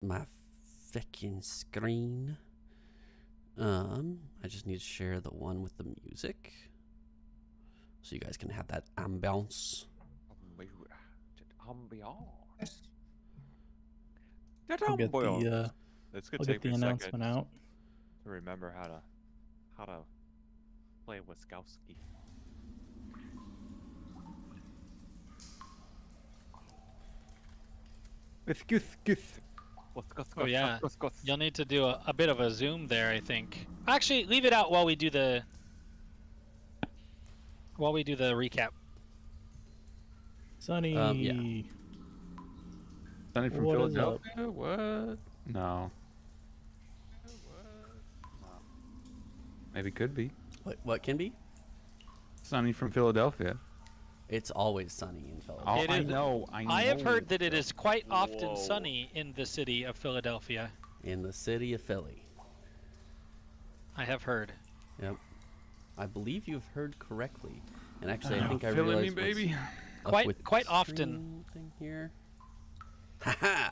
my fucking screen. I just need to share the one with the music, so you guys can have that ambiance. I'll get the It's gonna I'll take get the me a announcement second out. to remember how to play Wiskowski. Oh yeah, you'll need to do a bit of a zoom there, I think. Actually, leave it out while we do the recap. Sunny. Yeah. Sunny from What is up? Philadelphia? What? No. Maybe could be. What can be? Sunny from Philadelphia. It's always sunny in Philadelphia. Oh, It I is- know. I have heard that it is quite often sunny in the city of Philadelphia. In the city of Philly. I have heard. Yep. I believe you've heard correctly. And actually, I think I Feeling me, realized baby. up with Quite the often. screen thing here. Haha!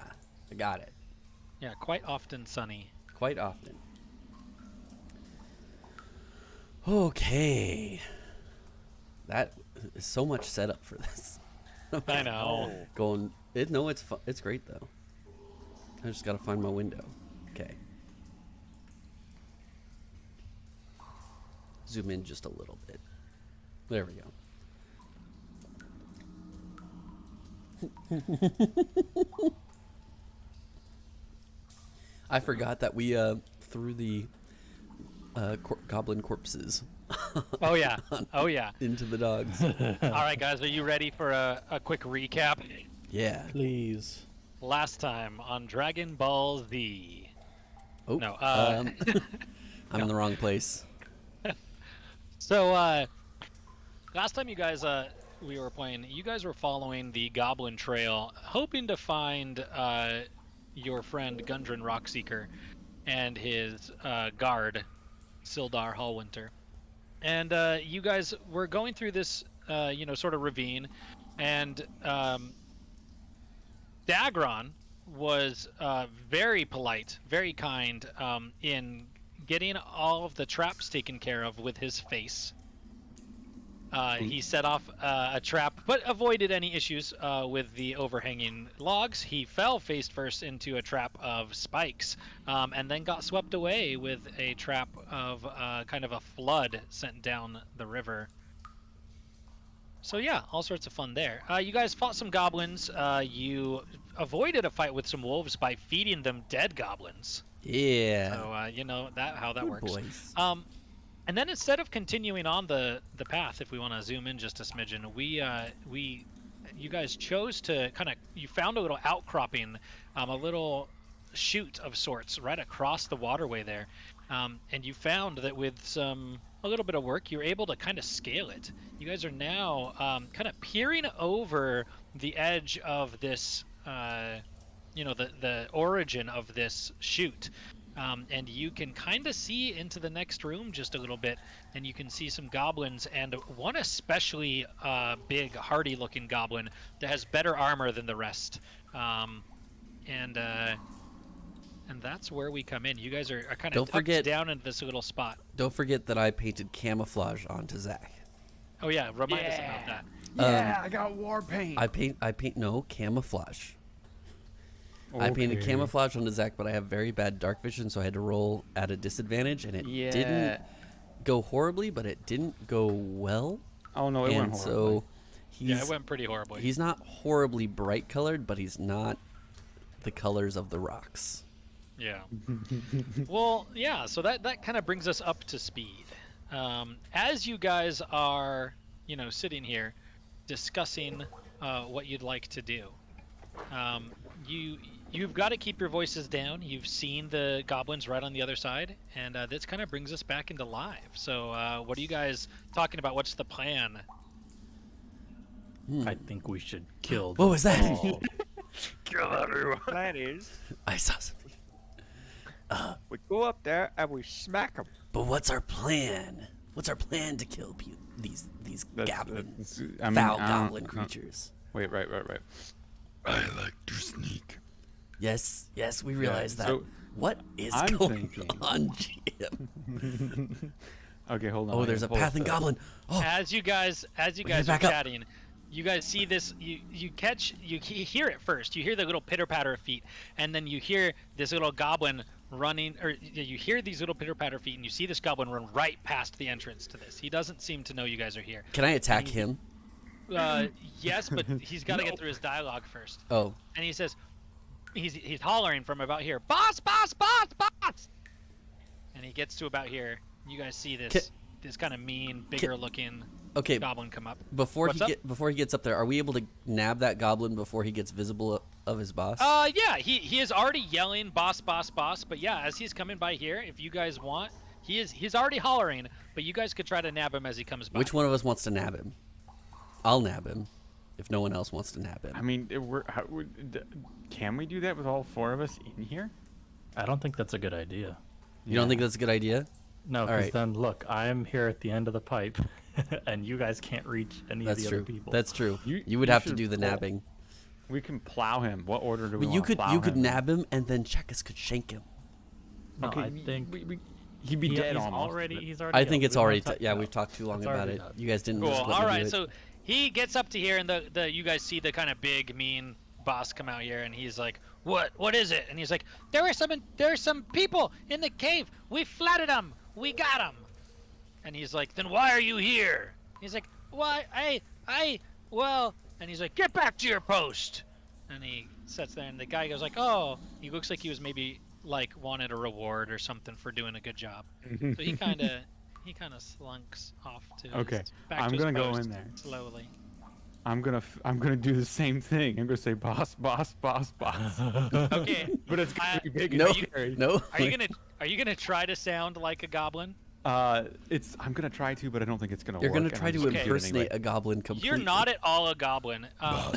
I got it. Yeah, quite often sunny. Quite often. Okay. That is so much setup for this. I know. Going. No, it's fun. It's great though. I just gotta find my window. Okay. Zoom in just a little bit. There we go. I forgot that we threw the goblin corpses. Oh yeah. Oh yeah. Into the dogs. All right, guys, are you ready for a quick recap? Yeah. Please. Last time on Dragon Ball Z. Oh. No. I'm in the wrong place. So last time you guys we were playing, you guys were following the Goblin Trail, hoping to find your friend Gundren Rockseeker and his guard, Sildar Hallwinter. And you guys were going through this, sort of ravine, and Dagron was very polite, very kind in getting all of the traps taken care of with his face. He set off a trap, but avoided any issues with the overhanging logs. He fell face first into a trap of spikes, and then got swept away with a trap of kind of a flood sent down the river. So yeah, all sorts of fun there. You guys fought some goblins. You avoided a fight with some wolves by feeding them dead goblins. Yeah. So how that Good works. boys. And then instead of continuing on the path, if we want to zoom in just a smidgen, you guys chose to you found a little outcropping, a little chute of sorts right across the waterway there, and you found that with a little bit of work, you're able to kind of scale it. You guys are now kind of peering over the edge of this, the origin of this chute. And you can kind of see into the next room just a little bit, and you can see some goblins, and one especially big, hardy-looking goblin that has better armor than the rest. And that's where we come in. You guys are kind of tucked down into this little spot. Don't forget that I painted camouflage onto Zach. Oh yeah, remind us about that. Yeah, I got war paint. I paint no camouflage. Okay. I painted camouflage onto Zach, but I have very bad dark vision, so I had to roll at a disadvantage, and it didn't go horribly, but it didn't go well. Oh no, it went horribly. So it went pretty horribly. He's not horribly bright colored, but he's not the colors of the rocks. Yeah. Well, yeah, so that kind of brings us up to speed. As you guys are, sitting here discussing what you'd like to do, you've got to keep your voices down. You've seen the goblins right on the other side, and this kind of brings us back into live. So what are you guys talking about? What's the plan? I think we should kill What was that? all. Kill everyone. Plan is, I saw something. we go up there and we smack them. But what's our plan? What's our plan to kill these goblins? Foul goblin creatures. Wait, right. I like to sneak. Yes, we realize that. So what is I'm going thinking- on, GM? Okay, hold on. Oh, I there's a gotta pull pathing up the- goblin. Oh, As you guys are back up. chatting, you guys see this. You hear it first. You hear the little pitter patter of feet, and then you hear this little goblin running, or you hear these little pitter patter feet, and you see this goblin run right past the entrance to this. He doesn't seem to know you guys are here. can I attack him? Yes, but he's got to get through his dialogue first. Oh, And he says, he's hollering from about here, boss, boss, boss, boss. And he gets to about here. You guys see this kind of mean, bigger looking okay. goblin come up. Before What's he gets up there, are we able to nab that goblin before he gets visible of his boss? Yeah, he is already yelling, boss, boss, boss. But yeah, as he's coming by here, if you guys want, he's already hollering. But you guys could try to nab him as he comes by. Which one of us wants to nab him? I'll nab him, if no one else wants to nab him. I mean, can we do that with all 4 of us in here? I don't think that's a good idea. You don't think that's a good idea? No, All because right. then look, I am here at the end of the pipe, and you guys can't reach any That's of the true. other people. That's true. You- You would you have to should do the pull. nabbing. We can plow him. What order do we But want to plow you could him in? nab him, and then Checkers could shank him. No, Okay, I think he'd be dead he's almost. already. He's already. I think out. it's We don't already. have to- Yeah, no. we've talked too long It's about already it. done. You guys didn't. Cool. just let me All do right. it. So he gets up to here, and the you guys see the kind of big, mean boss come out here, and he's like, "What is it?" And he's like, "There are some people in the cave. We flattened them. We got them." And he's like, "Then why are you here?" He's like, "Why? Well." And he's like, "Get back to your post." And he sits there, and the guy goes like, "Oh." He looks like he was maybe like wanted a reward or something for doing a good job. So he kind of slunks off to Okay, back I'm to his gonna go post in there. slowly. I'm gonna do the same thing. I'm gonna say boss, boss, boss, boss. Okay. But it's gonna be big No, and scary. no. Are you gonna try to sound like a goblin? I'm gonna try to, but I don't think it's gonna You're work. gonna try to I'm just gonna do it impersonate anyway. a goblin completely. You're not at all a goblin.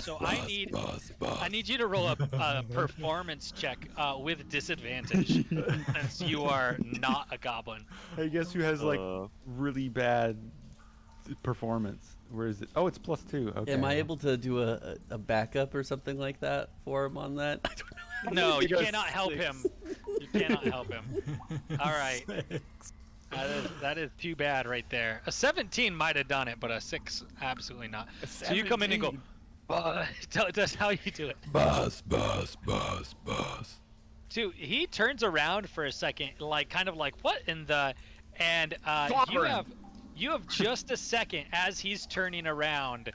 So I need you to roll a performance check with disadvantage, since you are not a goblin. Hey, guess who has like really bad performance? Where is it? Oh, it's +2. Okay. Am I able to do a backup or something like that for him on that? I don't know. No, you got cannot help 6. him. You cannot help him. All right. That is too bad right there. A 17 might have done it, but a 6 absolutely not. So you come in and go, tell us how you do it. Boss, boss, boss, boss. Dude, he turns around for a second, like kind of like what in the, and you have just a second as he's turning around,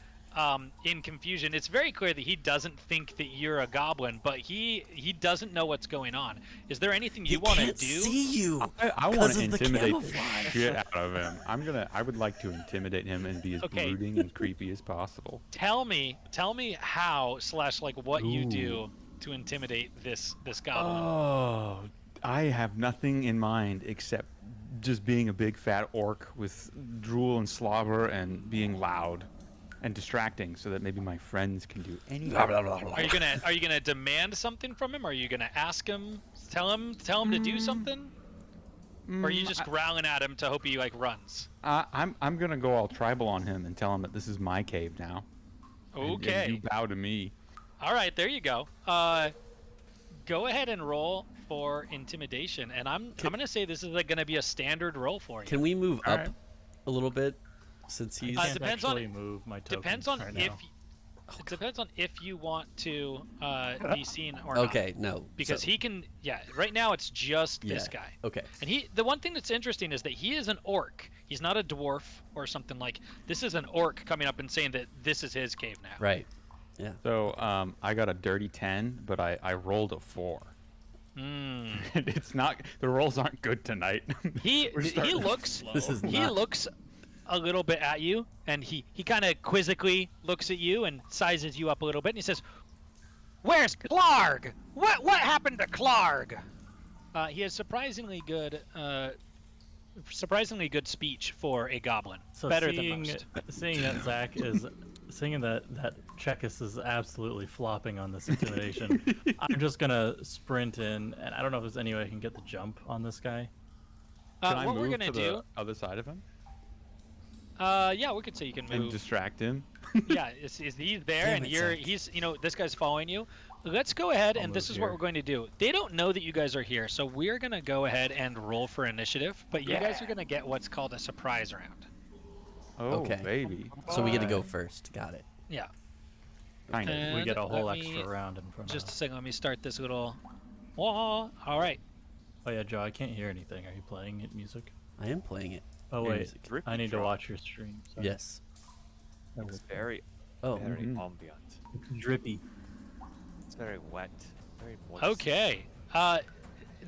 in confusion. It's very clear that he doesn't think that you're a goblin, but he doesn't know what's going on. Is there anything you want to can't do? see you. I want because to of the intimidate the camouflage. shit out of him. I would like to intimidate him and be as Okay. brooding and creepy as possible. Tell me how / like what you do to intimidate this goblin. Oh, I have nothing in mind except just being a big fat orc with drool and slobber and being loud and distracting, so that maybe my friends can do anything. Are you gonna demand something from him? Are you gonna ask him, tell him to do something? Or are you just growling at him to hope he like runs? I'm gonna go all tribal on him and tell him that this is my cave now. Okay. And you bow to me. All right, there you go. Go ahead and roll for intimidation, and I'm gonna say this is like gonna be a standard roll for you. Can we move up right. a little bit, since he's? I can't depends on- actually move my token Depends on right if now. it depends on if you want to be seen or not. Okay, no. Because so- he can. Yeah. Right now it's just this Yeah. guy. Okay. And the one thing that's interesting is that he is an orc. He's not a dwarf or something like. This is an orc coming up and saying that this is his cave now. Right. Yeah. So I got a dirty 10, but I rolled a 4. Mm. And it's not. The rolls aren't good tonight. He We're starting looks. slow. This is He not. looks a little bit at you, and he kind of quizzically looks at you and sizes you up a little bit, and he says, "Where's Clarg? What happened to Clarg?" He has surprisingly good speech for a goblin. So Better seeing, than most. seeing that Zach is, seeing that Chekis is absolutely flopping on this intimidation, I'm just gonna sprint in, and I don't know if there's any way I can get the jump on this guy. Can I What move we're gonna to do? the other side of him Yeah, we could say you can and move. distract him? Yeah, is he's there, and Damn it, Zach. he's this guy's following you, let's go ahead, I'll and this move is what here. we're going to do. They don't know that you guys are here, so we're going to go ahead and roll for initiative, but you guys are going to get what's called a surprise round. Oh, Okay. baby. So we get to go first. Got it. Yeah. Kind of. We And get a whole let extra me- round in front Just a of us. second, let me start this little... All right. Oh yeah, Joe, I can't hear anything. Are you playing it music? I am playing it. Oh Hear wait, music. Drippy I need to drop. watch your stream. Sorry. Yes. It's very, Oh. very mhm. ambient. It's drippy. It's very wet. Very moist. Okay.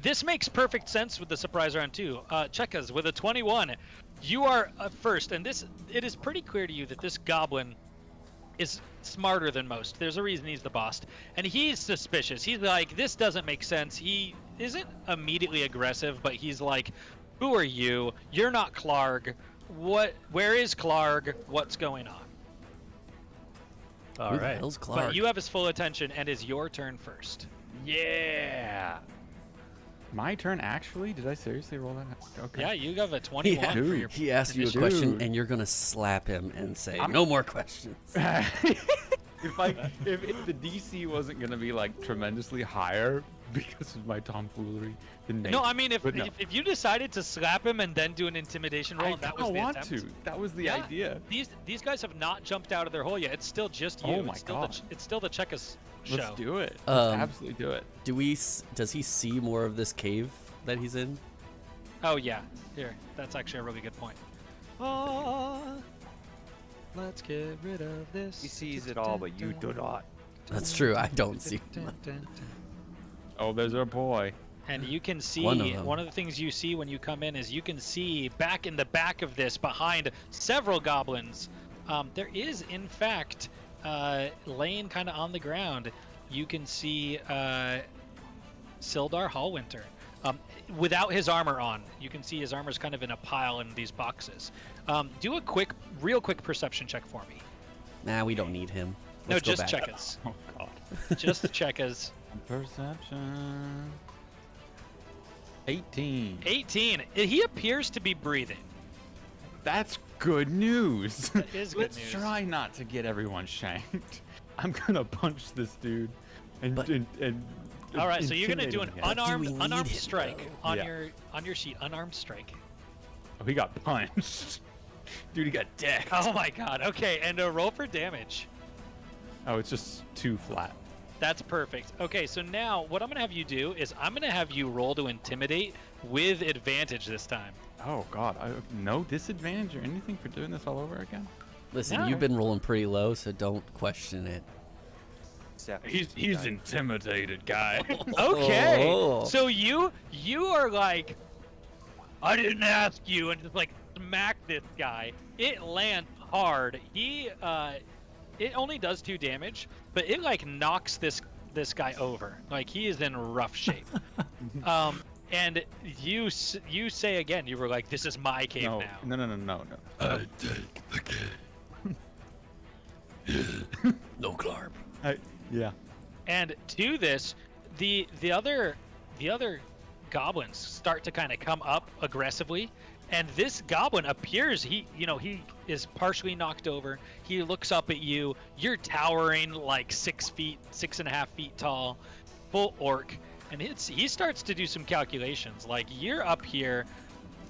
This makes perfect sense with the surprise round too. Chekas with a 21. You are first, and it is pretty clear to you that this goblin is smarter than most. There's a reason he's the boss, and he's suspicious. He's like, this doesn't make sense. He isn't immediately aggressive, but he's like, who are you? You're not Clarg. Where is Clarg? What's going on? All Who the right. hell's Clark? But you have his full attention, and it's your turn first. Yeah. My turn, actually? Did I seriously roll that? Okay. Yeah, you have a 21 Yeah. for your He asked you a Dude. question, and you're gonna slap him and say, "No more questions." if the DC wasn't gonna be like tremendously higher because of my tomfoolery, then maybe. No, I mean, if But no. if you decided to slap him and then do an intimidation roll, I and that was don't the want attempt. to. That was the Yeah. idea. These guys have not jumped out of their hole yet. It's still just you. Oh my it's still God. it's still the Chekas show. Let's do it. Um, Let's absolutely do it. Does he see more of this cave that he's in? Oh yeah, here. That's actually a really good point. Let's get rid of this. He sees it all, but you do not. That's true. I don't see much. Oh, there's our boy. And you can see One of them. one of the things you see when you come in is you can see back in the back of this, behind several goblins, there is in fact laying kind of on the ground. You can see Sildar Hallwinter. Without his armor on, you can see his armor's kind of in a pile in these boxes. Do a real quick perception check for me. Nah, we don't need him. No, Let's go just back. check us. Oh God. Just the checkers. Perception. 18. 18. He appears to be breathing. That's good news. That is good Let's news. try not to get everyone shanked. I'm gonna punch this dude and But- and All right, so you're gonna do an intimidate him. But do we need unarmed him, strike though? on Yeah. your sheet. Unarmed strike. Oh, he got punched. Dude, he got decked. Oh my god. Okay, and a roll for damage. Oh, it's just too flat. That's perfect. Okay, so now what I'm gonna have you do is I'm gonna have you roll to intimidate with advantage this time. Oh God, no disadvantage or anything for doing this all over again. Listen, No. you've been rolling pretty low, so don't question it. He's intimidated, guy. Okay. Oh. So you are like, I didn't ask you, and just like smack this guy. It lands hard. It only does 2 damage, but it like knocks this guy over. Like he is in rough shape. And you say again, you were like, this is my cave No, now. no. I take the cave. No Clarb. Yeah. And to this, the other goblins start to kind of come up aggressively, and this goblin appears he is partially knocked over. He looks up at you. You're towering like 6.5 feet tall, full orc, and he starts to do some calculations. Like you're up here,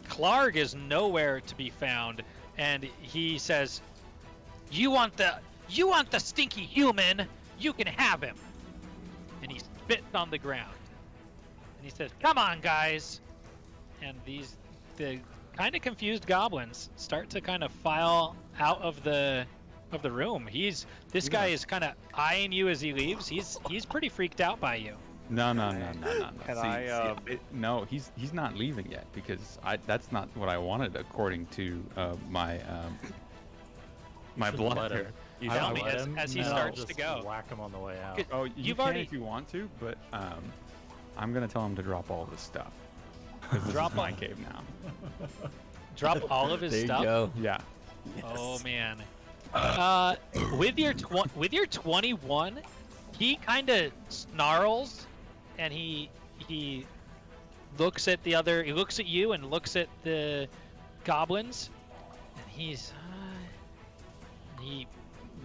Clarg is nowhere to be found, and he says, "You want the stinky human? You can have him." And he spits on the ground. And he says, "Come on, guys." And the kind of confused goblins start to kind of file out of the room. This guy is kind of eyeing you as he leaves. He's pretty freaked out by you. No. Can See, I, no, he's not leaving yet because that's not what I wanted according to my my Shouldn't let blood him. here. You I shouldn't Tell me let as- him, as he and I'll starts to just go. Whack him on the way out. Good. Oh, you You've can already- if you want to, but I'm gonna tell him to drop all this stuff. 'Cause this Drop is my all- cave now. Drop all of his There you stuff. go. Yeah. Oh man. With your 21, he kind of snarls, and he looks at he looks at you and looks at the goblins, and he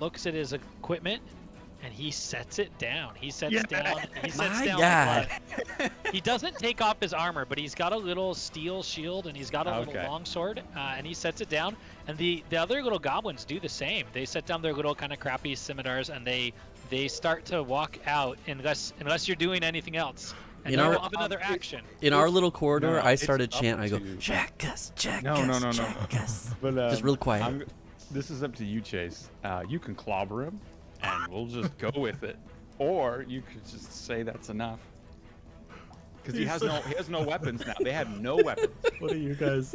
looks at his equipment, and he sets it down. He sets Yeah. down. He sets My down. God. He doesn't take off his armor, but he's got a little steel shield and he's got a little Okay. long sword, and he sets it down. And the other little goblins do the same. They set down their little kind of crappy scimitars, and they start to walk out unless you're doing anything else. And In you our- have another action. In our little corridor, No, I it's started up chanting. I go, to- check us, check No, us, no, no, no. check us. But Just real quiet. This is up to you, Chase. You can clobber him, and we'll just go with it, or you could just say that's enough. Because he has no weapons now. They have no weapons. What do you guys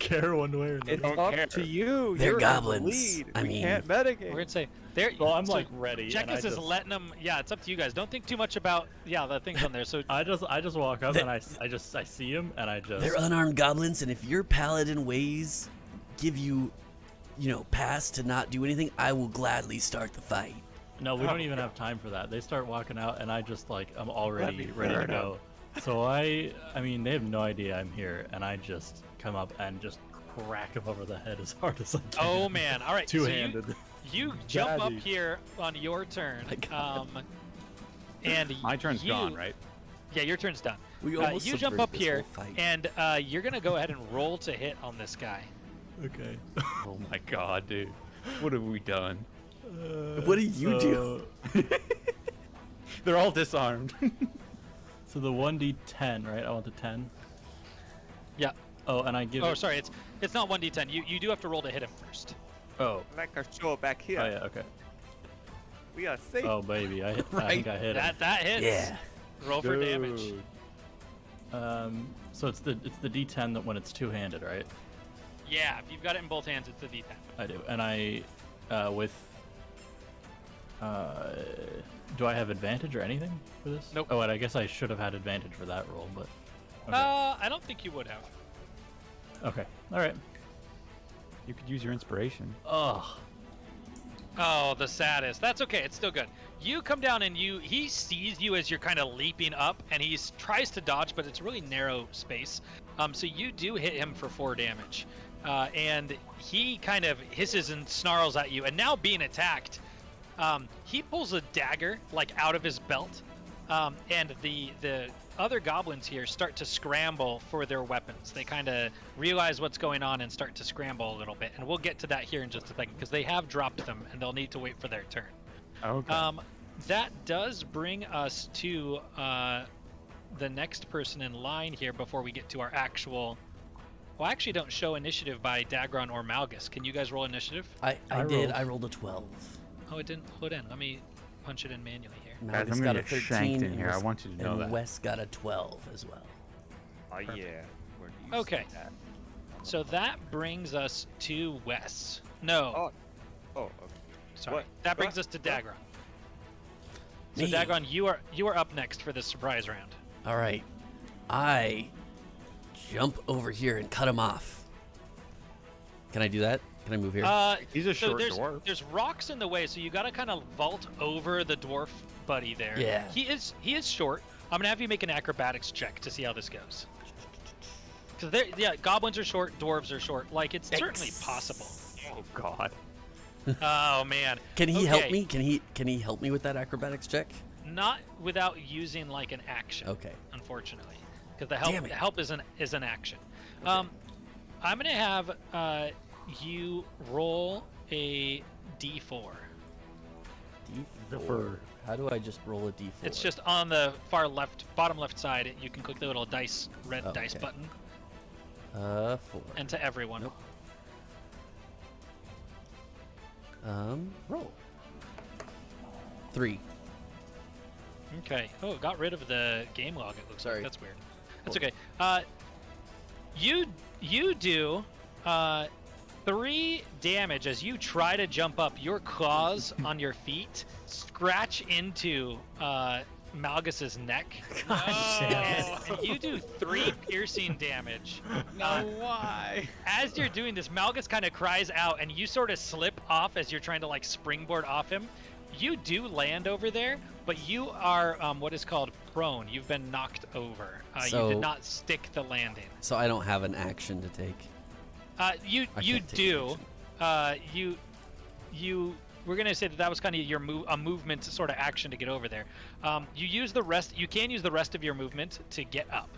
care one way or another? It's don't up care. to you. They're You're goblins. in the lead. I we mean- can't metagame. We're gonna say there. Well, I'm so like ready. and I Chekis is just- letting them. Yeah, it's up to you guys. Don't think too much about the things on there. So I just walk up and I see him and I just They're unarmed goblins, and if your paladin ways give you, pass to not do anything, I will gladly start the fight. no, we don't even have time for that. They start walking out and I just I'm already me ready to burn 'em. go. So I mean they have no idea I'm here and I just come up and just crack him over the head as hard as I can. oh man, all right. Two-handed. So you jump up Daddy. here on your turn. My God. And My turn's you- gone, right? Yeah, your turn's done. We almost you jump subverted up this here, whole fight. and you're gonna go ahead and roll to hit on this guy. Okay. Oh my god, dude. What have we done? What do you do? They're all disarmed. So the 1d10, right? I want the 10. Yeah. Oh, and I give Oh, it. sorry. It's not 1d10. You do have to roll to hit him first. Oh. Like our show back here. Oh yeah. Okay. We are safe. Oh baby, I think I hit him. That hits. Yeah. Roll for damage. Dude. So it's the d10 that when it's two-handed, right? Yeah, if you've got it in both hands, it's a d10. I do, and I do I have advantage or anything for this? Nope. Oh, and I guess I should have had advantage for that roll, but okay. I don't think you would have. Okay. All right. You could use your inspiration. Oh, Oh, the saddest. That's okay. It's still good. You come down and he sees you as you're kind of leaping up, and he tries to dodge, but it's a really narrow space. So you do hit him for 4 damage, and he kind of hisses and snarls at you. And now being attacked, he pulls a dagger out of his belt, and the other goblins here start to scramble for their weapons. They kind of realize what's going on and start to scramble a little bit, and we'll get to that here in just a second because they have dropped them and they'll need to wait for their turn. Okay. That does bring us to the next person in line here before we get to our actual. Well, I actually don't show initiative by Dagron or Malgus. Can you guys roll initiative? I did. rolled. I rolled a 12. Oh, it didn't put in. Let me punch it in manually here. Guys, Malgus I'm got gonna a get 13 shanked in and here. I Wes- want you to know and that. Wes got a 12 as well. Oh yeah. Where do you Okay. see that? So that brings us to Wes. No, Oh. Oh. Okay. sorry. what? That brings What? us to Dagron. So Me. Dagron, you are up next for this surprise round. All right. I jump over here and cut him off. Can I do that? Can I move here? He's a so short there's, dwarf. There's rocks in the way, so you got to kind of vault over the dwarf buddy there. Yeah. He is short. I'm gonna have you make an acrobatics check to see how this goes. Because goblins are short, dwarves are short. It's certainly possible. Oh god. Oh man. Can he help Okay. me? Can he help me with that acrobatics check? Not without using an action. Okay. Unfortunately, because the Damn help it. is an action. I'm gonna have you roll a d4. D4. How do I just roll a D4? It's just on the far left, bottom left side. You can click the little red Oh, dice okay. button, 4. and to everyone. Nope. Roll. 3. Okay. Oh, it got rid of the game log. It looks Sorry. like. That's weird. That's okay. You do 3 damage as you try to jump up. Your claws on your feet scratch into Malgus's neck. And you do 3 piercing damage. Why? As you're doing this, Malgus kind of cries out, and you sort of slip off as you're trying to springboard off him. You do land over there, but you are what is called prone. You've been knocked over. You So- did not stick the landing. So I don't have an action to take. You I you can't take do. You we're gonna say that was kind of your movement sort of action to get over there. You use the rest. You can use the rest of your movement to get up.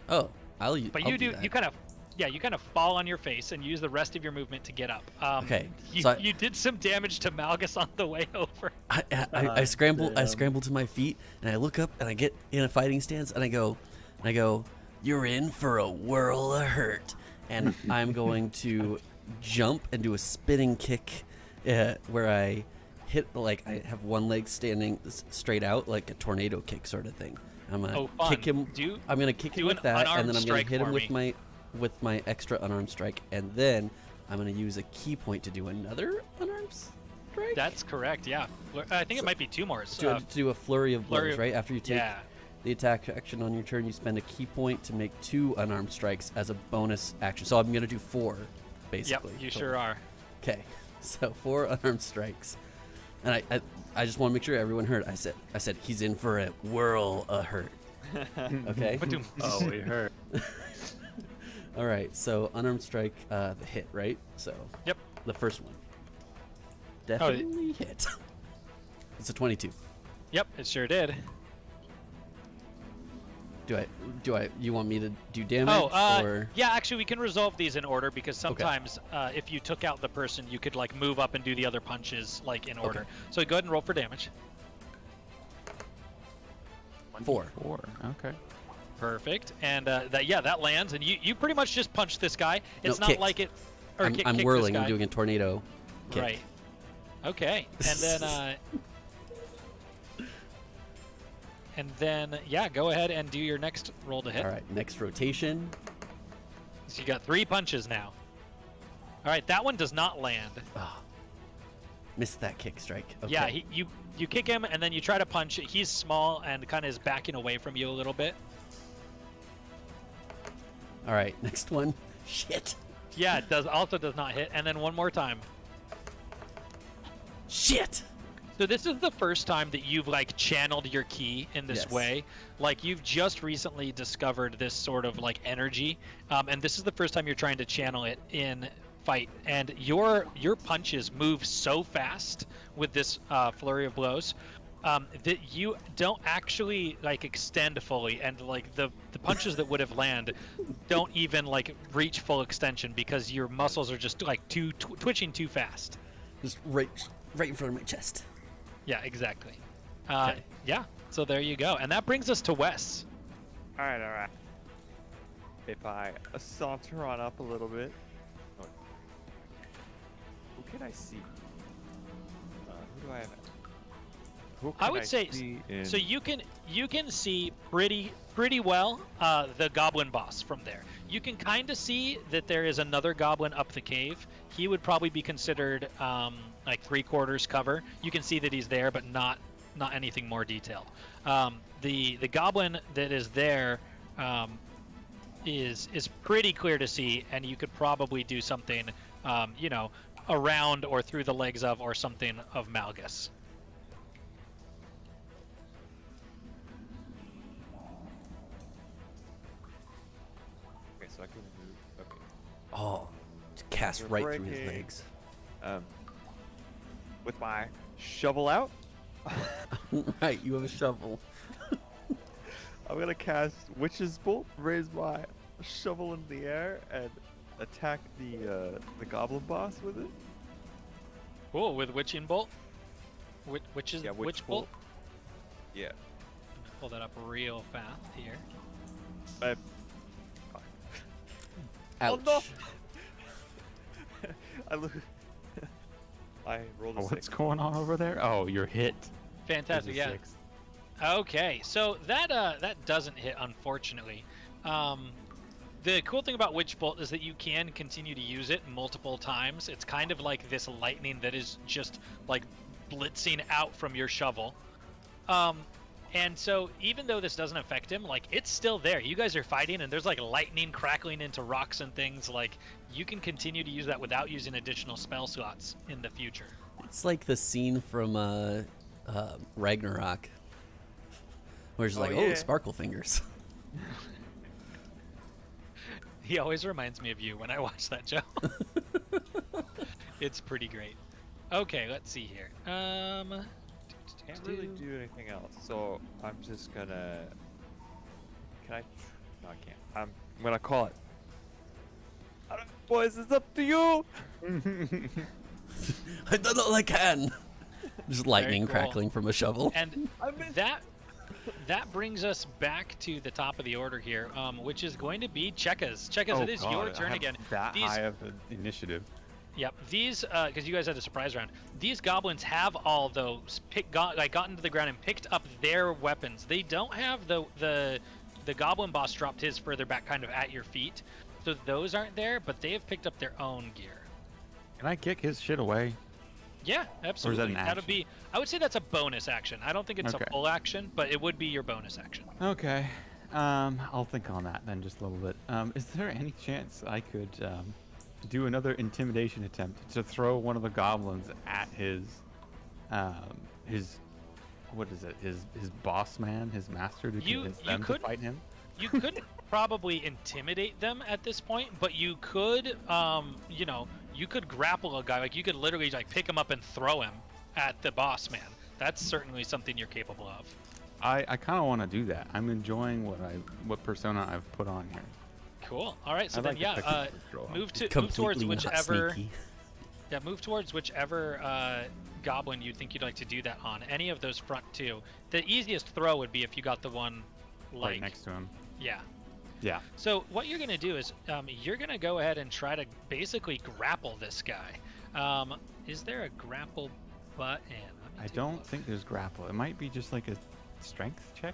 Oh, I'll use. But I'll you do. that. You kind of fall on your face and use the rest of your movement to get up. Okay. You did some damage to Malgus on the way over. I scramble. I scramble to my feet and I look up and I get in a fighting stance and I go, "You're in for a whirl of hurt." And I'm going to jump and do a spinning kick, where I hit I have one leg standing straight out like a tornado kick sort of thing. I'm gonna kick him. I'm gonna kick him with that, and then I'm gonna hit him with my extra unarmed strike, and then I'm gonna use a key point to do another unarmed strike. That's correct. Yeah, I think it might be 2 more. To do a flurry of blows, right? After you take Yeah. the attack action on your turn, you spend a key point to make 2 unarmed strikes as a bonus action. So I'm gonna do 4, basically. Yep, you sure are. Okay, so 4 unarmed strikes, and I just want to make sure everyone heard. I said he's in for a whirl of hurt. Okay. Oh, we heard. All right. So unarmed strike, the hit, right? So. Yep. The first one. Definitely hit. It's a 22. Yep, it sure did. You want me to do damage? Or? Yeah, actually, we can resolve these in order because sometimes if you took out the person, you could like move up and do the other punches like in order. So go ahead and roll for damage. 4. Okay. Perfect. And that lands, and you pretty much just punch this guy. It's not kick. like it. Or I'm kick whirling. This guy. I'm doing a tornado kick. Right. Okay. And then go ahead and do your next roll to hit. All right. Next rotation. So you got 3 punches now. All right, that one does not land. Oh, missed that kick strike. Okay. Yeah, you kick him and then you try to punch. He's small and kind of is backing away from you a little bit. All right. Next one. Shit. Yeah, it does not hit. And then one more time. Shit. So this is the first time that you've like channeled your ki in this way. Like you've just recently discovered this sort of like energy, and this is the first time you're trying to channel it in fight. And your punches move so fast with this flurry of blows that you don't actually like extend fully, and like the punches that would have landed don't even like reach full extension because your muscles are just like twitching too fast. Just right in front of my chest. Yeah, exactly. Okay. Yeah, so there you go. And that brings us to Wes. All right. If I saunter on up a little bit. Who can I see? Who do I have? Who can I would say so. You can see pretty well the Goblin Boss from there. You can kind of see that there is another goblin up the cave. He would probably be considered like 3/4 cover. You can see that he's there, but not anything more detailed. The goblin that is there is pretty clear to see, and you could probably do something, around or through the legs of or something of Malgus. Okay, so I can move. Okay. Oh, cast right through his legs. With my shovel out, Right, you have a shovel. I'm gonna cast Witch's Bolt, raise my shovel in the air, and attack the Goblin Boss with it. Cool, with Witching Bolt? Witch Bolt? Yeah. Pull that up real fast here. Ouch. Oh no! I rolled a 6. What's going on over there? Oh, you're hit. Fantastic, There's a yeah. 6. Okay, so that doesn't hit, unfortunately. The cool thing about Witch Bolt is that you can continue to use it multiple times. It's kind of like this lightning that is just like blitzing out from your shovel. And so even though this doesn't affect him, like it's still there. You guys are fighting and there's like lightning crackling into rocks and things. Like you can continue to use that without using additional spell slots in the future. It's like the scene from Ragnarok, where it's like, yeah. oh, sparkle fingers. He always reminds me of you when I watch that show. It's pretty great. Okay, let's see here. Can't really do anything else, so I'm just gonna. Can I? No, I can't. I'm gonna call it. Boys, it's up to you. I done all I can. Just lightning cool. crackling from a shovel. And that brings us back to the top of the order here, which is going to be Chekkas. Chekkas, Oh, it is God, your I turn have again. That high of an initiative. Yep, these because you guys had a surprise round. These goblins have all those gotten to the ground and picked up their weapons. They don't have the goblin boss dropped his further back, kind of at your feet, so those aren't there. But they have picked up their own gear. Can I kick his shit away? Yeah, absolutely. an That'll action? be. I would say that's a bonus action. I don't think it's Okay. a full action, but it would be your bonus action. Okay. I'll think on that then just a little bit. Is there any chance I could do another intimidation attempt to throw one of the goblins at his what is it? His boss man, his master, to convince them to fight him? You couldn't probably intimidate them at this point, but you could, you could grapple a guy. Like you could literally like pick him up and throw him at the boss man. That's certainly something you're capable of. I kind of want to do that. I'm enjoying what persona I've put on here. Cool. All right. So I then, like the yeah, picture throw on. move towards Completely not whichever. sneaky. Yeah, move towards whichever goblin you think you'd like to do that on. Any of those front two. The easiest throw would be if you got the one like Right next to him. Yeah. Yeah. So what you're gonna do is you're gonna go ahead and try to basically grapple this guy. Is there a grapple button? I don't think there's grapple. It might be just like a strength check.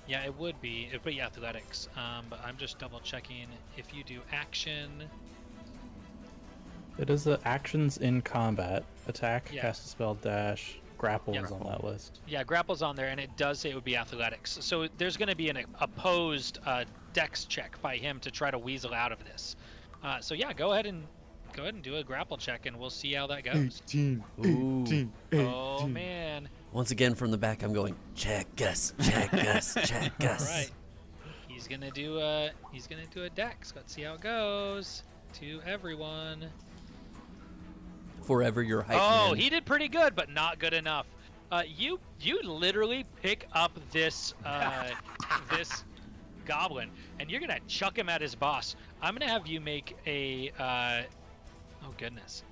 Yeah, it would be. It would be athletics. But I'm just double checking if you do action. It is the actions in combat. Attack, Yeah. cast a spell, dash, grapple Yeah. is on that list. Yeah, grapple's on there, and it does say it would be athletics. So there's going to be an opposed dex check by him to try to weasel out of this. So yeah, go ahead and do a grapple check, and we'll see how that goes. 18, Ooh. 18, Oh man! Once again from the back, I'm going, check us, check us, check us. All right, he's gonna do a dex. Let's see how it goes. To everyone. Forever your hype Oh, man. he did pretty good, but not good enough. You literally pick up this this goblin, and you're gonna chuck him at his boss. I'm gonna have you make a oh goodness.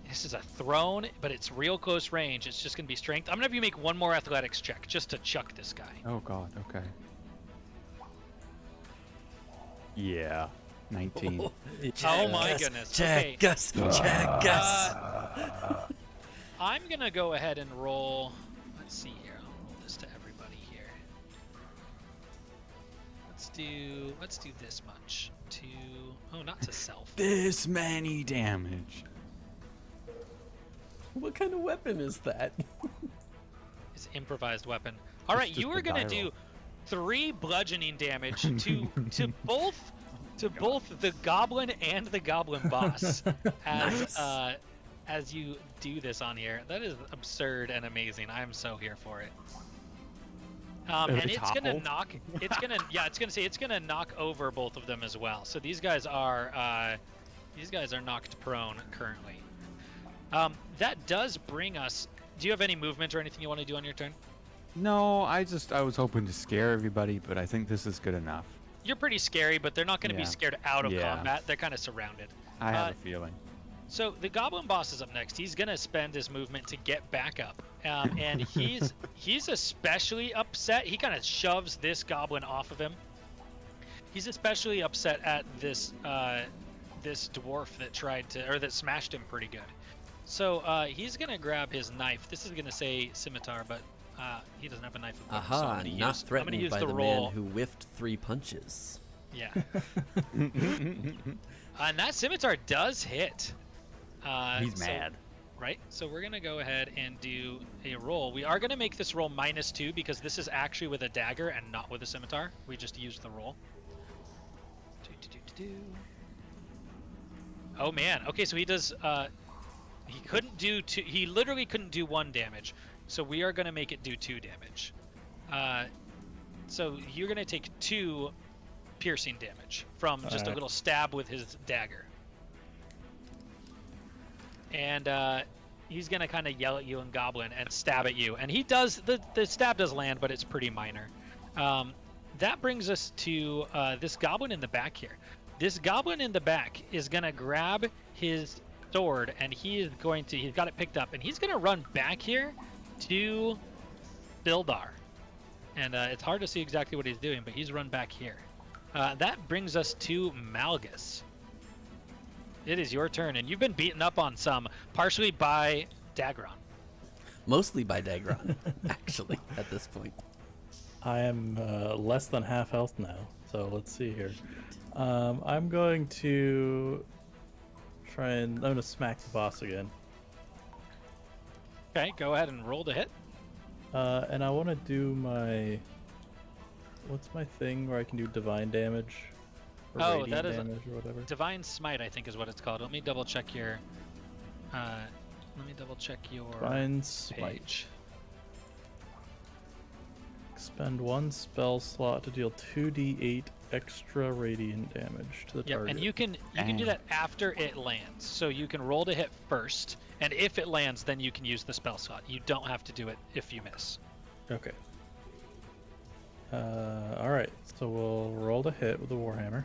This is a thrown, but it's real close range. It's just gonna be strength. I'm gonna have you make one more athletics check just to chuck this guy. Oh god, okay. Yeah. 19. Oh my us, goodness. Check Okay. us, check us. I'm gonna go ahead and roll. Let's see here. I'll roll this to everybody here. Let's do this much to. Oh, not to self. This many damage. What kind of weapon is that? It's improvised weapon. All right, just you a are gonna die do roll. 3 bludgeoning damage to both the goblin and the goblin boss as you do this on here. That is absurd and amazing. I'm so here for it. And they it's gonna toppled? knock. It's gonna knock over both of them as well. So these guys are knocked prone currently. That does bring us. Do you have any movement or anything you want to do on your turn? No, I was hoping to scare everybody, but I think this is good enough. You're pretty scary, but they're not going to be Yeah. scared out of Yeah. combat. They're kind of surrounded. I have a feeling. So the goblin boss is up next. He's going to spend his movement to get back up, and he's especially upset. He kind of shoves this goblin off of him. He's especially upset at this this dwarf that smashed him pretty good. So he's going to grab his knife. This is going to say scimitar, but he doesn't have a knife. Equipped, so Aha, I'm gonna not use threatened by the the roll. man who whiffed 3 punches. Yeah. And that scimitar does hit. He's mad. Right? So we're going to go ahead and do a roll. We are going to make this roll -2 because this is actually with a dagger and not with a scimitar. We just used the roll. Oh man. Okay, so he does he couldn't do two, he literally couldn't do 1 damage. So we are going to make it do 2 damage. So you're going to take 2 piercing damage from just a little stab with his dagger. and he's gonna kind of yell at you in Goblin and stab at you. And he does the stab does land, but it's pretty minor. That brings us to this Goblin in the back here. This Goblin in the back is gonna grab his sword, and he's got it picked up, and he's gonna run back here to Bildar. And it's hard to see exactly what he's doing, but he's run back here. That brings us to Malgus. It is your turn, and you've been beaten up on some, partially by Dagron. Mostly by Dagron, actually, at this point. I am less than half health now, so let's see here. I'm going to I'm going to smack the boss again. Okay, go ahead and roll to hit. And I want to do what's my thing where I can do divine damage? Or Oh, radiant that is damage or whatever. Divine Smite, I think is what it's called. Let me double check your Divine Smite. page. Spend 1 spell slot to deal 2d8 extra radiant damage to the Yep, target. and you can do that after it lands. So you can roll to hit first, and if it lands, then you can use the spell slot. You don't have to do it if you miss. Okay. Alright, so we'll roll to hit with the Warhammer.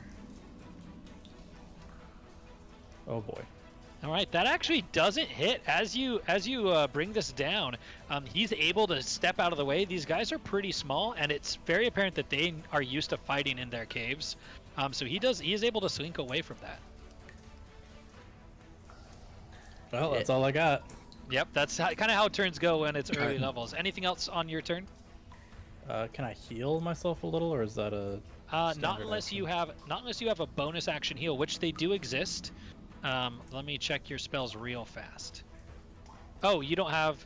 Oh boy. All right, that actually doesn't hit. As you bring this down, he's able to step out of the way. These guys are pretty small, and it's very apparent that they are used to fighting in their caves. So he is able to slink away from that. Well, that's all I got. Yep, that's kind of how turns go when it's early levels. Anything else on your turn? Can I heal myself a little, or is that a Not standard unless action? you have a bonus action heal, which they do exist. Let me check your spells real fast. Oh, you don't have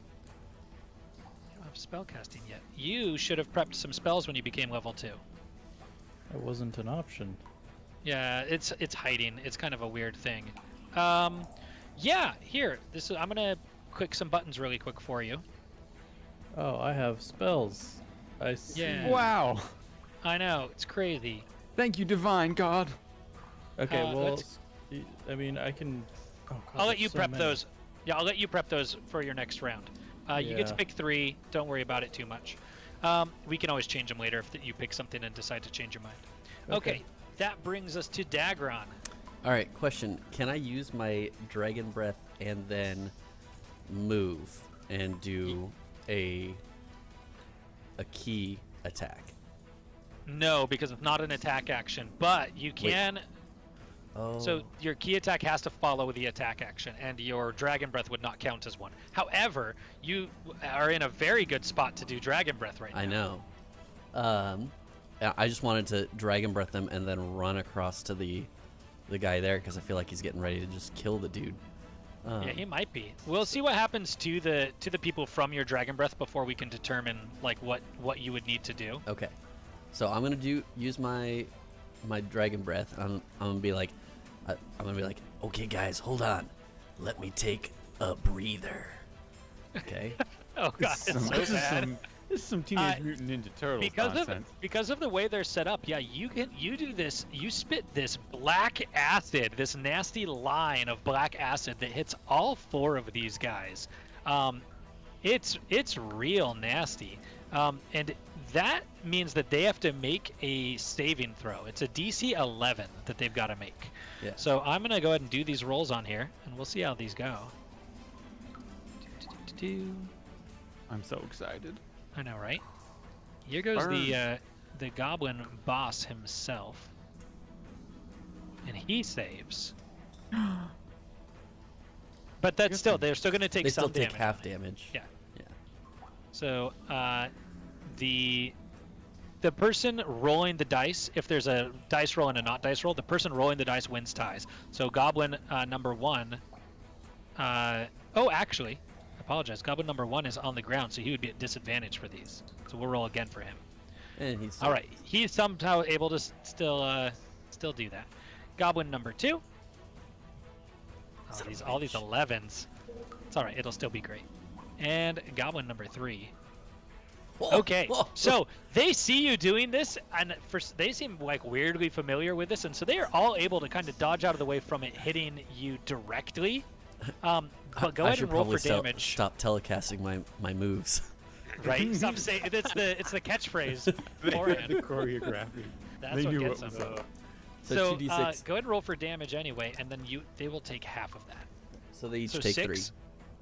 spellcasting yet. You should have prepped some spells when you became level 2. That wasn't an option. Yeah, it's hiding. It's kind of a weird thing. Yeah, here. I'm gonna click some buttons really quick for you. Oh, I have spells. I see. Yeah. Wow. I know, it's crazy. Thank you, divine God. Okay, well, let's- I mean, I can. Oh, God, I'll let there's you so prep many. those. Yeah, I'll let you prep those for your next round. You get to Yeah. pick 3. Don't worry about it too much. We can always change them later if you pick something and decide to change your mind. Okay, that brings us to Dagron. All right, question. Can I use my Dragon Breath and then move and do a key attack? No, because it's not an attack action, but you can. Oh. So your key attack has to follow the attack action, and your Dragon Breath would not count as one. However, you are in a very good spot to do Dragon Breath right now. I know. I just wanted to Dragon Breath them and then run across to the guy there because I feel like he's getting ready to just kill the dude. Yeah, he might be. We'll see what happens to the people from your Dragon Breath before we can determine like what you would need to do. Okay. So I'm gonna use my Dragon Breath. I'm gonna be like, okay, guys, hold on. Let me take a breather. Okay. Oh god, it's so bad. This is some Teenage Mutant Ninja Turtles nonsense. Because of the way they're set up, yeah, you do this. You spit this black acid, this nasty line of black acid that hits all 4 of these guys. It's real nasty, and that means that they have to make a saving throw. It's a DC 11 that they've got to make. Yeah. So I'm gonna go ahead and do these rolls on here, and we'll see how these go. I'm so excited. I know, right? Here goes the Goblin Boss himself, and he saves. But they're still going to take They some still take damage. half damage. Yeah. Yeah. So the person rolling the dice, if there's a dice roll and a not dice roll, the person rolling the dice wins ties. So Goblin number 1. Actually, I apologize. Goblin number 1 is on the ground, so he would be at disadvantage for these. So we'll roll again for him. And he's All right, he's somehow able to still do that. Goblin number 2. All these 11s. It's all right. It'll still be great. And Goblin number 3. Okay, so they see you doing this, and they seem like weirdly familiar with this, and so they are all able to kind of dodge out of the way from it hitting you directly. But go I ahead should and roll probably for damage. stop telecasting my moves. Right? Stop saying it's the catchphrase beforehand. The choreography. That's They what knew gets what them. was up. So 2d6. Go ahead and roll for damage anyway, and then they will take half of that. So they each So take 6.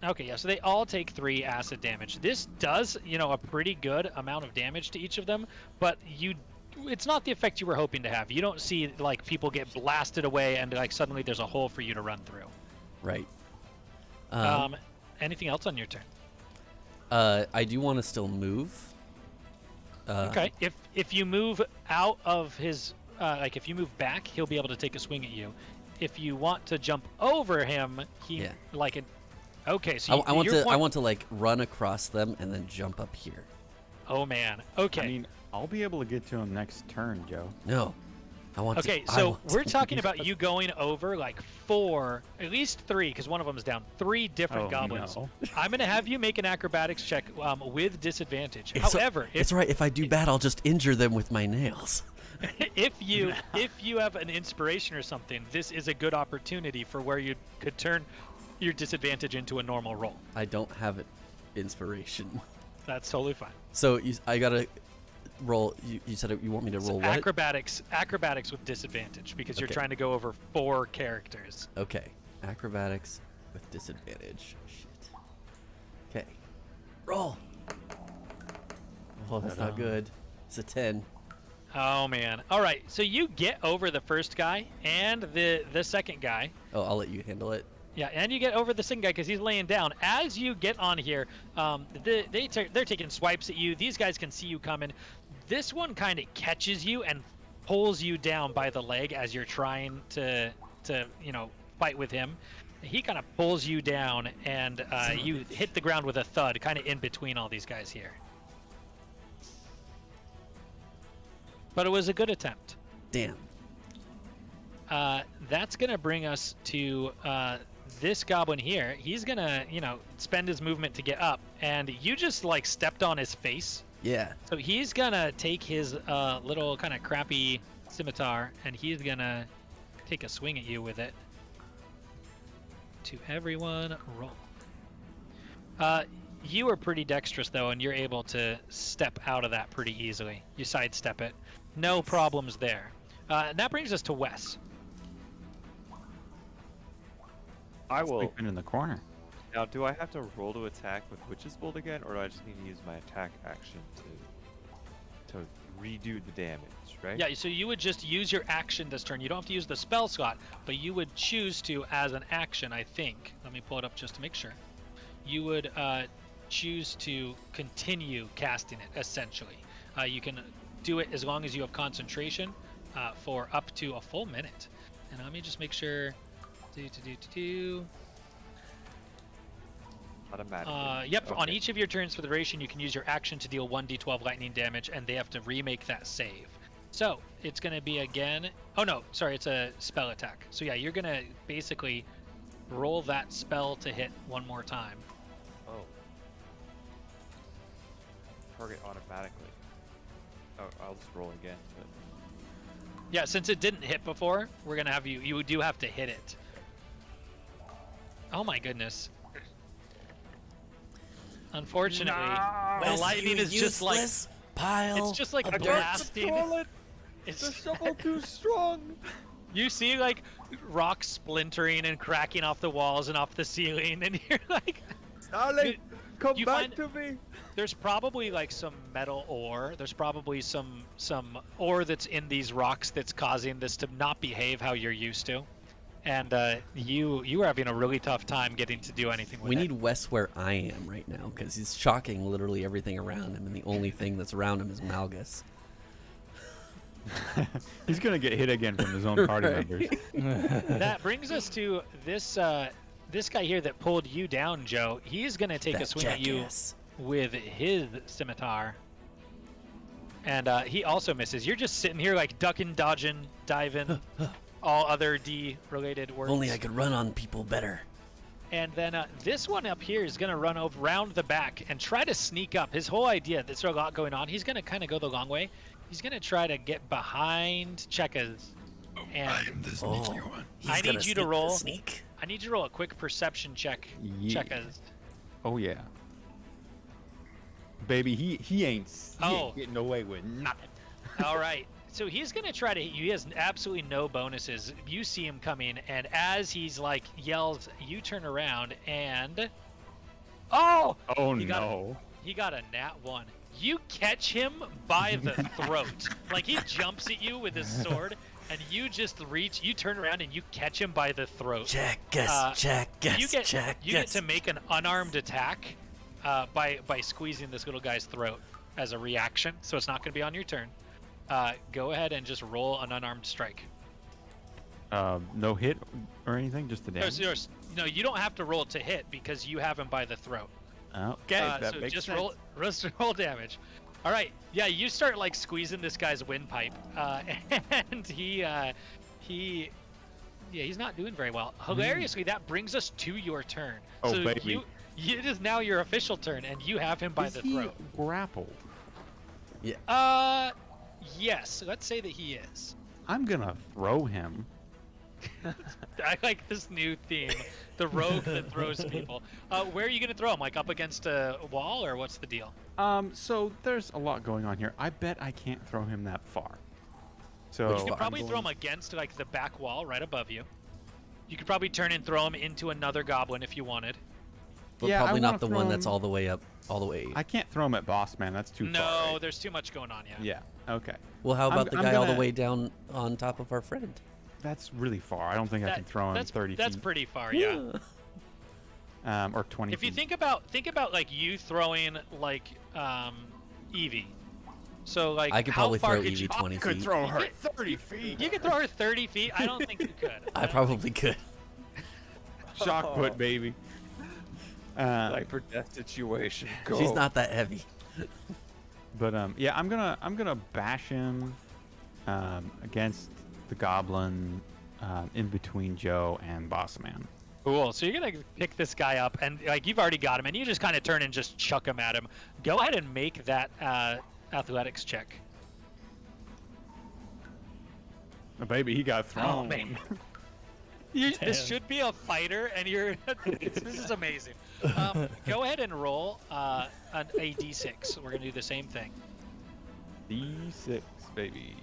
3. Okay, yeah. So they all take 3 acid damage. This does, a pretty good amount of damage to each of them, but it's not the effect you were hoping to have. You don't see like people get blasted away and like suddenly there's a hole for you to run through. Right. Anything else on your turn? I do want to still move. Okay. If you move out of his, if you move back, he'll be able to take a swing at you. If you want to jump over him, Okay, so I want to like run across them and then jump up here. Oh man. Okay. I mean, I'll be able to get to him next turn, Joe. No. Okay, so we're talking about you going over like 4, at least 3, because one of them is down. 3 different goblins. No. I'm gonna have you make an acrobatics check with disadvantage. It's However, it's right. If I do bad, I'll just injure them with my nails. if you have an inspiration or something, this is a good opportunity for where you could turn your disadvantage into a normal roll. I don't have it. Inspiration. That's totally fine. So I gotta roll. You said you want me to roll what? Acrobatics with disadvantage because you're Okay. trying to go over 4 characters. Okay. Acrobatics with disadvantage. Shit. Okay. Roll. Oh, that's not good. It's a 10. Oh man. All right. So you get over the first guy and the second guy. Oh, I'll let you handle it. Yeah, and you get over the second guy because he's laying down. As you get on here, they're taking swipes at you. These guys can see you coming. This one kind of catches you and pulls you down by the leg as you're trying to fight with him. He kind of pulls you down, and you hit the ground with a thud, kind of in between all these guys here. But it was a good attempt. Damn. That's gonna bring us to this goblin here. He's gonna, spend his movement to get up, and you just like stepped on his face. Yeah. So he's gonna take his little kind of crappy scimitar, and he's gonna take a swing at you with it. To everyone, roll. You are pretty dexterous though, and you're able to step out of that pretty easily. You sidestep it, no problems there. And that brings us to Wes. I will. Sleeping in the corner. Now, do I have to roll to attack with Witch's Bolt again, or do I just need to use my attack action to redo the damage, right? Yeah, so you would just use your action this turn. You don't have to use the spell slot, but you would choose to, as an action, I think. Let me pull it up just to make sure. You would choose to continue casting it, essentially. You can do it as long as you have concentration for up to a full minute. And let me just make sure. Automatically. Yep, Okay. on each of your turns for the duration, you can use your action to deal 1d12 lightning damage, and they have to remake that save. So, it's going to be again... Oh, no, sorry, it's a spell attack. So, yeah, you're going to basically roll that spell to hit one more time. Oh. Target automatically. Oh, I'll just roll again. But... Yeah, since it didn't hit before, we're going to have you do have to hit it. Oh, my goodness. Unfortunately, the lightning is just like... pile. It's just like of blasting. The It's shovel too strong. You see like rocks splintering and cracking off the walls and off the ceiling, and you're like, Starling, come you back find- to me. there's probably like some metal ore. There's probably some ore that's in these rocks that's causing this to not behave how you're used to. And you are having a really tough time getting to do anything with We it. need Wes where I am right now because he's shocking literally everything around him, and the only thing that's around him is Malgus. He's gonna get hit again from his own party Right. members. That brings us to this this guy here that pulled you down, Joe. He's gonna take a That swing at you jackass. with his scimitar, and he also misses. You're just sitting here like ducking, dodging, diving, all other D-related words. Only I could run on people better. And then this one up here is going to run over round the back and try to sneak up. His whole idea, there's a lot going on. He's going to kind of go the long way. He's going to try to get behind Checkers. And Oh, he's I gonna need you to sneak the roll. Sneak. I need you to roll a quick perception check. Yeah. Check as. Oh yeah. Baby, he ain't getting away with nothing. All right. So he's gonna try to hit you. He has absolutely no bonuses. You see him coming, and as he's like yells, you turn around and oh No. he got a nat 1. You catch him by the throat. Like he jumps at you with his sword, and you just reach. You turn around and you catch him by the throat. Check, guess, You get guess. to make an unarmed attack by squeezing this little guy's throat as a reaction. So it's not going to be on your turn. Go ahead and just roll an unarmed strike. No hit or anything, just the damage. No, you don't have to roll to hit because you have him by the throat. Okay, that so makes just sense. roll damage. All right, yeah, you start like squeezing this guy's windpipe, and he's not doing very well. Hilariously, that brings us to your turn. Oh, so baby. it is now your official turn, and you have him by Is the he throat. grappled? Yes, let's say that he is. I'm gonna throw him. I like this new theme, the rogue that throws people. Where are you gonna throw him? Like up against a wall, or what's the deal? So there's a lot going on here. I bet I can't throw him that far. So You could probably throw him against like the back wall right above you. You could probably turn and throw him into another goblin if you wanted. But Yeah, I probably not wanna the throw one that's him- all the way up, all the way. I can't throw him at boss man. That's too far. No, right? there's too much going on. Yeah. Okay. Well, how about the I'm guy all the gonna- way down on top of our friend? That's really far. I don't think I can throw him that's 30 That's feet. pretty far, yeah. Or 20 If you feet. think about like you throwing like Evie. So like I could how probably far throw could Evie you, 20 I could feet. throw her 30 feet. You could throw her 30 feet. I don't think you could. I probably could. Shock put, baby. Life or death situation. Go. She's not that heavy. But yeah, I'm gonna bash him against the goblin in between Joe and Boss Man. Cool. So you're gonna pick this guy up, and like you've already got him, and you just kind of turn and just chuck him at him. Go ahead and make that athletics check. Oh, baby, he got thrown. Oh man. This should be a fighter, and you're. This is amazing. Go ahead and roll a d6. We're gonna do the same thing. D6, baby.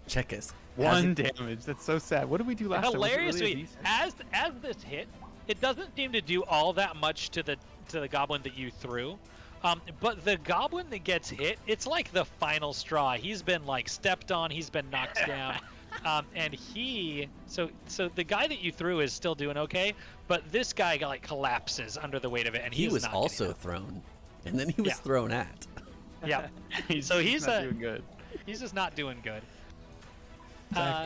Check us. One damage. That's so sad. What did we do last time? Was it really a Hilariously, D6? as this hit, it doesn't seem to do all that much to the goblin that you threw. But the goblin that gets hit, it's like the final straw. He's been like stepped on. He's been knocked down. And so the guy that you threw is still doing okay, but this guy like collapses under the weight of it, and He is was not also getting thrown, and then he was Yeah. thrown at. up. Yeah. So he's not doing good. He's just not doing good. Zach,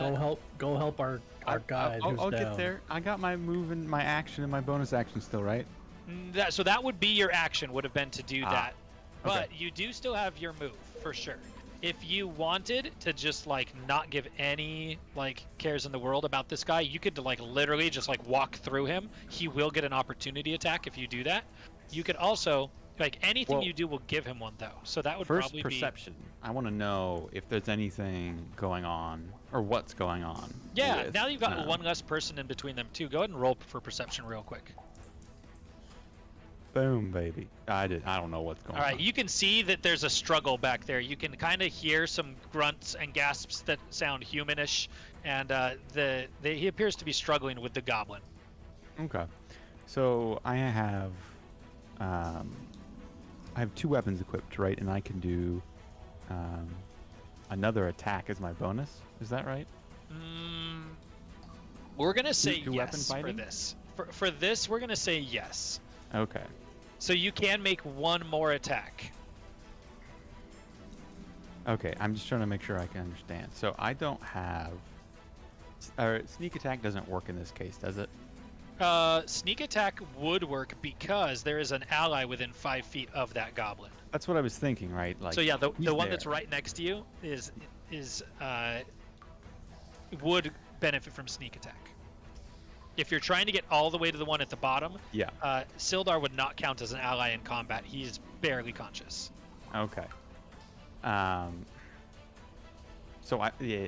go help our guy who's I'll down. get there. I got my move and my action and my bonus action still, right? So that would be your action, would have been to do that. okay. But you do still have your move, for sure. If you wanted to just like not give any like cares in the world about this guy, you could like literally just like walk through him. He will get an opportunity attack if you do that. You could also like anything Well, you do will give him one though. So that would First probably perception. I want to know if there's anything going on or what's going on. be. Yeah, with, now you've got one less person in between them too. Go ahead and roll for perception real quick. Boom, baby. I don't know what's going All right, on. you can see that there's a struggle back there. You can kind of hear some grunts and gasps that sound humanish, and he appears to be struggling with the goblin. Okay. So I have 2 weapons equipped, right? And I can do another attack as my bonus. Is that right? We're gonna say two weapon yes for fighting? this. For this, we're gonna say yes. Okay. So you can make one more attack. Okay, I'm just trying to make sure I can understand. So I don't have... sneak attack doesn't work in this case, does it? Sneak attack would work because there is an ally within 5 feet of that goblin. That's what I was thinking, right? Like, So yeah, the he's one there. that's right next to you would benefit from sneak attack. If you're trying to get all the way to the one at the bottom, Yeah. Sildar would not count as an ally in combat. He's barely conscious. Okay. So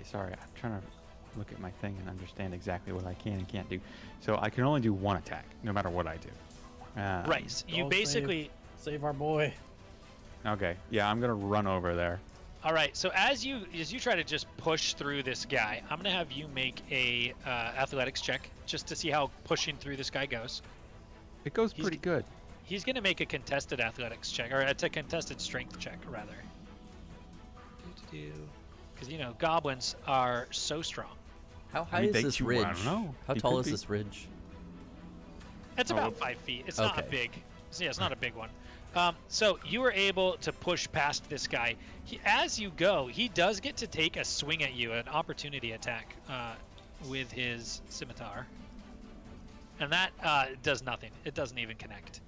sorry, I'm trying to look at my thing and understand exactly what I can and can't do. So I can only do one attack, no matter what I do. Right. So you Don't basically. Save our boy. Okay. Yeah, I'm gonna run over there. All right. So as you try to just push through this guy, I'm gonna have you make a athletics check just to see how pushing through this guy goes. It goes pretty good. He's gonna make a contested athletics check, or it's a contested strength check rather. Because you know goblins are so strong. How high I mean, is they this can- ridge? I don't know. How It tall could is be. this ridge? It's Oh, about 5 feet. It's not a okay. big. So yeah, it's not a big one. So you were able to push past this guy. As you go, he does get to take a swing at you, an opportunity attack with his scimitar, and that does nothing. It doesn't even connect.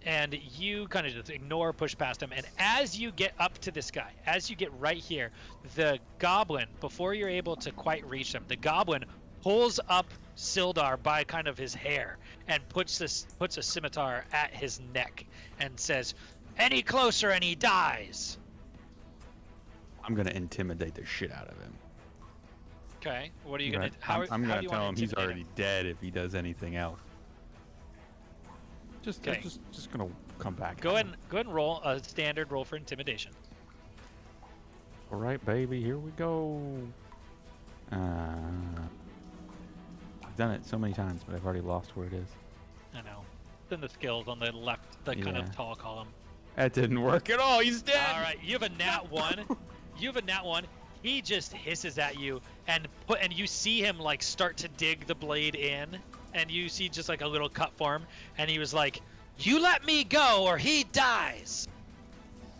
And you kind of just ignore, push past him. And as you get up to this guy, as you get right here, the goblin, before you're able to quite reach him, the goblin pulls up Sildar by kind of his hair and puts a scimitar at his neck and says, "Any closer and he dies." I'm gonna intimidate the shit out of him. Okay, what are you gonna? Right. How, I'm how gonna do you tell want him to he's intimidate already dead if he does anything else. Just gonna come back. Go ahead and roll a standard roll for intimidation. All right, baby, here we go. I've done it so many times, but I've already lost where it is. I know. It's in the skills on the left, the kind Yeah. of tall column. That didn't work at all. He's dead. All right, you have a nat 1. You have a nat 1. He just hisses at you, and you see him like start to dig the blade in, and you see just like a little cut form, and he was like, "You let me go, or he dies."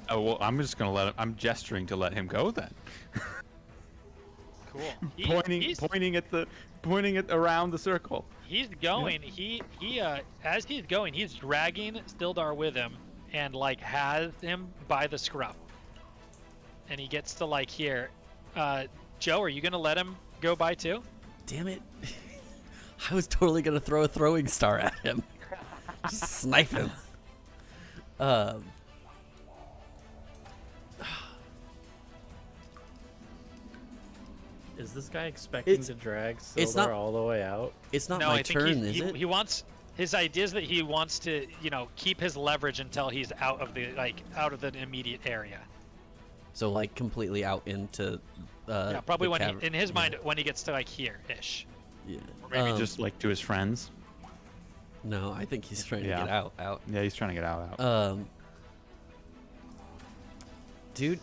Oh well, I'm just gonna let him. I'm gesturing to let him go then. Cool. Pointing it around the circle. He's going. He as he's going, he's dragging Sildar with him, and like has him by the scruff. And he gets to like here. Joe, are you gonna let him go by too? Damn it! I was totally gonna throw a throwing star at him. Just snipe him. Is this guy expecting It's- to drag it's Sildar not- all the way out? It's not No, my I think turn, is it? he wants. His idea is that he wants to, keep his leverage until he's out of the immediate area. So like completely out into. Yeah, probably the when cavern. in his mind when he gets to like here-ish. Yeah. Or maybe Just like to his friends. No, I think he's trying to Yeah. get out. Yeah, he's trying to get out. Dude,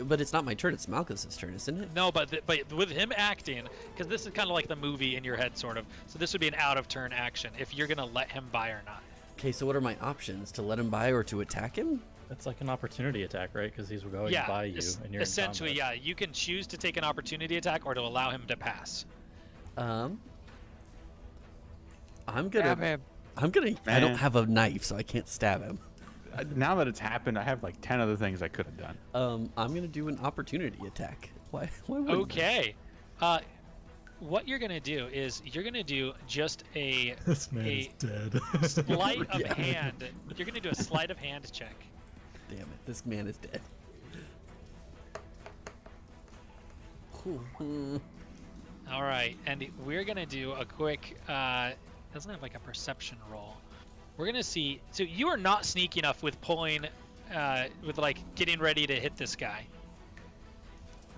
but it's not my turn. It's Malchus's turn, isn't it? No, but with him acting, because this is kind of like the movie in your head, sort of. So this would be an out-of-turn action if you're gonna let him by or not. Okay, so what are my options? To let him by or to attack him? That's like an opportunity attack, right? Because he's going Yeah, by you, and you're essentially, in combat. yeah. You can choose to take an opportunity attack or to allow him to pass. I'm Stab gonna. him. I don't Man. have a knife, so I can't stab him. Now that it's happened, I have like 10 other things I could have done. I'm gonna do an opportunity attack. Why wouldn't I? Okay. What you're gonna do is you're gonna do just a This man a is dead. sleight of Yeah. hand. You're gonna do a sleight of hand check. Damn it, this man is dead. All right, and we're gonna do a quick. Doesn't have like a perception roll. We're gonna see. So you are not sneaky enough with pulling, with like getting ready to hit this guy.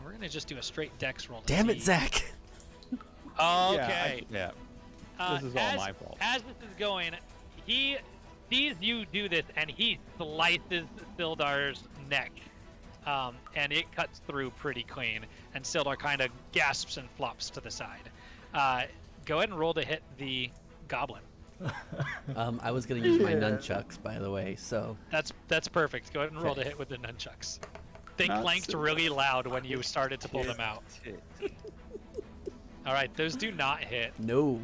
We're gonna just do a straight dex roll. To Damn it, see. Zach! Okay. Yeah. This is all as, my fault. As this is going, he sees you do this, and he slices Sildar's neck, and it cuts through pretty clean. And Sildar kind of gasps and flops to the side. Go ahead and roll to hit the goblin. I was gonna use my nunchucks, by the way. So That's perfect. Go ahead and roll to Okay. hit with the nunchucks. They Not clanked so really loud when you started to pull them out. All right, those do not hit. no.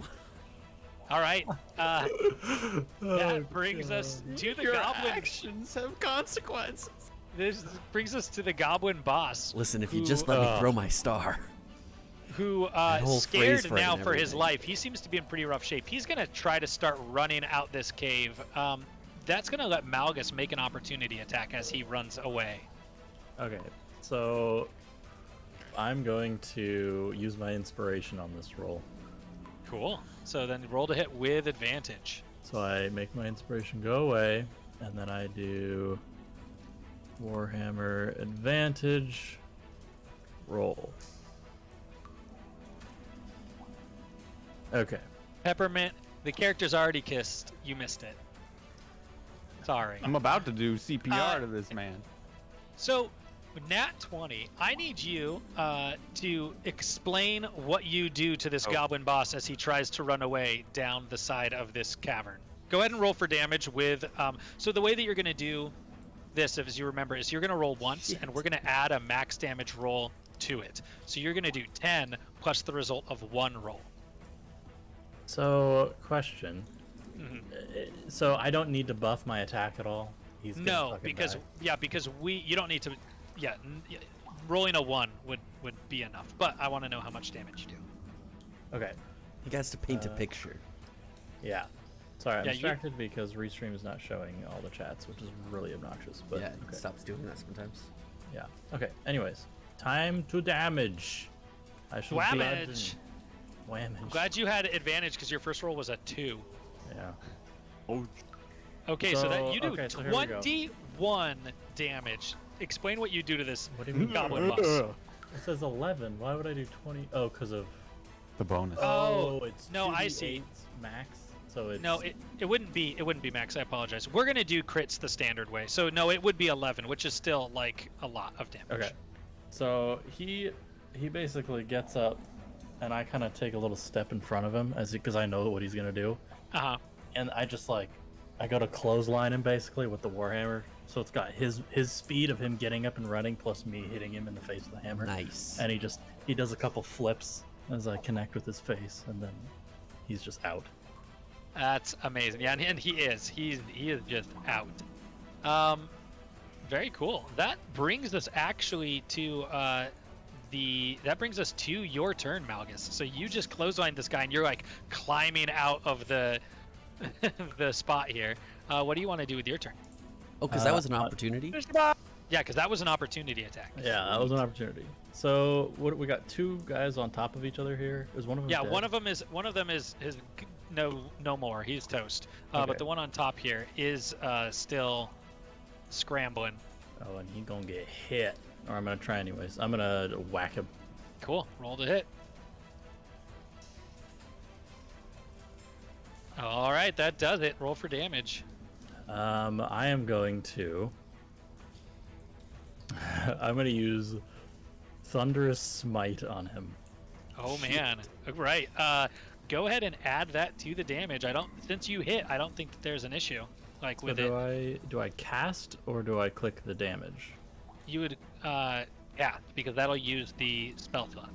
All right, that brings us to the goblin. actions have consequences. This brings us to the goblin boss, Listen, if you just let me throw my star. who whole freeze scared frame now and for his everything. life. He seems to be in pretty rough shape. He's gonna try to start running out this cave. That's gonna let Malgus make an opportunity attack as he runs away. Okay, so I'm going to use my inspiration on this roll. Cool. So then roll to hit with advantage. So I make my inspiration go away, and then I do Warhammer advantage roll. Okay. Peppermint, the character's already kissed. You missed it. Sorry. I'm about to do CPR Uh, to this man. So, Nat 20, I need you to explain what you do to this goblin boss as he tries to run away down the side of this cavern. Go ahead and roll for damage with. So the way that you're going to do this, as you remember, is you're going to roll once, and we're going to add a max damage roll to it. So you're going to do 10 plus the result of 1 roll. So, question. Mhm. So I don't need to buff my attack at all? He's gonna No, fucking because die. because you don't need to. Yeah, rolling a 1 would be enough. But I want to know how much damage you do. Okay. He has to paint a picture. Yeah. Sorry, I'm Yeah, you- distracted because Restream is not showing all the chats, which is really obnoxious. But Yeah, okay. it stops doing that sometimes. Yeah. Okay. Anyways, time to damage. I should Whammage. Whammage. I'm glad you had advantage because your first roll was a 2. Yeah. Oh, Okay, so that So- you do okay, so here we go. 21 damage. Explain what you do to this What do you mean? goblin boss. It says 11. Why would I do 20? Oh, because of. the bonus. Oh, it's no, I 2d8 see. max. So it's. No, it wouldn't be max. I apologize. We're gonna do crits the standard way. So no, it would be 11, which is still like a lot of damage. Okay. So he basically gets up, and I kind of take a little step in front of him because I know what he's gonna do, Uh huh. and I just I go to clothesline him basically with the warhammer. So it's got his speed of him getting up and running plus me hitting him in the face with the hammer. Nice. And he does a couple flips as I connect with his face, and then he's just out. That's amazing. Yeah, and he is just out. Very cool. That brings us actually to that brings us to your turn, Malgus. So you just clotheslined this guy, and you're like climbing out of the the spot here. What do you want to do with your turn? Oh, because that was an opportunity? Yeah, because that was an opportunity attack. Yeah, that was an opportunity. So what we got? 2 guys on top of each other here. Is one of them? Yeah, dead? one of them is no more. He's toast. Okay. But the one on top here is still scrambling. Oh, and he gonna get hit. Or I'm gonna try anyways. I'm gonna whack him. Cool. Roll to hit. All right, that does it. Roll for damage. I am going to. I'm gonna use Thunderous Smite on him. Oh man. Right. Go ahead and add that to the damage. Since you hit, I don't think that there's an issue. Like So with do I cast or do I click the damage? you would because that'll use the spell slot.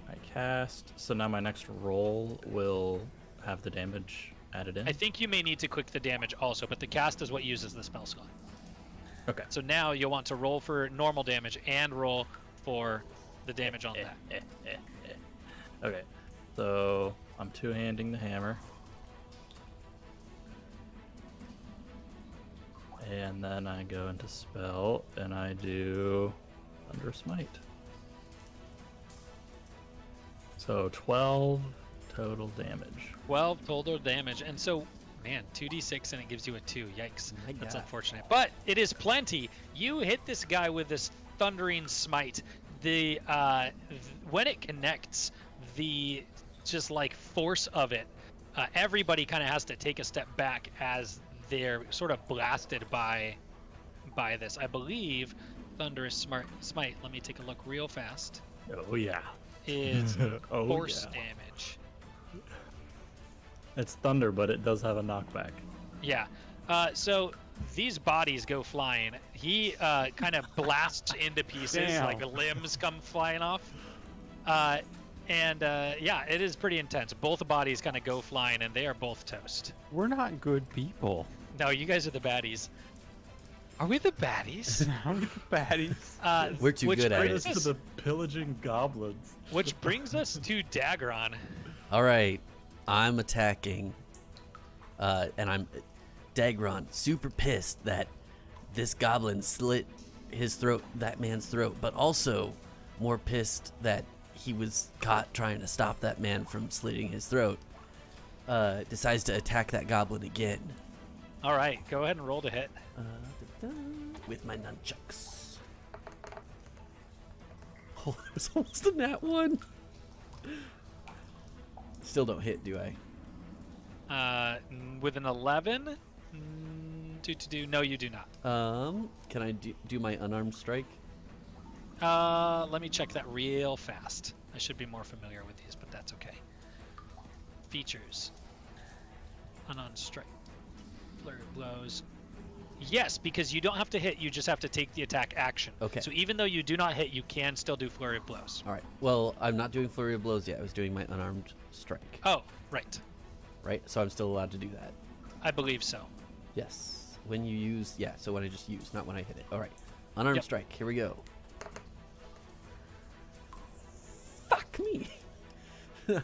I cast. So now my next roll will have the damage added in. I think you may need to click the damage also, but the cast is what uses the spell slot. Okay. So now you'll want to roll for normal damage and roll for the damage on that. Okay. So I'm two-handing the hammer. And then I go into spell and I do Thunder Smite. So 12 total damage. 12 total damage. And so, man, 2d6 and it gives you a 2. Yikes. My That's God. unfortunate. But it is plenty. You hit this guy with this thundering smite. When it connects, the just like force of it, everybody kind of has to take a step back as they're sort of blasted by this. I believe Thunderous Smite, let me take a look real fast, Oh yeah. is Oh, force yeah. damage. It's thunder, but it does have a knockback. Yeah. So these bodies go flying. He kind of blasts into pieces, Damn. like the limbs come flying off. Yeah, it is pretty intense. Both bodies kind of go flying, and they are both toast. We're not good people. No, you guys are the baddies. Are we the baddies? How many baddies? We're too good at brings it. us- the pillaging goblins. Which brings us to Dagron. All right, I'm attacking, and I'm Dagron, super pissed that this goblin slit his throat, that man's throat, but also more pissed that he was caught trying to stop that man from slitting his throat, decides to attack that goblin again. All right, go ahead and roll to hit. With my nunchucks. Oh, that was almost a nat 1. Still don't hit, do I? With an 11? No, you do not. Can I do my unarmed strike? Let me check that real fast. I should be more familiar with these, but that's okay. Features. Unarmed Strike. Flurry of blows. Yes, because you don't have to hit, you just have to take the attack action. Okay. So even though you do not hit, you can still do Flurry of Blows. All right. Well, I'm not doing flurry of blows yet. I was doing my unarmed strike. Oh, right. Right? So I'm still allowed to do that. I believe so. Yes. When you use, yeah, so when I just use, not when I hit it. All right. Unarmed Yep. strike. Here we go. Fuck me.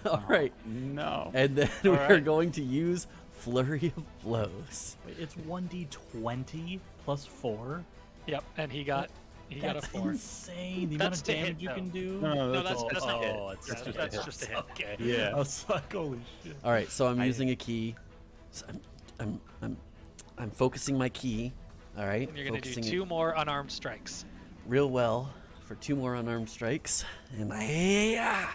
All right. No. And then All we're right. going to use flurry of blows. Wait, it's 1d20 plus 4. Yep, and he got a That's 4. insane. The That's amount of to hit, damage you though. can do. No, that's not it. Oh, it's That's just just a hit. Okay. Yeah. I was like, holy shit. All right. So I'm using a key. So I'm focusing my key. All right. And you're going to do Focusing 2 it more unarmed strikes. real well for 2 more unarmed strikes. And yeah.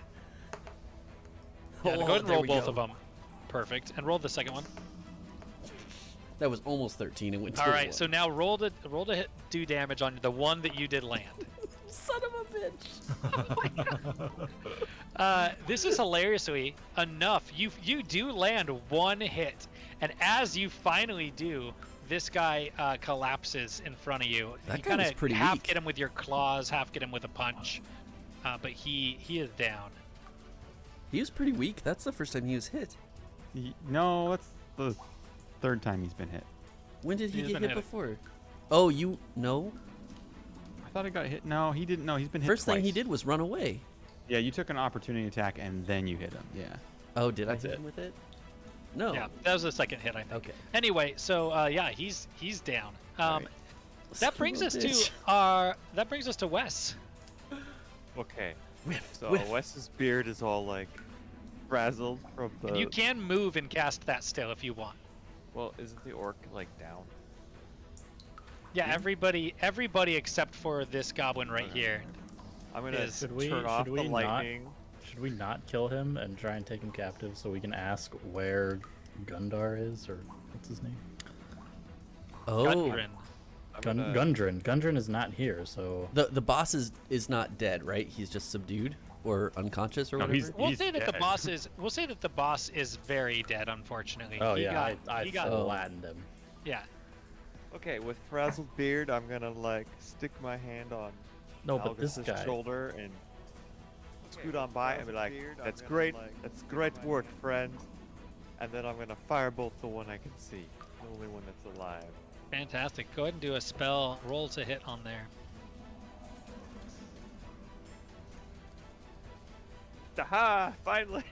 Yeah, go ahead and there roll we both go. of them. Perfect. And roll the second one. That was almost 13 and went to All the right, one. so now roll to hit, do damage on the one that you did land. Son of a bitch. This is hilariously enough. You do land 1 hit, and as you finally do, this guy collapses in front of you. That you guy kind was of pretty half weak. get him with your claws, half get him with a punch, but he is down. He was pretty weak. That's the first time he was hit. No, that's the 3rd time he's been hit. When did he He's get been hit hit. before? Oh, you no. I thought he got hit. No, he didn't. No, he's been hit First thing he twice. did was run away. Yeah, you took an opportunity attack and then you hit him. Yeah. Oh, did That's I hit it. him with it? No. Yeah, that was the second hit, I think. Okay. Anyway, so yeah, he's down. Right. That brings Son us of a bitch. to Wes. Okay. Whiff, So whiff. Wes's beard is all like frazzled from the. And you can move and cast that still if you want. Well, isn't the orc like down? Yeah, everybody except for this goblin right Okay. here. I'm gonna Is- Should we- turn off should the we not- lightning. Should we not kill him and try and take him captive so we can ask where Gundar is, or what's his name? Oh, Gundren. I'm gonna- Gundren. Gundren is not here, so the boss is not dead, right? He's just subdued or unconscious or No, whatever. he's- We'll say that the dead. boss is. We'll say that the boss is very dead, unfortunately. oh He yeah, got- I he got. Oh. flattened him. Yeah. Okay, with frazzled beard, I'm gonna like stick my hand on No, but this Albus's guy. shoulder and scoot on by and be like, "That's great, that's great work, friend." And then I'm gonna firebolt the one I can see, the only one that's alive. Fantastic. Go ahead and do a spell roll to hit on there. Aha! Finally.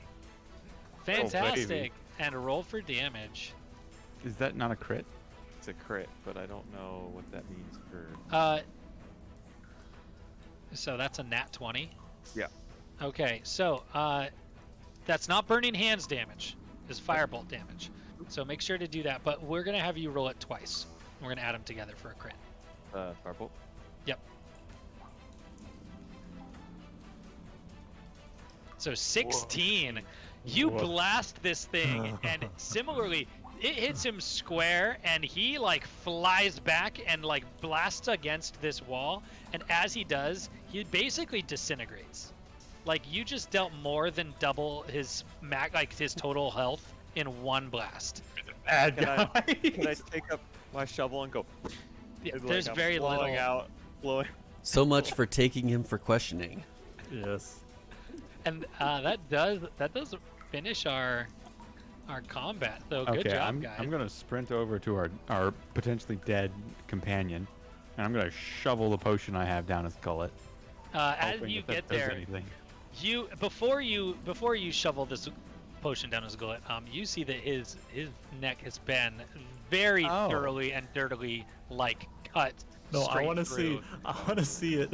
Fantastic. And roll for damage. Is that not a crit? It's a crit, but I don't know what that means for. So that's a nat 20. Yeah. Okay, so that's not burning hands damage. It's firebolt damage. So make sure to do that. But we're gonna have you roll it twice. We're gonna add them together for a crit. Firebolt. Yep. So 16. You Whoa. blast this thing, and similarly, it hits him square, and he like flies back and like blasts against this wall. And as he does, he basically disintegrates. Like you just dealt more than double his his total health in one blast. Bad Can I take up my shovel and go? Yeah, and, there's I'm very blowing little. out, blowing. So much for taking him for questioning. Yes. And that does finish our combat. So good Okay, job, I'm guys. gonna sprint over to our potentially dead companion, and I'm gonna shovel the potion I have down his gullet. As hoping you that get does there, anything. you before you shovel this potion down his gullet, you see that his neck has been very Oh. thoroughly and dirtily like cut No, I straight want to through. see. I want to see it.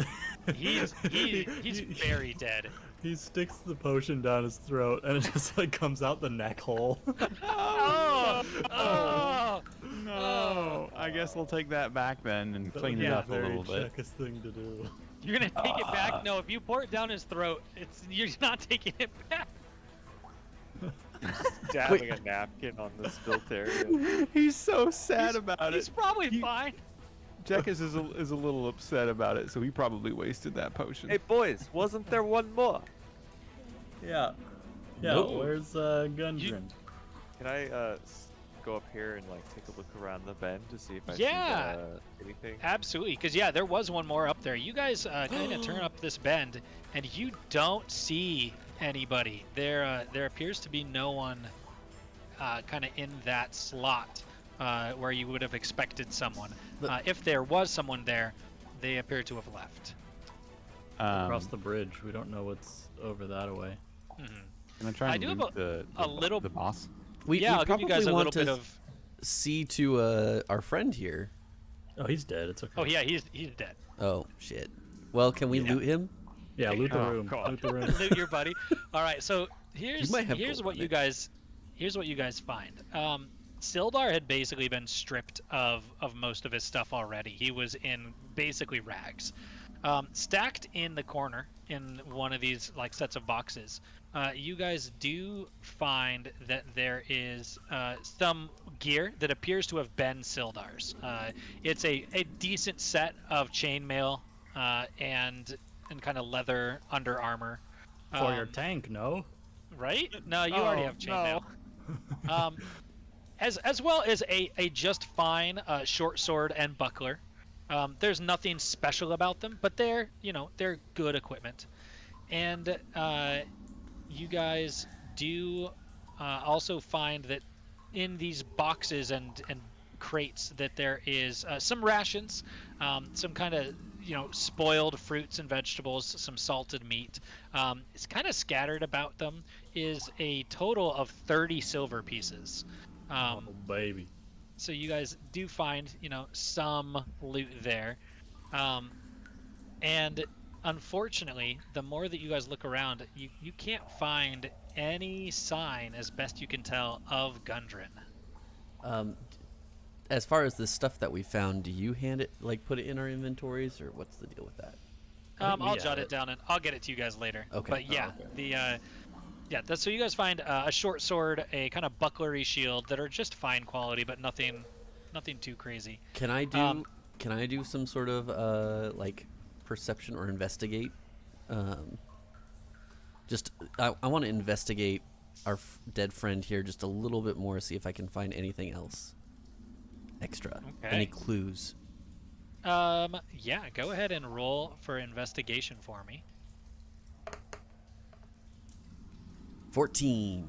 He's very dead. He sticks the potion down his throat, and it just like comes out the neck hole. Oh, oh, No. I guess we'll take that back then and That clean would it be up a little very bit. Checkist thing to do. You're gonna take it back? No, if you pour it down his throat, you're not taking it back. Dabbing a napkin on the spilt area. He's so sad about He's it. probably fine. Jekis is a little upset about it, so he probably wasted that potion. Hey boys, wasn't there one more? Yeah. Yeah. Nope. Where's Gundren? Can I go up here and like take a look around the bend to see if I Yeah. see anything? Absolutely, because yeah, there was one more up there. You guys kind of turn up this bend, and you don't see anybody. There appears to be no one kind of in that slot where you would have expected someone. If there was someone there, they appear to have left. Across the bridge. We don't know what's over that away. Mhm. Can I try I and do have loot a little- the boss? Yeah, I'll give probably you guys a want little to bit of. see to our friend here. Oh, he's dead. It's okay. Oh yeah, he's dead. Oh shit. Well, can we loot him? Yeah, loot the Oh, room. God. Loot the room. Loot your buddy. All right, so here's might have here's gold what on you it. guys find. Sildar had basically been stripped of most of his stuff already. He was in basically rags. Stacked in the corner in one of these like sets of boxes, you guys do find that there is some gear that appears to have been Sildar's. It's a decent set of chainmail and kind of leather under armor. For your tank, no? Right? No, you already have chainmail. As well as a just fine short sword and buckler. There's nothing special about them, but they're good equipment. And you guys do also find that in these boxes and crates that there is some rations, some kind of spoiled fruits and vegetables, some salted meat. It's kind of scattered about them is a total of 30 silver pieces. Oh, baby. So you guys do find, some loot there. And unfortunately, the more that you guys look around, you can't find any sign, as best you can tell, of Gundren. As far as the stuff that we found, do you put it in our inventories, or what's the deal with that? I'll jot it down and I'll get it to you guys later. Okay. But yeah, okay. that's so you guys find a short sword, a kind of bucklery shield that are just fine quality, but nothing too crazy. Can I do some sort of perception or investigate? I want to investigate our dead friend here just a little bit more, see if I can find anything else extra. Okay. Any clues? Yeah, go ahead and roll for investigation for me. 14.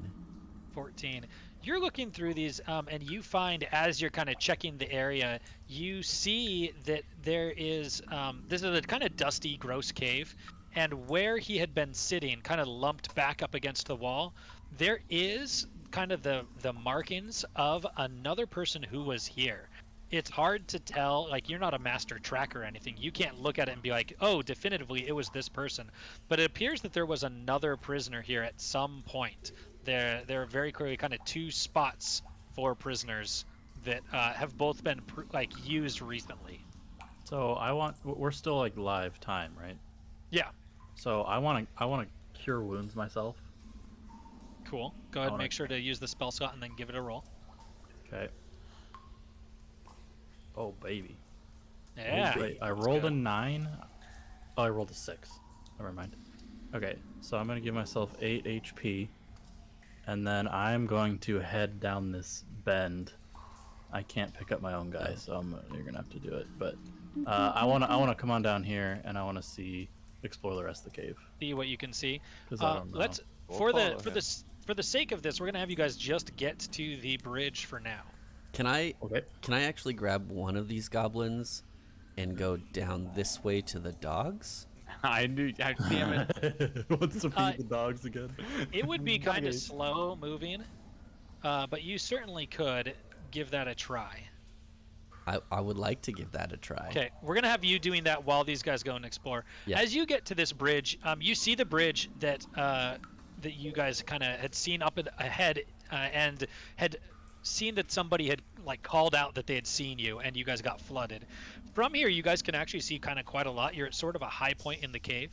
14. You're looking through these, and you find, as you're kind of checking the area, you see that there is, this is a kind of dusty, gross cave, and where he had been sitting, kind of lumped back up against the wall, there is kind of the markings of another person who was here. It's hard to tell, like, you're not a master tracker or anything. You can't look at it and be like, oh, definitively it was this person. But it appears that there was another prisoner here at some point. There are very clearly kind of two spots for prisoners that have both been used recently. So we're still like live time, right? Yeah. So I want to cure wounds myself. Cool. Go ahead and make sure to use the spell slot and then give it a roll. Okay. Oh, baby. Yeah. Wait, I let's rolled go. a 9. Oh, I rolled a 6. Never mind. Okay, so I'm going to give myself 8 HP. And then I'm going to head down this bend. I can't pick up my own guy, so you're going to have to do it. But I want to come on down here, and I want to explore the rest of the cave. See what you can see. 'Cause I don't know. Let's We'll for follow him. the sake of this, we're gonna have you guys just get to the bridge for now. Can I Okay. actually grab one of these goblins and go down this way to the dogs? I knew. Damn it. Wants to feed the dogs again. It would be kind of Okay. slow moving, but you certainly could give that a try. I would like to give that a try. Okay, we're gonna have you doing that while these guys go and explore. Yeah. As you get to this bridge, you see the bridge that that you guys kind of had seen up ahead, and had seen that somebody had like called out that they had seen you, and you guys got flooded. From here, you guys can actually see kind of quite a lot. You're at sort of a high point in the cave,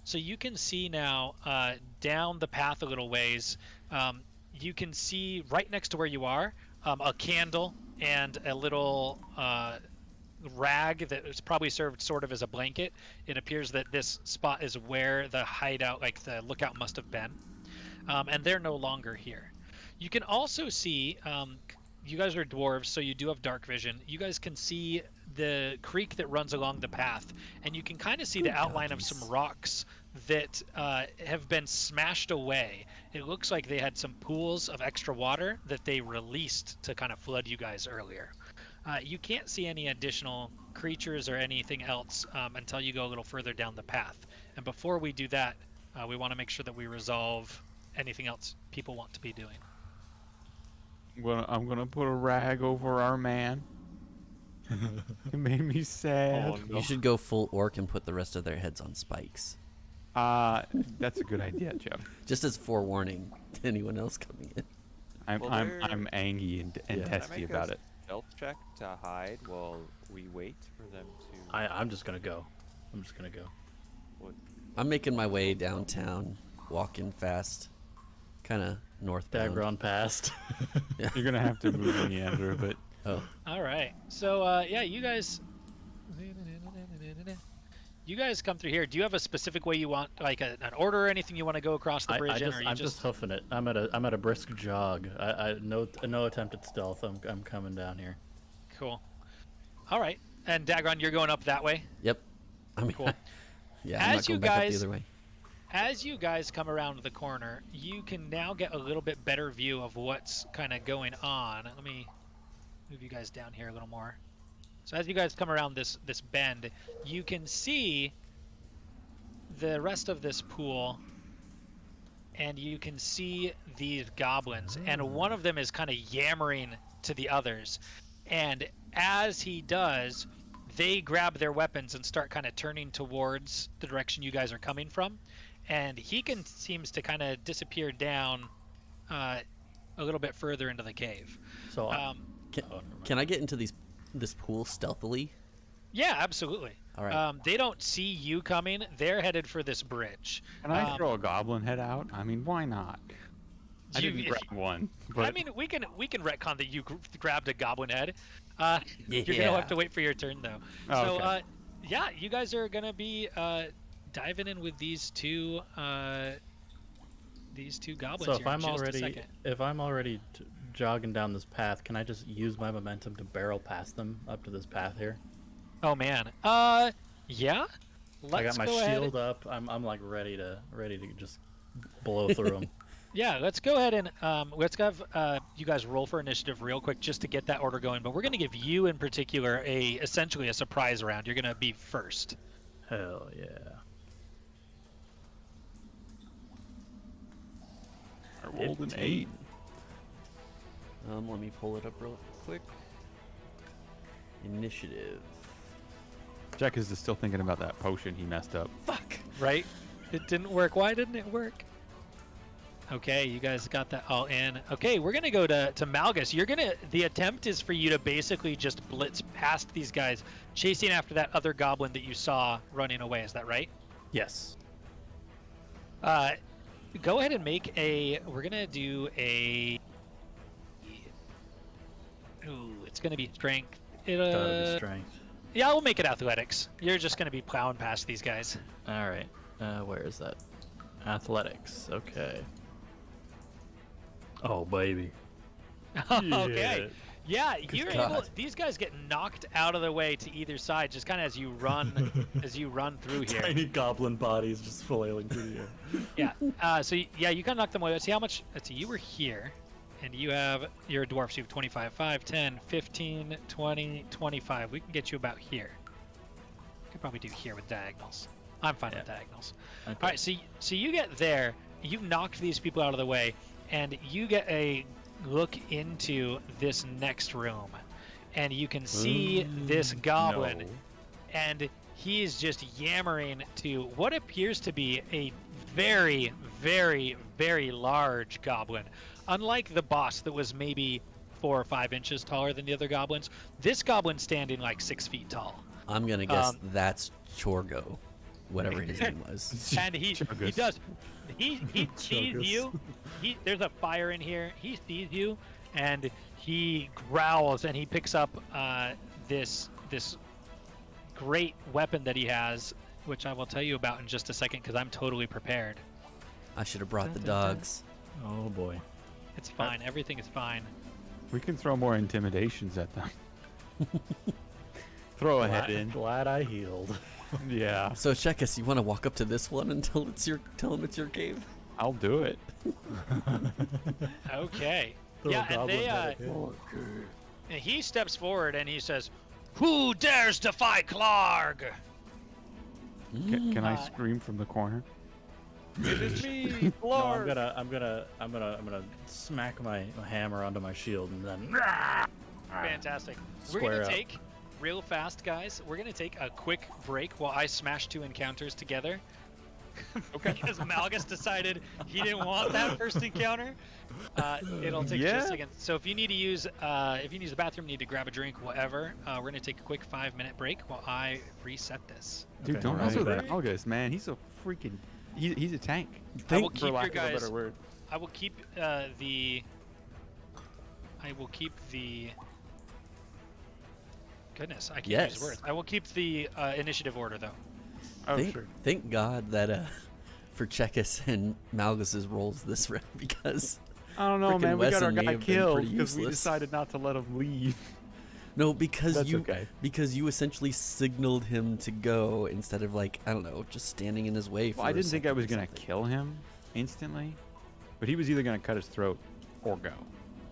so you can see now down the path a little ways. You can see right next to where you are a candle and a little rag that was probably served sort of as a blanket. It appears that this spot is where the hideout, like the lookout, must have been, and they're no longer here. You can also see, you guys are dwarves, so you do have dark vision. You guys can see the creek that runs along the path, and you can kind of see the outline of some rocks that have been smashed away. It looks like they had some pools of extra water that they released to kind of flood you guys earlier. You can't see any additional creatures or anything else until you go a little further down the path. And before we do that, we want to make sure that we resolve anything else people want to be doing. I'm gonna put a rag over our man. It made me sad. Oh, no. You should go full orc and put the rest of their heads on spikes. That's a good idea, Jeff. Just as forewarning to anyone else coming in. I'm angry and Can I testy make about a it. stealth check to hide while we wait for them to. I'm just gonna go. What? I'm making my way downtown, walking fast, kind of northbound. Dagron passed. You're gonna have to move Leander a bit. Oh, All right. So yeah, you guys come through here. Do you have a specific way you want, like an order or anything you want to go across the bridge in, or you I'm just hoofing it. I'm at a brisk jog. No attempt at stealth. I'm coming down here. Cool. All right. And Dagron, you're going up that way. yep. I mean, Cool. yeah, I'm As not you going back up guys- the other way. As you guys come around the corner, you can now get a little bit better view of what's kind of going on. Let me move you guys down here a little more. So as you guys come around this bend, you can see the rest of this pool, and you can see these goblins, and one of them is kind of yammering to the others, and as he does, they grab their weapons and start kind of turning towards the direction you guys are coming from, and he seems to kind of disappear down a little bit further into the cave. So Can I get into this pool stealthily? Yeah, absolutely. All right. They don't see you coming. They're headed for this bridge. Can I throw a goblin head out? I mean, why not? I didn't grab one. But I mean, we can retcon that you grabbed a goblin head. You're gonna Yeah. have to wait for your turn though. Oh, So okay. yeah, you guys are gonna be diving in with these two goblins. So here in just a second. if I'm already jogging down this path, can I just use my momentum to barrel past them up to this path here? Oh man. Yeah. I got my go ahead. shield up. I'm like ready to just blow through them. Yeah, let's go ahead and let's have you guys roll for initiative real quick just to get that order going. But we're going to give you in particular essentially a surprise round. You're going to be first. Hell yeah. I rolled an 8. Let me pull it up real quick. Initiative. Jack is still thinking about that potion he messed up. Fuck. Right? It didn't work. Why didn't it work? Okay, you guys got that all in. Okay, we're gonna go to Malgus. The attempt is for you to basically just blitz past these guys, chasing after that other goblin that you saw running away. Is that right? Yes. Go ahead and make we're gonna do ooh, it's gonna be strength. Gotta be strength. Yeah, we'll make it athletics. You're just gonna be plowing past these guys. All right. Where is that? Athletics. Okay. Oh baby. Okay. Yeah, you're able. God. These guys get knocked out of the way to either side, just kind of as you run through here. Tiny goblin bodies just flailing through the air. Yeah. So yeah, you kind of knock them away. Let's see how much. Let's see. You were here, and you're a dwarf. So you have 25, 5, 10, 15, 20, 25. We can get you about here. We could probably do here with diagonals. I'm fine with diagonals. Okay. All right. So you get there. You've knocked these people out of the way, and you get a look into this next room. and you can see this goblin, No. and he is just yammering to what appears to be a very, very, very large goblin. Unlike the boss that was maybe 4 or 5 inches taller than the other goblins, this goblin's standing like 6 feet tall. I'm gonna guess that's Chorgo, whatever his name was. And he does. He sees Chuggus. you. There's a fire in here. He sees you, and he growls, and he picks up this great weapon that he has, which I will tell you about in just a second because I'm totally prepared. I should have brought the dogs. Oh boy. It's fine. Everything is fine. We can throw more intimidations at them. Throw a head in. Glad I healed. Yeah, So Chekus, you want to walk up to this one and tell him it's your cave? I'll do it. Okay. Throw Yeah, a and goblin they head at him. and he steps forward and he says, "Who dares defy Clarg?" Can I scream from the corner? It is me, No, Lord. I'm gonna smack my hammer onto my shield and then Fantastic. We're Square gonna up. take real fast, guys. We're gonna take a quick break while I smash 2 encounters together. Okay. Because Malgus decided he didn't want that first encounter. It'll take just a second. So if you need to use the bathroom, need to grab a drink, whatever. We're gonna take a quick 5-minute break while I reset this. Dude, Okay, don't right. mess with Malgus, man. He's a freaking. He's a tank. I will Think, keep for your lack of a guys. better word. I will keep the. Goodness, I can't Yes. use words. I will keep the initiative order though. Oh, thank, sure. thank God that for Chekus and Malgus's rolls this round because I don't know, Frickin' man. We Wes got our and me guy have been killed pretty because we useless. decided not to let him leave. no, because That's you okay. because you essentially signaled him to go instead of like I don't know, just standing in his way. For Well, I a didn't think I second or was gonna something. kill him instantly, but he was either gonna cut his throat or go,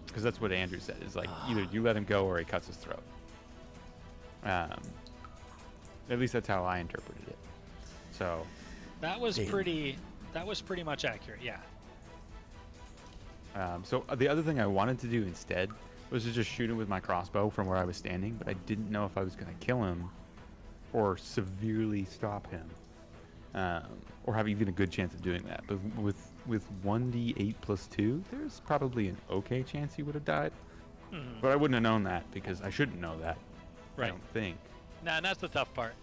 because that's what Andrew said. Is like either you let him go or he cuts his throat. At least that's how I interpreted it. So That was Damn. pretty. That was pretty much accurate. Yeah. So the other thing I wanted to do instead was to just shoot him with my crossbow from where I was standing, but I didn't know if I was going to kill him or severely stop him, or have even a good chance of doing that. But with 1d8 plus 2, there's probably an okay chance he would have died. But I wouldn't have known that because I shouldn't know that. I Right. don't think. Nah, and that's the tough part.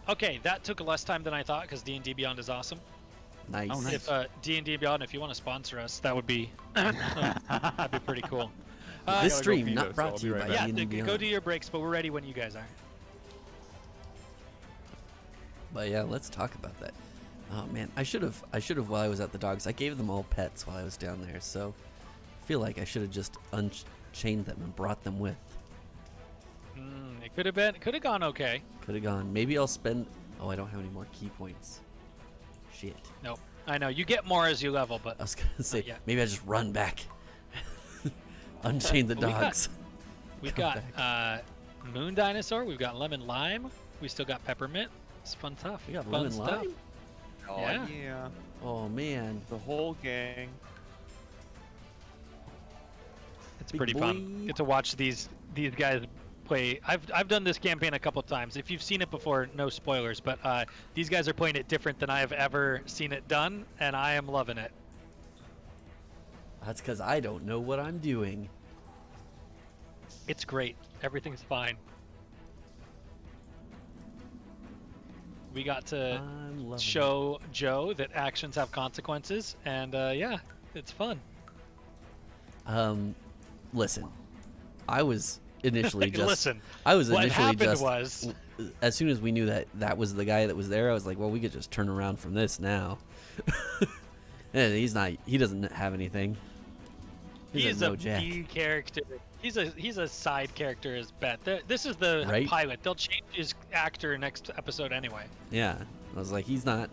Okay, that took less time than I thought because D&D Beyond is awesome. Nice. Oh, nice. If D&D Beyond, if you want to sponsor us, that would be that'd be pretty cool. This gotta go stream pee, not though, so brought I'll to be you right by Yeah, D&D go Beyond. do your breaks, but we're ready when you guys are. But yeah, let's talk about that. Oh man, I should have while I was at the dogs. I gave them all pets while I was down there, so I feel like I should have just unchained them and brought them with. It could have gone okay. Could have gone. Maybe I'll spend. Oh, I don't have any more key points. Shit. Nope. I know you get more as you level, but I was gonna say yet. maybe I just run back, unchain the Well, we got- dogs. we've Come got Moon Dinosaur. We've got Lemon Lime. We still got Peppermint. It's fun stuff. We got fun lemon stuff. lime. Oh Yeah. yeah. Oh man. The whole gang. It's Big pretty fun. boy. Get to watch these guys play. I've done this campaign a couple times. If you've seen it before, no spoilers. But these guys are playing it different than I have ever seen it done, and I am loving it. That's because I don't know what I'm doing. It's great. Everything's fine. We got to I'm loving show Joe that actions have consequences, and yeah, it's fun. Listen, I was initially just. Listen, I was what initially happened just. was As soon as we knew that that was the guy that was there, I was like, well, we could just turn around from this now. And he's not. He doesn't have anything. he's no a jack. B character. He's a side character as Bet. This is the Right? pilot. They'll change his actor next episode anyway. Yeah, I was like, he's not.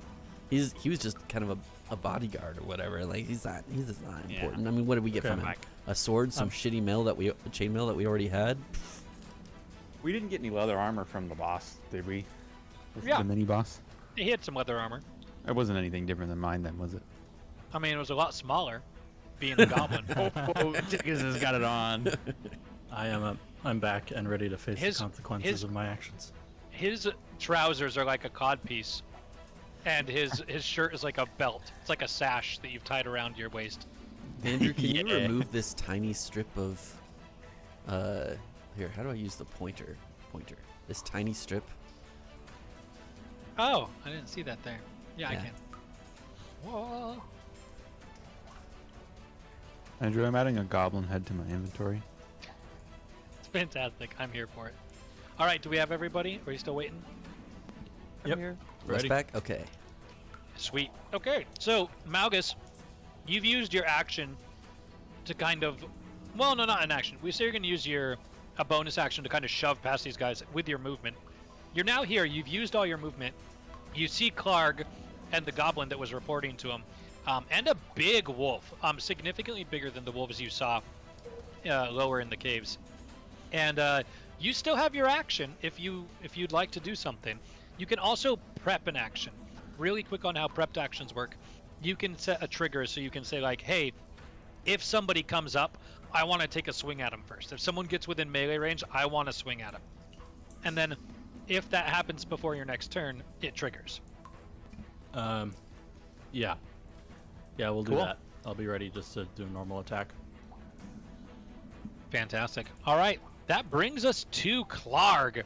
He was just kind of a bodyguard or whatever. Like he's not. He's just not Yeah. important. I mean, what did we get Okay, from him? Mike. A sword, some shitty mail that chainmail that we already had. We didn't get any leather armor from the boss, did we? Yeah. The mini boss. He had some leather armor. It wasn't anything different than mine then, was it? I mean, it was a lot smaller, being a goblin. Oh, Checkers has got it on. I'm back and ready to face His- the consequences of my actions. His trousers are like a codpiece, and his shirt is like a belt. It's like a sash that you've tied around your waist. Andrew, can you Yeah. remove this tiny strip of here, how do I use the pointer? This tiny strip. Oh, I didn't see that there. Yeah, I Yeah. can. Whoa. Andrew, I'm adding a goblin head to my inventory. It's fantastic. I'm here for it. All right, do we have everybody? Are you still waiting? Yep. Here. West Ready? back? Okay. Sweet. Okay, so Malgus, you've used your action to kind of, well, no, not an action. We say you're going to use a bonus action to kind of shove past these guys with your movement. You're now here. You've used all your movement. You see Clark and the goblin that was reporting to him, and a big wolf, significantly bigger than the wolves you saw lower in the caves. And you still have your action if you'd like to do something. You can also prep an action. Really quick on how prepped actions work. You can set a trigger, so you can say like, hey, if somebody comes up, I want to take a swing at them first. If someone gets within melee range, I want to swing at them. And then if that happens before your next turn, it triggers. Yeah. Yeah, we'll do Cool. that. I'll be ready just to do a normal attack. Fantastic. All right, that brings us to Clark,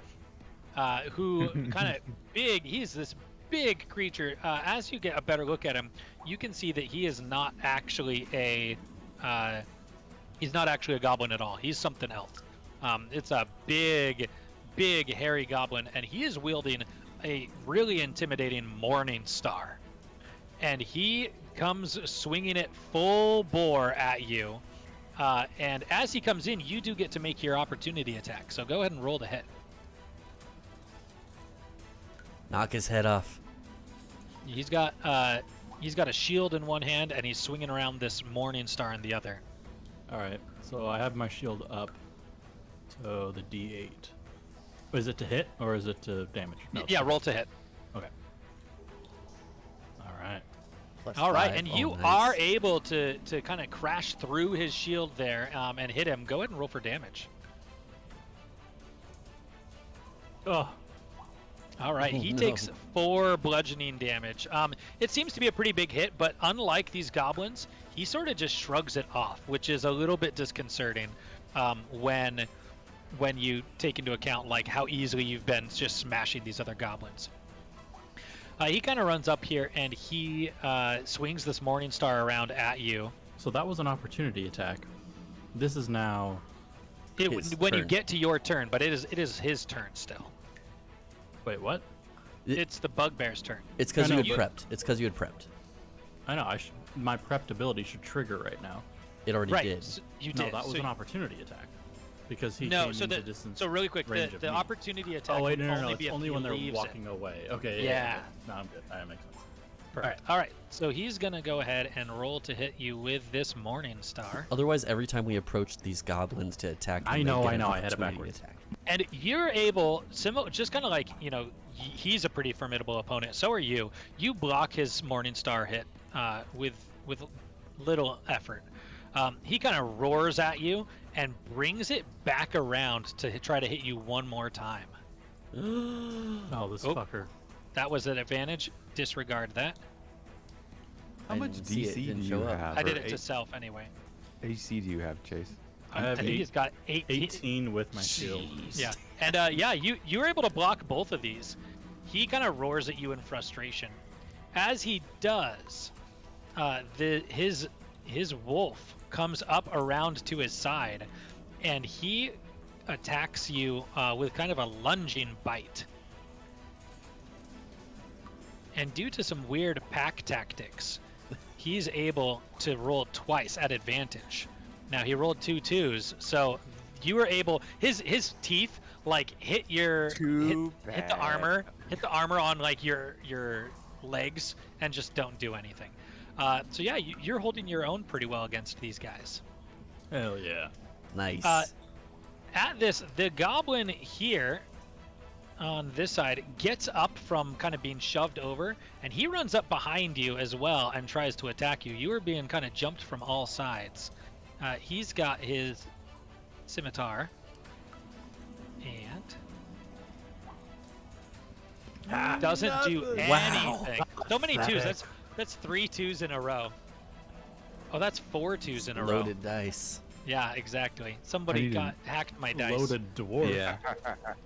who kind of big. He's this big creature. As you get a better look at him, you can see that he is not actually a goblin at all. He's something else. It's a big hairy goblin, and he is wielding a really intimidating morning star. And he comes swinging it full bore at you. And as he comes in, you do get to make your opportunity attack. So go ahead and roll to hit. Knock his head off. He's got a shield in one hand, and he's swinging around this morning star in the other. All right. So I have my shield up. So the D8. Is it to hit or is it to damage? No, it's Yeah, to roll to hit. Okay. All right. All right, 5. and Oh, you nice. are able to kind of crash through his shield there and hit him. Go ahead and roll for damage. Oh, All right, Oh, he no. takes 4 bludgeoning damage. It seems to be a pretty big hit, but unlike these goblins, he sort of just shrugs it off, which is a little bit disconcerting when you take into account like how easily you've been just smashing these other goblins. He kind of runs up here and he swings this morning star around at you. so that was an opportunity attack. This is now. When you turn. get to your turn, but it is his turn still. Wait, what? It's the bugbear's turn. It's because I you know. had prepped. It's because you had prepped. I know. My prepped ability should trigger right now. It already Right, did. so you No, did. that was So an opportunity attack. Because he no, came so into the distance. so really quick, range the of me. opportunity attack Oh wait, would no, only it's be if only he when they're leaves it. walking away. Okay, Yeah. yeah. No, I'm good. That makes sense. All right. So he's gonna go ahead and roll to hit you with this morning star, Otherwise, every time we approach these goblins to attack them, I they know, get I an know, I had it opportunity backwards. attack. and you're able, just kind of like he's a pretty formidable opponent. So are you. You block his morning star hit with little effort. He kind of roars at you and brings it back around to try to hit you one more time. Oh, this Oh. fucker. That was an advantage. Disregard that. How I much didn't see it, DC do didn't you show up. have? I did or it to self anyway. AC do you have, Chase? I have think he's got 18 with my shield. Yeah, and you were able to block both of these. He kind of roars at you in frustration. As he does, his wolf comes up around to his side, and he attacks you with kind of a lunging bite. And due to some weird pack tactics, he's able to roll twice at advantage. Now he rolled 2 2s, so you were able. His teeth like hit your hit the armor on like your legs and just don't do anything. So yeah, you're holding your own pretty well against these guys. Hell yeah. Nice. At this, the goblin here on this side gets up from kind of being shoved over, and he runs up behind you as well and tries to attack you. You are being kind of jumped from all sides. He's got his scimitar. And doesn't do Wow. anything. So many twos. That's 3 twos in a row. Oh, that's 4 twos in a row. Loaded dice. Yeah, exactly. Somebody hacked my dice. Loaded dwarf. Yeah.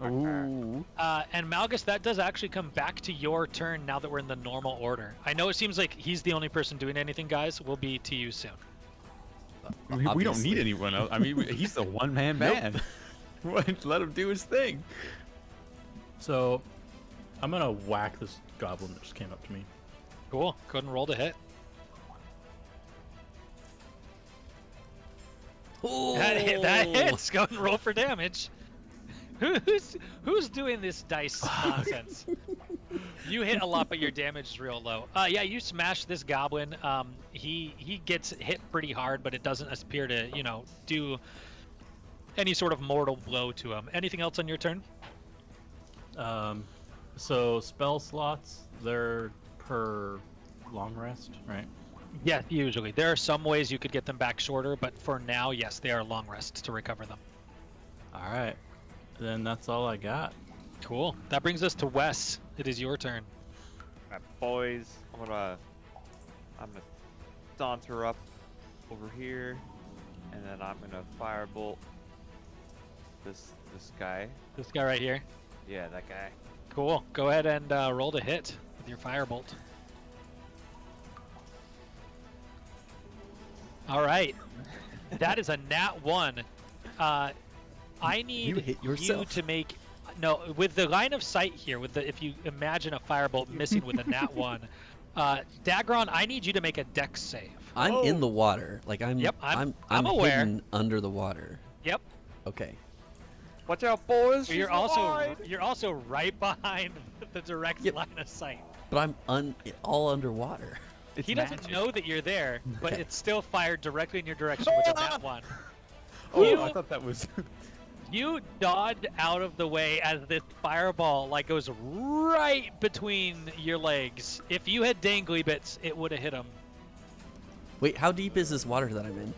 Ooh. And Malgus, that does actually come back to your turn now that we're in the normal order. I know it seems like he's the only person doing anything, guys. We'll be to you soon. We don't Obviously. need anyone else. I mean, he's the one-man band. Let him do his thing. So, I'm gonna whack this goblin that just came up to me. Cool. Go ahead and roll to hit. Oh. That hits. Go ahead and roll for damage. Who's doing this dice nonsense? You hit a lot, but your damage is real low. Yeah, you smash this goblin. He gets hit pretty hard, but it doesn't appear to, do any sort of mortal blow to him. Anything else on your turn? So spell slots, they're per long rest, right? Yes, usually. There are some ways you could get them back shorter, but for now, yes, they are long rests to recover them. All right, then that's all I got. Cool. That brings us to Wes. It is your turn. Alright, boys, I'm gonna saunter up over here, and then I'm gonna firebolt this guy. This guy right here. Yeah, that guy. Cool. Go ahead and roll to hit with your firebolt. All right. That is a nat 1. I need You hit yourself. to make with the line of sight here. If you imagine a firebolt missing with a nat 1, Dagron, I need you to make a dex save. I'm in the water. Like I'm. Yep, I'm aware. hidden under the water. Yep. Okay. Watch out, boys! You're she's alive! also right behind the direct Yep. line of sight. But I'm all underwater. It's He doesn't magic. know that you're there, but Okay. it's still fired directly in your direction with a nat 1. Oh, You- I thought that was. You dodged out of the way as this fireball goes right between your legs. If you had dangly bits, it would have hit him. Wait, how deep is this water that I'm in?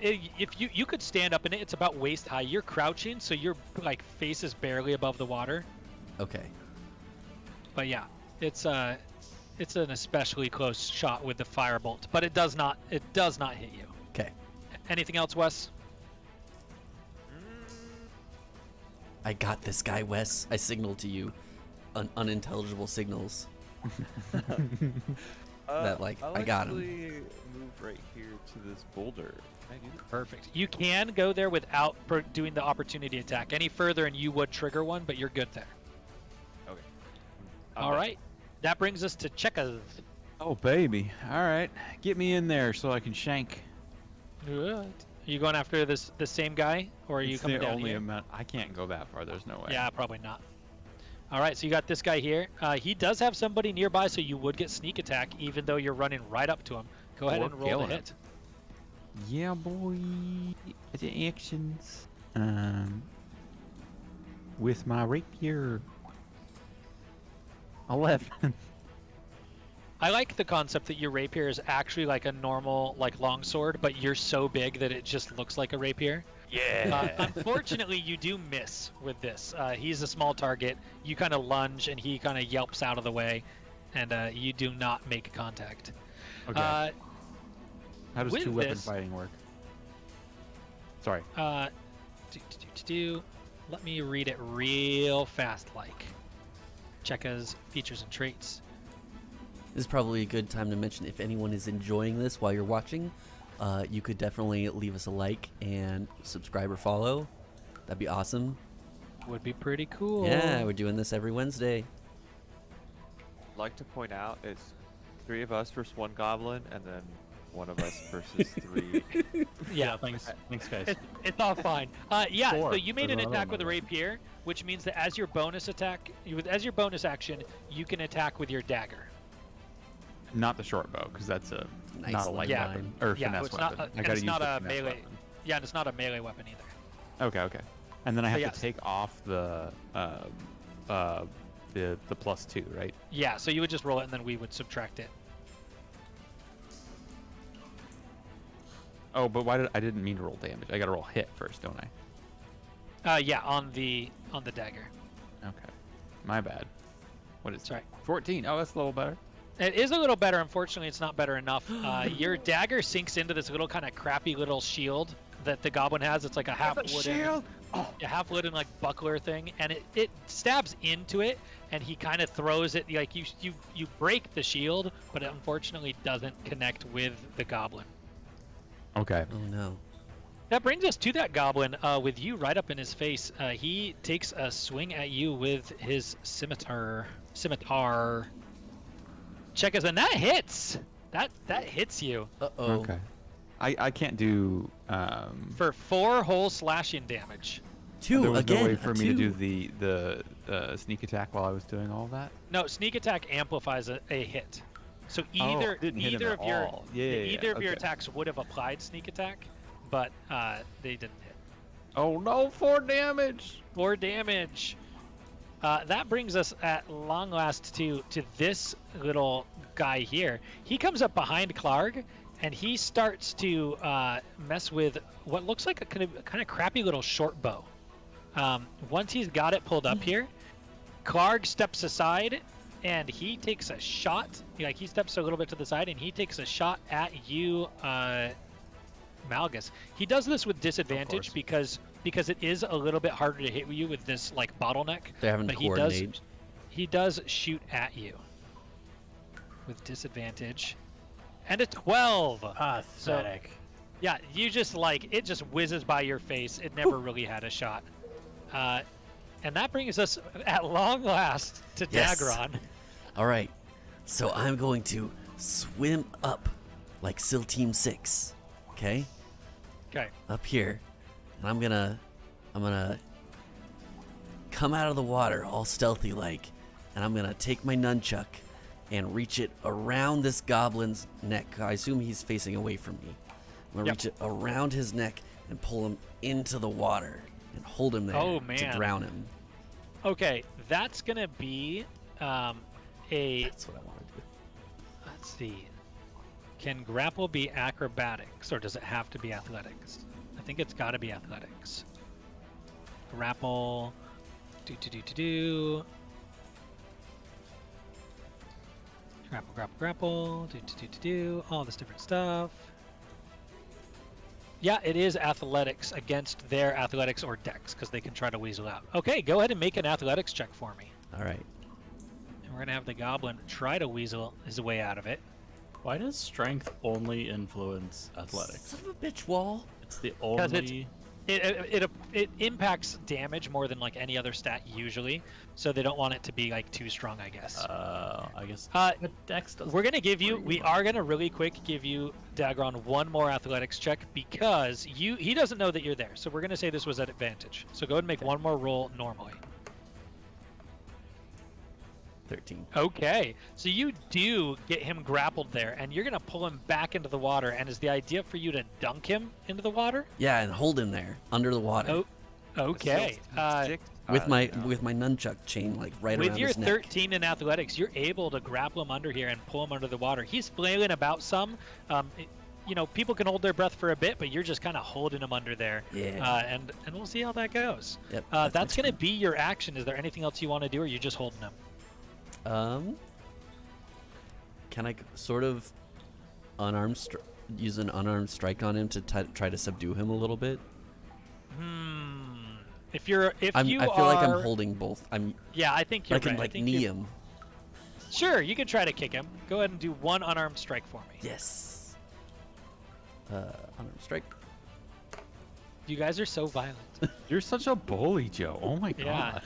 If you could stand up in it, it's about waist high. You're crouching, so your face is barely above the water. Okay. But yeah, it's an especially close shot with the firebolt, but it does not hit you. Okay. Anything else, Wes? I got this guy, Wes. I signaled to you. Unintelligible signals. That, I got him. Move right here to this boulder. Can I do that? Perfect. You can go there without doing the opportunity attack any further, and you would trigger one, but you're good there. Okay. All right. That brings us to Checkers. Oh, baby. All right. Get me in there so I can shank. Are you going after the same guy, or are you It's coming the down only here? amount. I can't go that far. There's no way. Yeah, probably not. All right, so you got this guy here. He does have somebody nearby, so you would get sneak attack, even though you're running right up to him. Go ahead Or and roll kill the him. hit. Yeah, boy. The actions. With my rapier. 11. I like the concept that your rapier is actually like a normal longsword, but you're so big that it just looks like a rapier. Yeah. Unfortunately, you do miss with this. He's a small target. You kind of lunge, and he kind of yelps out of the way, and you do not make contact. Okay. How does with two-weapon this- fighting work? Sorry. Let me read it real fast. Chekka's features and traits. This is probably a good time to mention if anyone is enjoying this while you're watching, you could definitely leave us a like and subscribe or follow. That'd be awesome. Would be pretty cool. Yeah, we're doing this every Wednesday. I'd like to point out it's 3 of us versus 1 goblin, and then 1 of us versus 3. Yeah. Thanks guys. It's all fine. Yeah, so 4. you made There's an another attack one with a over there. rapier, which means that as your bonus action, you can attack with your dagger. Not the short bow, because that's Nice not a light Yeah. weapon. Or Yeah, finesse it's not weapon. a- I gotta it's use not the a finesse melee. weapon. Yeah, and it's not a melee weapon either. Okay. And then I have yes. to take off the +2, right? Yeah, so you would just roll it, and then we would subtract it. Oh, but why I didn't mean to roll damage. I gotta roll hit first, don't I? Yeah, on the dagger. Okay. My bad. What is That's right. 14. Oh, that's a little better. It is a little better. Unfortunately, it's not better enough. Your dagger sinks into this little kind of crappy little shield that the goblin has. It's like a half wooden, Shield! Oh. a half wooden like buckler thing, and it stabs into it, and he kind of throws it like you break the shield, but it unfortunately doesn't connect with the goblin. Okay. Oh no. That brings us to that goblin with you right up in his face. He takes a swing at you with his scimitar. Check us, and that hits. That hits you Uh-oh. Okay. I can't do. for 4 whole slashing damage. Two there was again. no way for a me to two. do the sneak attack while I was doing all that. No, sneak attack amplifies a hit. So either didn't hit him either at of your all. Yeah, either of your okay. attacks would have applied sneak attack, but they didn't hit. Oh no! 4 damage. 4 damage. That brings us at long last to this little guy here. He comes up behind Clark, and he starts to mess with what looks like a kind of crappy little short bow. Once he's got it pulled up here, Clark steps aside, and he takes a shot. Like he steps a little bit to the side, and he takes a shot at you, Malgus. He does this with disadvantage because it is a little bit harder to hit you with this like bottleneck. They're having to coordinate. He does shoot at you with disadvantage, and a 12. Pathetic. Yeah, you just like it just whizzes by your face. It never really had a shot. And that brings us at long last to Yes. Dagron. All right. So I'm going to swim up like SEAL Team 6. Okay? Okay. Up here. And I'm gonna come out of the water all stealthy like, and I'm gonna take my nunchuck and reach it around this goblin's neck. I assume he's facing away from me. I'm gonna Yep. reach it around his neck and pull him into the water and hold him there Oh, to man. drown him. Okay, that's gonna be a. That's what I want to do. Let's see. Can grapple be acrobatics, or does it have to be athletics? I think it's got to be athletics. Grapple. Do. Grapple. Do. All this different stuff. Yeah, it is athletics against their athletics or dex, because they can try to weasel out. Okay, go ahead and make an athletics check for me. All right. And we're going to have the goblin try to weasel his way out of it. Why does strength only influence athletics? Son of a bitch, Wall. It's the Because only. it impacts damage more than like any other stat usually, so they don't want it to be like too strong, I guess. I guess. Uh, but Dex does. We're gonna give you. pretty We well. are gonna really quick give you Dagron one more athletics check because he doesn't know that you're there. So we're gonna say this was at advantage. So go ahead and make one more roll normally. 13. Okay, so you do get him grappled there, and you're gonna pull him back into the water. And is the idea for you to dunk him into the water? Yeah, and hold him there under the water Oh, okay. with my nunchuck chain like right With around your his neck. 13 in athletics, you're able to grapple him under here and pull him under the water. He's flailing about some. People can hold their breath for a bit, but you're just kind of holding him under there. Yeah. And we'll see how that goes. Yep, That's my going to turn. be your action. Is there anything else you want to do, or are you just holding him? Can I sort of use an unarmed strike on him to try to subdue him a little bit? If you I feel like I'm holding both. Yeah, I think you're I can right. I like think knee you- him. Sure, you can try to kick him. Go ahead and do one unarmed strike for me. Yes. Unarmed strike. You guys are so violent. You're such a bully, Joe. Oh my Yeah. god.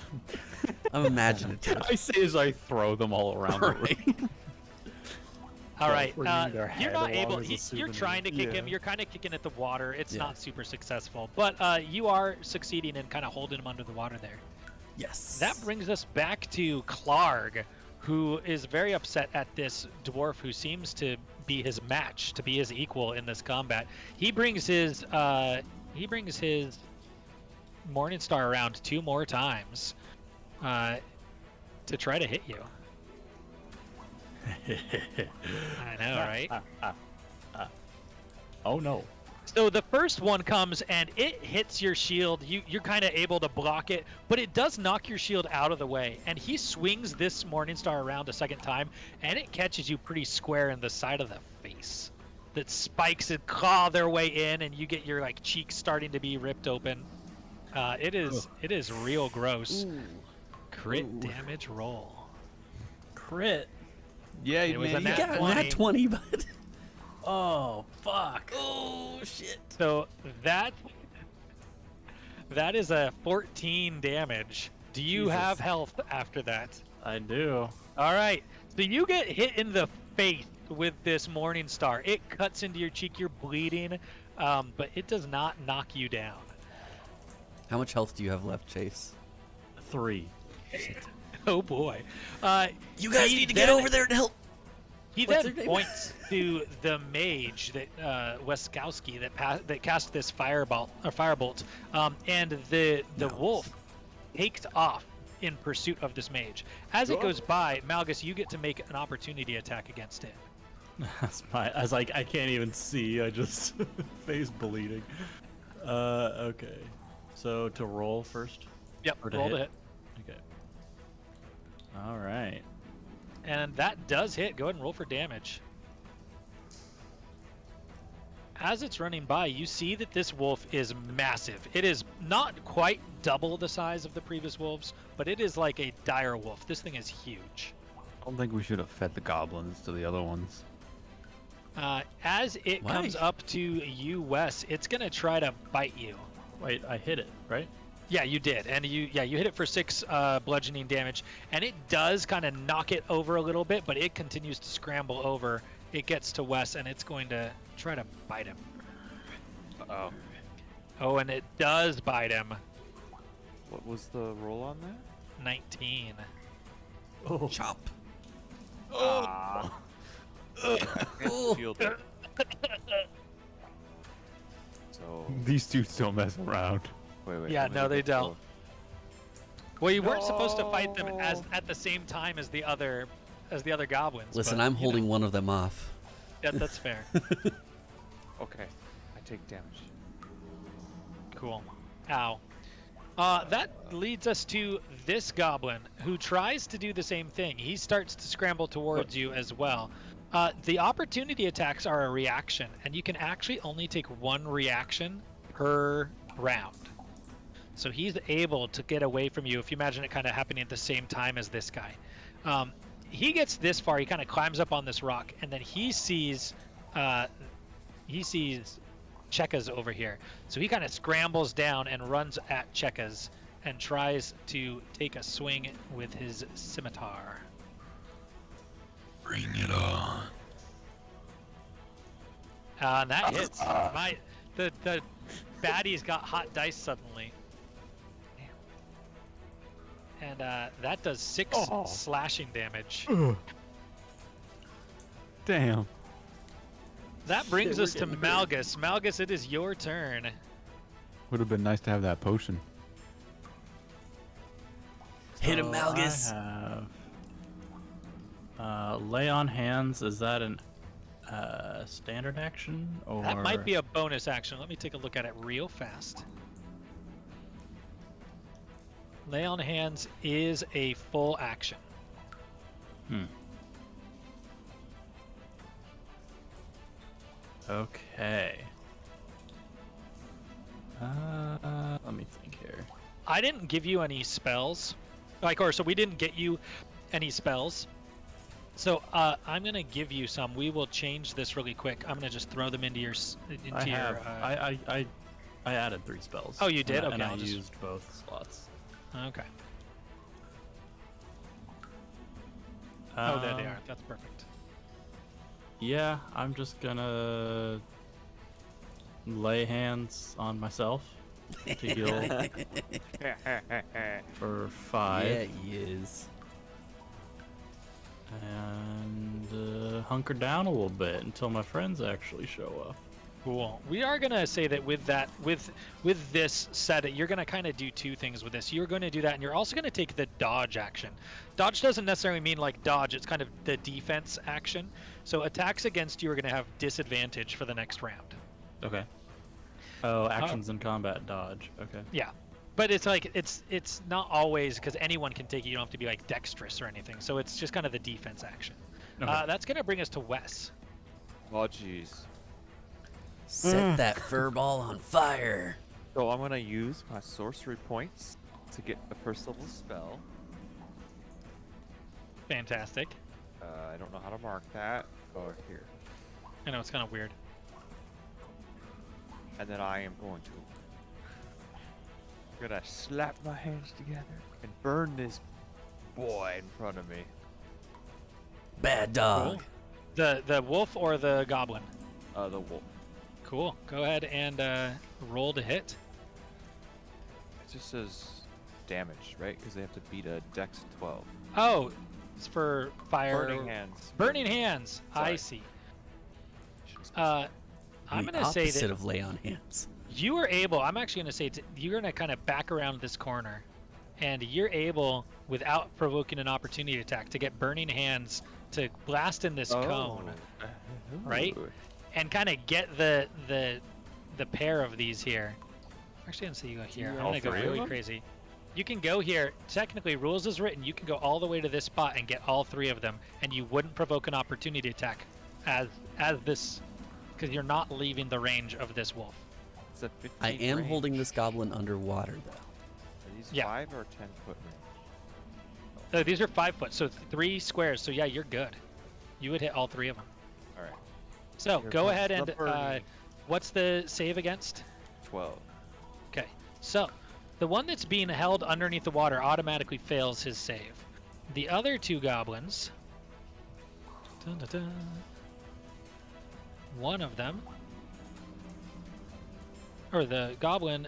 I'm imaginative. I say as I throw them all around the ring. All right, bringing their you're head not along able. as a You're souvenir. trying to kick him. Yeah. You're kind of kicking at the water. It's Yeah. not super successful, but you are succeeding in kind of holding him under the water there. Yes. That brings us back to Clark, who is very upset at this dwarf who seems to be his match, to be his equal in this combat. He brings his Morningstar around 2 more times to try to hit you. I know, right? Oh no. So the first one comes and it hits your shield. You're kind of able to block it, but it does knock your shield out of the way. And he swings this Morningstar around a second time, and it catches you pretty square in the side of the face. That spikes and claw their way in, and you get your like cheeks starting to be ripped open. It is real gross. Ooh. Crit Ooh. damage roll. Crit. Yeah, It was a man, nat Yeah, 20. not 20, but Oh, fuck. oh shit. So that is a 14 damage. Do you Jesus. have health after that? I do. All right. So you get hit in the face with this Morningstar. It cuts into your cheek. You're bleeding, but it does not knock you down. How much health do you have left, Chase? 3. Oh boy. You guys He need to get then- over there and help. He What's then her name? points to the mage that Weskowski that cast this firebolt, and the wolf takes off in pursuit of this mage. As it goes by, Malgus, you get to make an opportunity attack against it. That's my. I was like, I can't even see. I just face bleeding. Okay. So to roll first. Yep, Or to roll to hit? hit. Okay. All right. And that does hit. Go ahead and roll for damage. As it's running by, you see that this wolf is massive. It is not quite double the size of the previous wolves, but it is like a dire wolf. This thing is huge. I don't think we should have fed the goblins to the other ones. As it Why? comes up to you, Wes, it's gonna try to bite you. Wait, I hit it, right? Yeah, you did, and you hit it for 6 bludgeoning damage, and it does kind of knock it over a little bit, but it continues to scramble over. It gets to Wes, and it's going to try to bite him. Oh, Oh, and it does bite him. what was the roll on that? 19. Oh. Chop. Ah. Oh. Shield it. So These dudes don't mess around. wait. Yeah, let me no, look they at don't. Well, you weren't supposed to fight them No. at the same time as the other goblins. Listen, but, I'm you holding know, one of them off. yeah, that's fair. Okay, I take damage. Cool. Ow. That leads us to this goblin who tries to do the same thing. He starts to scramble towards you as well. The opportunity attacks are a reaction, and you can actually only take 1 reaction per round. So he's able to get away from you if you imagine it kind of happening at the same time as this guy. He gets this far, he kind of climbs up on this rock, and then he sees Cheka's over here. So he kind of scrambles down and runs at Cheka's and tries to take a swing with his scimitar. Bring it on. And that hits. The baddie's got hot dice suddenly. And that does 6 Oh. slashing damage. Damn. That brings we're us to getting hurt. Malgus. Malgus, it is your turn. Would have been nice to have that potion. Hit him, So Malgus. I have lay on hands. Is that an standard action or That might be a bonus action. Let me take a look at it real fast. Lay on hands is a full action. Okay. Let me think here. I didn't give you any spells, so we didn't get you any spells. So I'm gonna give you some. We will change this really quick. I'm gonna just throw them into your I have. I added 3 spells. Oh, you did? And, Okay, and I I'll just- used both slots. Okay. Oh, there they Um, are. That's perfect. Yeah, I'm just gonna lay hands on myself to heal for 5 Yeah, he is. and hunker down a little bit until my friends actually show up. Cool. We are gonna say that with this set, you're gonna kind of do 2 things with this. You're going to do that, and you're also gonna take the dodge action. Dodge doesn't necessarily mean like dodge. It's kind of the defense action. So attacks against you are gonna have disadvantage for the next round. Okay. Oh, actions in combat, dodge. Okay. Yeah, but it's like it's not always because anyone can take it. You don't have to be like dexterous or anything. So it's just kind of the defense action. Okay. That's gonna bring us to Wes. Oh jeez. Set that fur ball on fire. So I'm gonna use my sorcery points to get the first level spell. Fantastic. I don't know how to mark that. Oh, here. I know it's kind of weird. And then I am going to gonna slap my hands together and burn this boy in front of me. Bad dog. The wolf or the goblin? The wolf. Cool. Go ahead and roll to hit. It just says damage, right? Because they have to beat a Dex 12. Oh, it's for fire. Burning hands. Burning hands. I Sorry. see. Should've I'm The gonna say opposite that of lay on hands. you are able. I'm actually gonna say you're gonna kind of back around this corner, and you're able, without provoking an opportunity attack, to get burning hands to blast in this cone, right? and kind of get the pair of these here. Actually, I'm gonna say you go here. I'm gonna go three of really them? crazy. You can go here. Technically, rules is written. You can go all the way to this spot and get all three of them, and you wouldn't provoke an opportunity attack, as this, because you're not leaving the range of this wolf. It's a 15 I am range. holding this goblin underwater, though. Are these Yeah. 5 or 10 foot range? So these are 5 foot, so 3 squares. So yeah, you're good. You would hit all 3 of them. All right. So Here go comes ahead the and burning. what's the save against? 12. Okay, so the one that's being held underneath the water automatically fails his save. The other 2 goblins, dun, dun, dun, one of them, or the goblin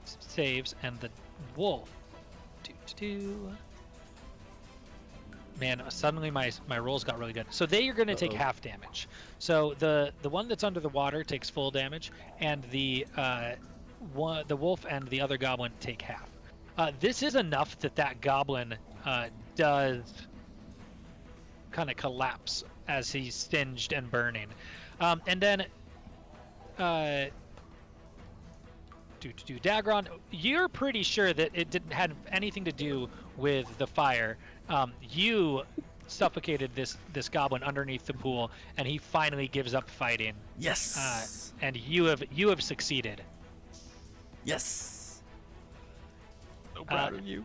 saves, and the wolf. Man, suddenly my rolls got really good. So they are going to take half damage. So the one that's under the water takes full damage, and the wolf and the other goblin take half. This is enough that goblin does kind of collapse as he's singed and burning. And then Dagron, you're pretty sure that it didn't have anything to do with the fire. You suffocated this goblin underneath the pool, and he finally gives up fighting. Yes. And you have succeeded. Yes. So proud of you.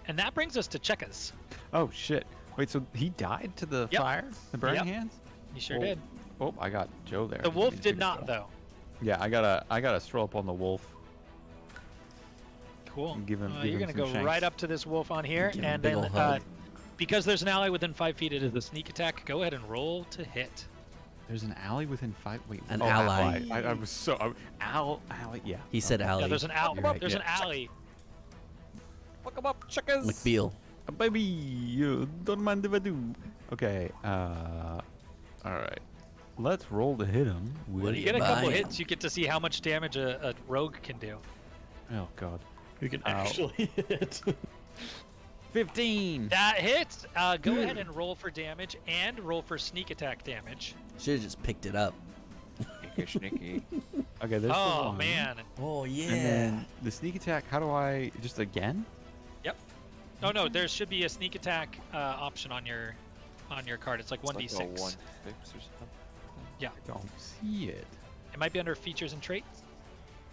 And that brings us to Chekas. Oh shit! Wait, so he died to the Yep. fire, the burning Yep. hands? You sure Oh. did. Oh, I got Joe there. The wolf Didn't did take a not, shot. though. Yeah, I gotta stroll up on the wolf. Cool. And give him- give You're him gonna some go shanks. right up to this wolf on here, Give him a and big then ol' hug. because there's an ally within 5 feet, it is the sneak attack. Go ahead and roll to hit. There's an alley within 5. Wait, An oh, ally. I was so alley. Yeah. He said okay. alley. Yeah, there's an You're right. There's an alley. Fuck 'em up, chickens. McBeal. Baby, you don't mind if I do. Okay. All right. Let's roll to hit him. What do You you get a couple buying? hits, you get to see how much damage a rogue can do. Oh god. You can Ow. actually hit. 15. That hits. Go ahead and roll for damage and roll for sneak attack damage. Should have just picked it up. Sneaky, sneaky. Okay, there's the Oh one. man. Oh yeah. And then the sneak attack. How do I just again? Yep. Oh no, there should be a sneak attack option on your card. It's like It's 1d6. like a 1 fix or something. I don't see it. It might be under features and traits.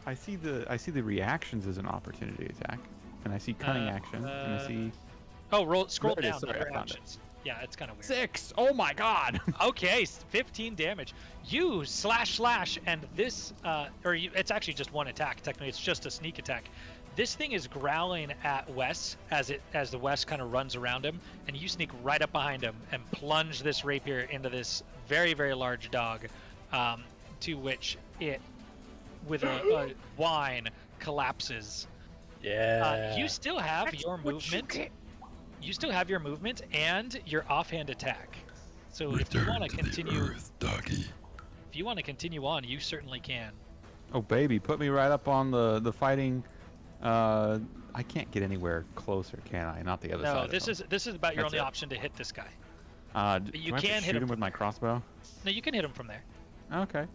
I see the reactions as an opportunity attack, and I see cunning action, and I see Oh, scroll There it is. down. Sorry, I Under found it. actions. Yeah, it's kind of weird. 6. Oh my god. Okay, 15 damage. You slash, and this, it's actually just one attack. Technically, it's just a sneak attack. This thing is growling at Wes as the Wes kind of runs around him, and you sneak right up behind him and plunge this rapier into this very, very large dog, to which it, with a whine, collapses. Yeah. You still have your movement. You still have your movement and your offhand attack. So if you want to continue, if you want to continue on, you certainly can. Oh baby, put me right up on the fighting. I can't get anywhere closer, can I? Not the other side. No, of this him. is about your That's only it. option to hit this guy. Do you I have to can hit shoot him him with my crossbow. No, you can hit him from there. Okay.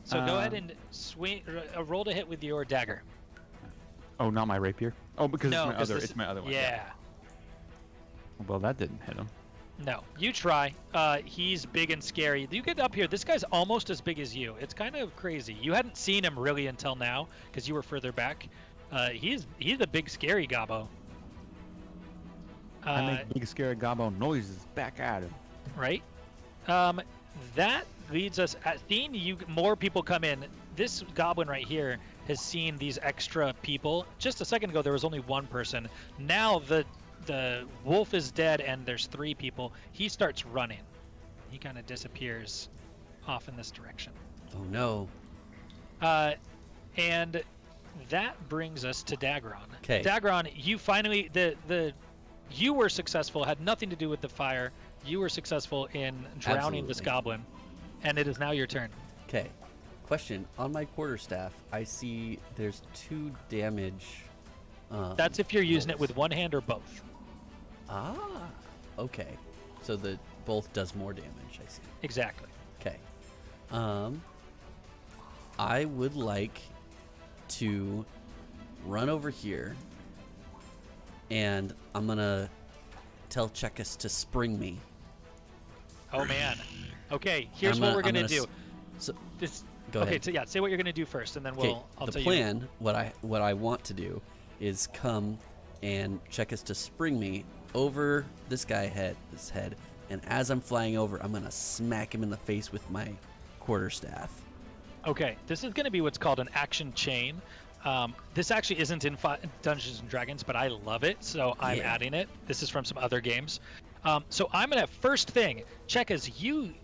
So go ahead and swing. Roll to hit with your dagger. Oh, not my rapier. Oh, because No, it's my 'cause other. this- It's my other one. Yeah. Well, that didn't hit him. No, you try. He's big and scary. You get up here. This guy's almost as big as you. It's kind of crazy. You hadn't seen him really until now because you were further back. He's a big scary gobbo. I make big scary gobbo noises back at him. Right. That leads us at seeing you more people come in. This goblin right here has seen these extra people. Just a second ago there was only one person. Now the wolf is dead and there's 3 people. He starts running. He kind of disappears off in this direction. Oh no. And that brings us to Dagron. 'Kay. Dagron, you finally you were successful, had nothing to do with the fire. You were successful in drowning this Absolutely. goblin, and it is now your turn. Okay. Question. On my quarterstaff, I see there's 2 damage. That's if you're using it with one hand or both. Ah. Okay. So the both does more damage. I see. Exactly. Okay. I would like to run over here, and I'm gonna tell Chekis to spring me. Oh man. Okay, here's I'm what we're I'm gonna do. So, This. go Okay, ahead. so yeah, say what you're gonna do first, and then Okay, I'll the tell you. plan, what I want to do is come and Chekis to spring me over this his head, and as I'm flying over, I'm gonna smack him in the face with my quarterstaff. Okay, this is going to be what's called an action chain. This actually isn't in Dungeons and Dragons, but I love it, so I'm Yeah. adding it. This is from some other games. So I'm gonna first thing check as you've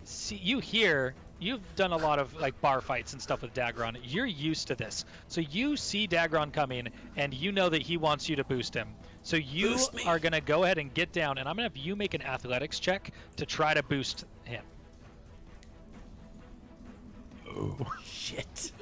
done a lot of like bar fights and stuff with Dagron. You're used to this, so you see Dagron coming, and you know that he wants you to boost him. So you Boost me. are gonna go ahead and get down, and I'm gonna have you make an athletics check to try to boost him. Oh shit!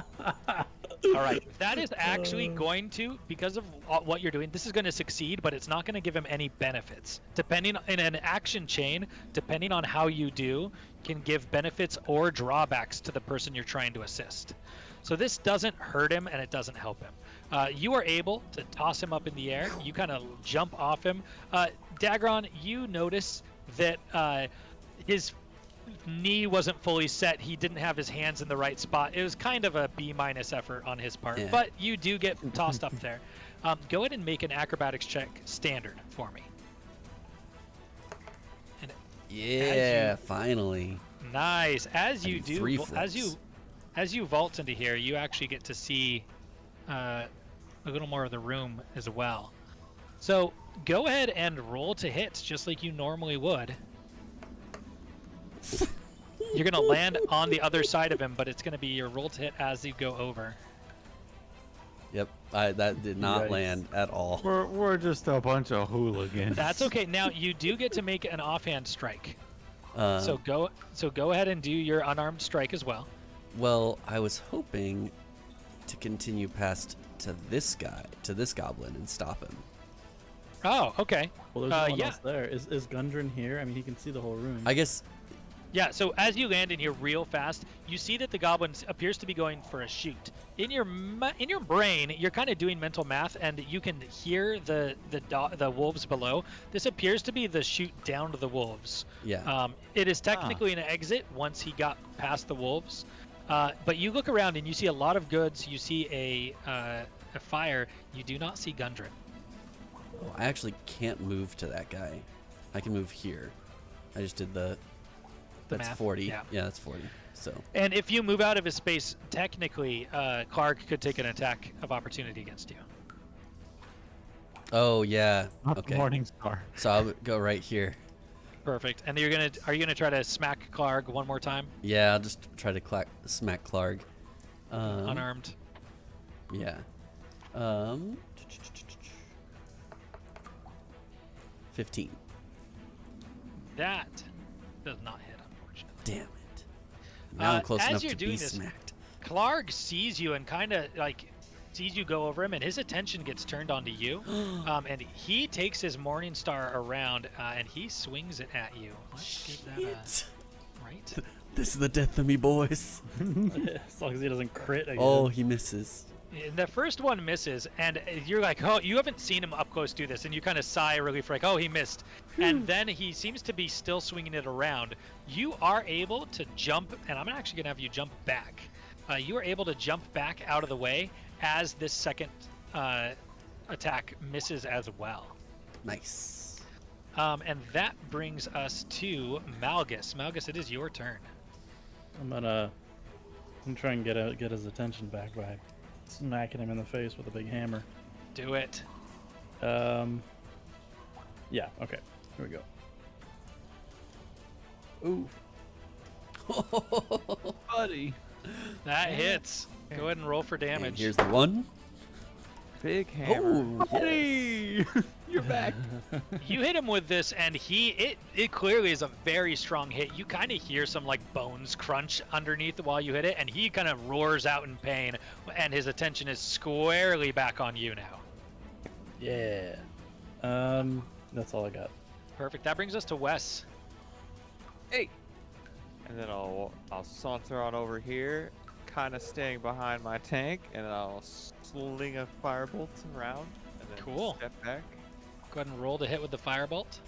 All right, that is actually going to, because of what you're doing, this is going to succeed, but it's not going to give him any benefits. Depending in an action chain, depending on how you do, can give benefits or drawbacks to the person you're trying to assist. So this doesn't hurt him and it doesn't help him. You are able to toss him up in the air. You kind of jump off him. Dagron, you notice that his knee wasn't fully set. He didn't have his hands in the right spot. It was kind of a B- effort on his part, Yeah. but you do get tossed up there. Go ahead and make an acrobatics check standard for me. And Yeah, finally. nice. As you I need do, 3 as you vault into here, you actually get to see a little more of the room as well. So go ahead and roll to hit, just like you normally would. You're gonna land on the other side of him, but it's gonna be your roll to hit as you go over. Yep, that did not Yikes. land at all. We're just a bunch of hooligans. That's okay. Now you do get to make an offhand strike. Uh, So go ahead and do your unarmed strike as well. Well, I was hoping to continue past to this goblin, and stop him. Oh, okay. Well, there's no one yeah. else there. Is Gundren here? I mean, he can see the whole room. I guess. Yeah, so as you land in here real fast, you see that the goblin appears to be going for a shoot. In your brain, you're kind of doing mental math, and you can hear the wolves below. This appears to be the shoot down to the wolves. Yeah. It is technically an exit once he got past the wolves. But you look around and you see a lot of goods. You see a fire. You do not see Gundren. Oh, I actually can't move to that guy. I can move here. I just did the. That's math? 40. Yeah. Yeah, that's 40. So. And if you move out of his space, technically, Clark could take an attack of opportunity against you. Oh yeah. Not Okay. the morning star. So I'll go right here. Perfect. And are you gonna try to smack Clark one more time, Yeah, I'll just try to smack Clark. unarmed? Yeah. 15. That does not hit, unfortunately. Damn it. Now I'm close as enough you're to be doing this- smacked. Clark sees you and kind of like sees you go over him, and his attention gets turned onto you. And he takes his morning star around and he swings it at you. Let's give that Shit. a right. This is the death of me, boys. As long as he doesn't crit again. Oh, he misses. The first one misses, and you're like, oh, you haven't seen him up close do this, and you kind of sigh a relief, like, oh, he missed. And then he seems to be still swinging it around. You are able to jump, and I'm actually going to have you jump back. You are able to jump back out of the way as this second attack misses as well. Nice. And that brings us to Malgus. Malgus, it is your turn. I'm gonna try and get his attention back by smacking him in the face with a big hammer. Do it. Yeah, okay. Here we go. Ooh. Buddy. That hits. Go ahead and roll for And damage. here's the one. Big hammer. Oh, yes. Buddy! You're back. You hit him with this, and it clearly is a very strong hit. You kind of hear some like bones crunch underneath while you hit it, and he kind of roars out in pain, and his attention is squarely back on you now. Yeah. That's all I got. Perfect. That brings us to Wes. Hey. And then I'll saunter on over here, kind of staying behind my tank, and I'll sling a firebolt around, and then Cool. step back. Go ahead and roll to hit with the firebolt.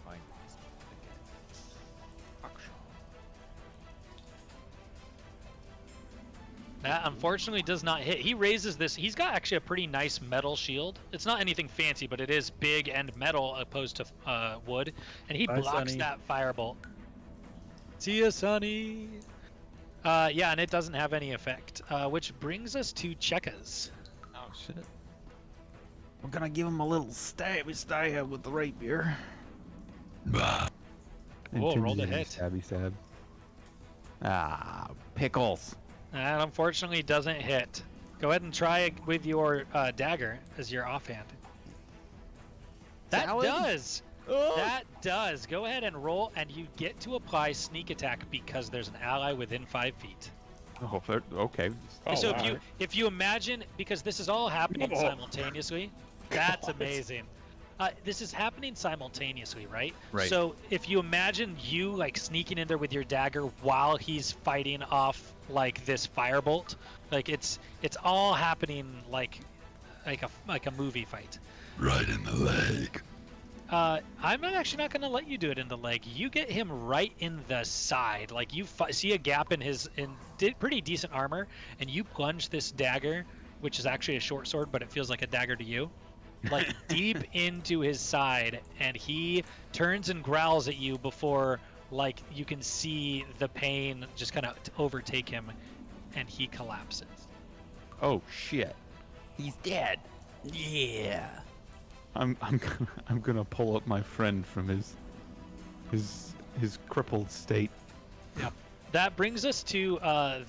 Find this again. That unfortunately does not hit. He raises this. He's got actually a pretty nice metal shield. It's not anything fancy, but it is big and metal opposed to wood. And he Bye, blocks Sonny. that firebolt. See ya, Sonny. Yeah, and it doesn't have any effect. Which brings us to Chekas. Oh, shit. I'm gonna give him a little stabby stab with the rapier. Whoa, roll to hit. Stabby stab. Ah, pickles. That unfortunately doesn't hit. Go ahead and try it with your dagger as your offhand. That Salad? does! That does. Go ahead and roll, and you get to apply sneak attack because there's an ally within 5 feet. Oh, okay. So wow. if you imagine, because this is all happening simultaneously, that's amazing. This is happening simultaneously, right? Right. So if you imagine you like sneaking in there with your dagger while he's fighting off like this firebolt, like it's all happening like a movie fight. Right in the leg. I'm actually not going to let you do it in the leg. You get him right in the side. Like you see a gap in his pretty decent armor, and you plunge this dagger, which is actually a short sword, but it feels like a dagger to you, like deep into his side, and he turns and growls at you before like you can see the pain just kind of overtake him, and he collapses. Oh shit. He's dead. Yeah. I'm gonna pull up my friend from his crippled state. Yep. That brings us to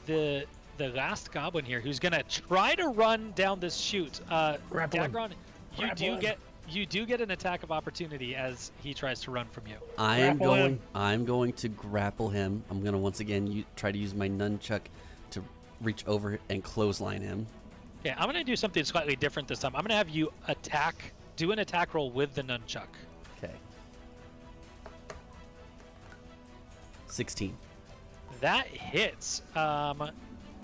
the last goblin here, who's gonna try to run down this chute. Grapple him. Dagron, Grapple him. you do get an attack of opportunity as he tries to run from you. I'm going to grapple him. I'm gonna once again try to use my nunchuck to reach over and clothesline him. Okay, I'm gonna do something slightly different this time. I'm gonna have you do an attack roll with the nunchuck. Okay. 16. That hits.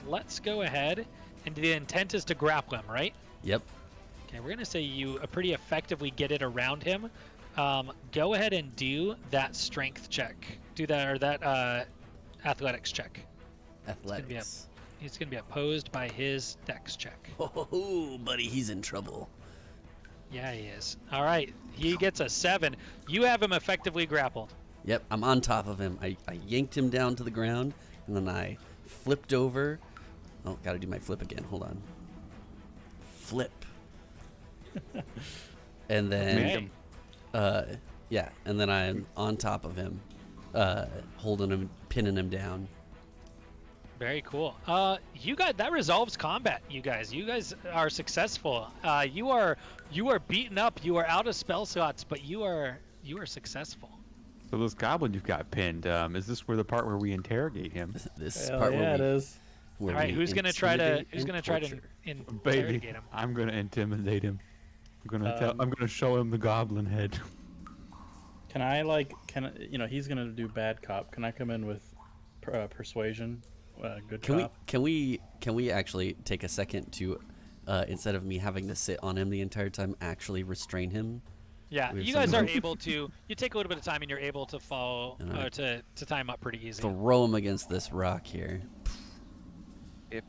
Let's go ahead, and the intent is to grapple him, right? Yep. Okay, we're gonna say you pretty effectively get it around him. Go ahead and do that strength check. Do that, or that athletics check. Athletics. He's gonna be opposed by his dex check. Oh, buddy, he's in trouble. Yeah, he is. All right, he gets a 7. You have him effectively grappled. Yep, I'm on top of him. I yanked him down to the ground, and then I flipped over. Oh, gotta do my flip again. Hold on. Flip. And then, yeah, and then I'm on top of him, holding him, pinning him down. Very cool. You got that resolves combat. You guys are successful. You are beaten up. You are out of spell slots, but you are successful. So this goblin you've got pinned, is this where the part where we interrogate him? This is Hell part yeah, where it is. where All right, we who's gonna try to intimidate and torture. Baby, interrogate him? I'm gonna intimidate him. I'm gonna show him the goblin head. Can I he's gonna do bad cop. Can I come in with persuasion, good cop? Can we actually take a second to, instead of me having to sit on him the entire time, actually restrain him? Yeah, We have you guys some- are able to. You take a little bit of time, and you're able to follow Alright. to time up pretty easy. Throw him against this rock here. If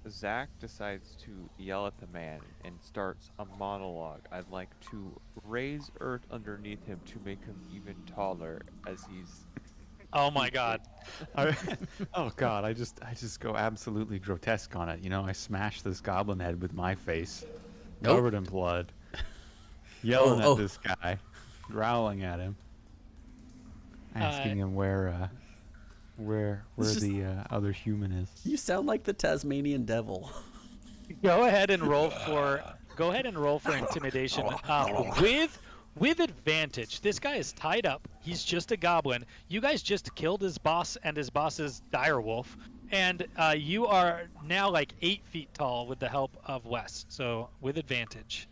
Zach decides to yell at the man and starts a monologue, I'd like to raise earth underneath him to make him even taller as he's. Oh my God! Oh god, I just go absolutely grotesque on it. You know, I smash this goblin head with my face, Nope. covered in blood, yelling Oh. at this guy, growling at him, asking him where This is- the other human is. You sound like the Tasmanian devil. Go ahead and roll for intimidation with advantage. This guy is tied up. He's just a goblin. You guys just killed his boss and his boss's direwolf, and you are now like 8 feet tall with the help of Wes. So with advantage.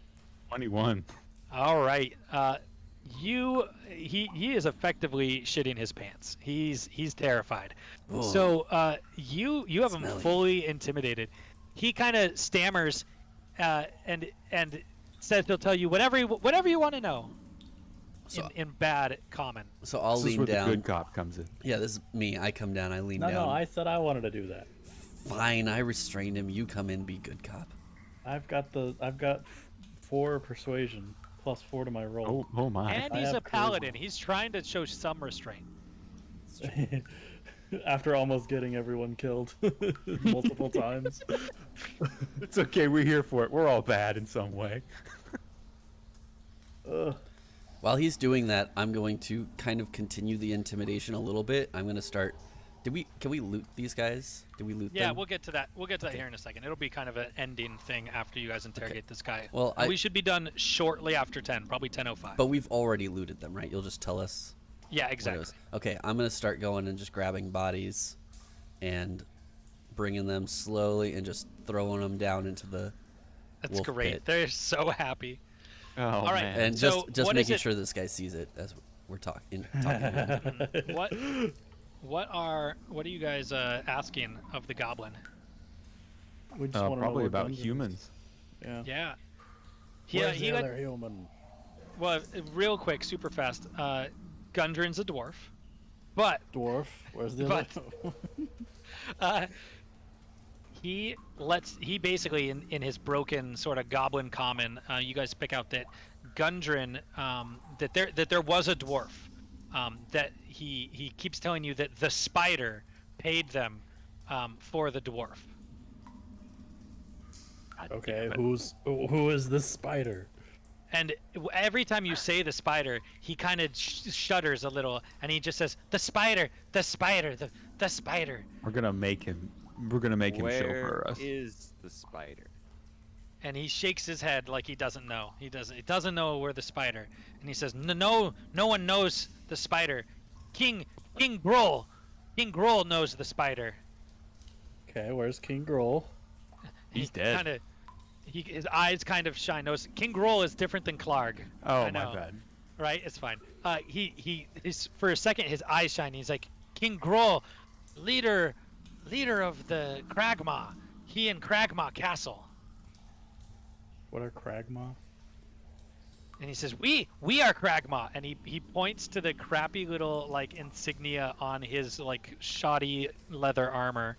21. All right. He is effectively shitting his pants. He's terrified. Whoa. So you have him Smelly. fully intimidated. He kind of stammers, and says he'll tell you whatever you want to know. So- In bad common. So I'll This is lean where down. the good cop comes in. Yeah, this is me. I come down. I lean No, down. no, I said I wanted to do that. Fine, I restrained him. You come in, be good cop. I've got 4 persuasion plus 4 to my roll. Oh my. And I he's have a paladin. He's trying to show some restraint. After almost getting everyone killed multiple times. It's okay, we're here for it. We're all bad in some way. Ugh. While he's doing that, I'm going to kind of continue the intimidation a little bit. I'm going to start. Can we loot these guys? Did we loot Yeah, them? we'll get to that. We'll get to that here in a second. It'll be kind of an ending thing after you guys interrogate this guy. Well, we should be done shortly after 10, probably 10:05. But we've already looted them, right? You'll just tell us. Yeah, what it exactly. was. Okay, I'm going to start going and just grabbing bodies and bringing them slowly and just throwing them down into the That's wolf great. pit. They're so happy. Oh, All right. man. And So, just what is making it- sure this guy sees it as we're talking. To him. What are you guys asking of the goblin? We just wanna know Probably what about dungeons- humans. Yeah. Yeah. Where's he the got, other human? well, real quick, super fast. Gundren's a dwarf, but Dwarf. Where's the But- other? he basically in his broken sort of goblin common, you guys pick out that Gundren, that there was a dwarf, that he keeps telling you that the spider paid them for the dwarf. Okay, who is this spider? And every time you say the spider, he kind of shudders a little, and he just says, "The spider, the spider, the spider." We're gonna make him Where chauffeur us. is the spider? And he shakes his head like he doesn't know. He doesn't know where the spider. And he says, "No one knows the spider. King Groll knows the spider." Okay, where's King Groll? He's dead. His eyes kind of shine. Knows King Groll is different than Clark. Oh, I my know. bad. Right? It's fine. He's for a second his eyes shine. He's like, "King Groll, leader of the Kragmaw. He in Kragmaw Castle." What are Kragmaw? And he says, "We are Kragmaw," and he points to the crappy little like insignia on his like shoddy leather armor.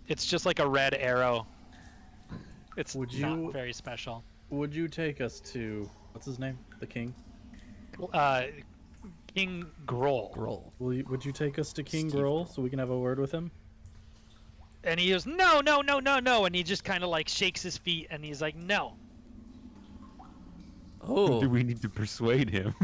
It's just like a red arrow. It's Would not you- very special. Would you take us to what's his name? The king? King Groll. Roll. Would you take us to King Steve Groll so we can have a word with him? And he goes, "No," and he just kind of like shakes his feet, and he's like, "No." Oh, Do we need to persuade him?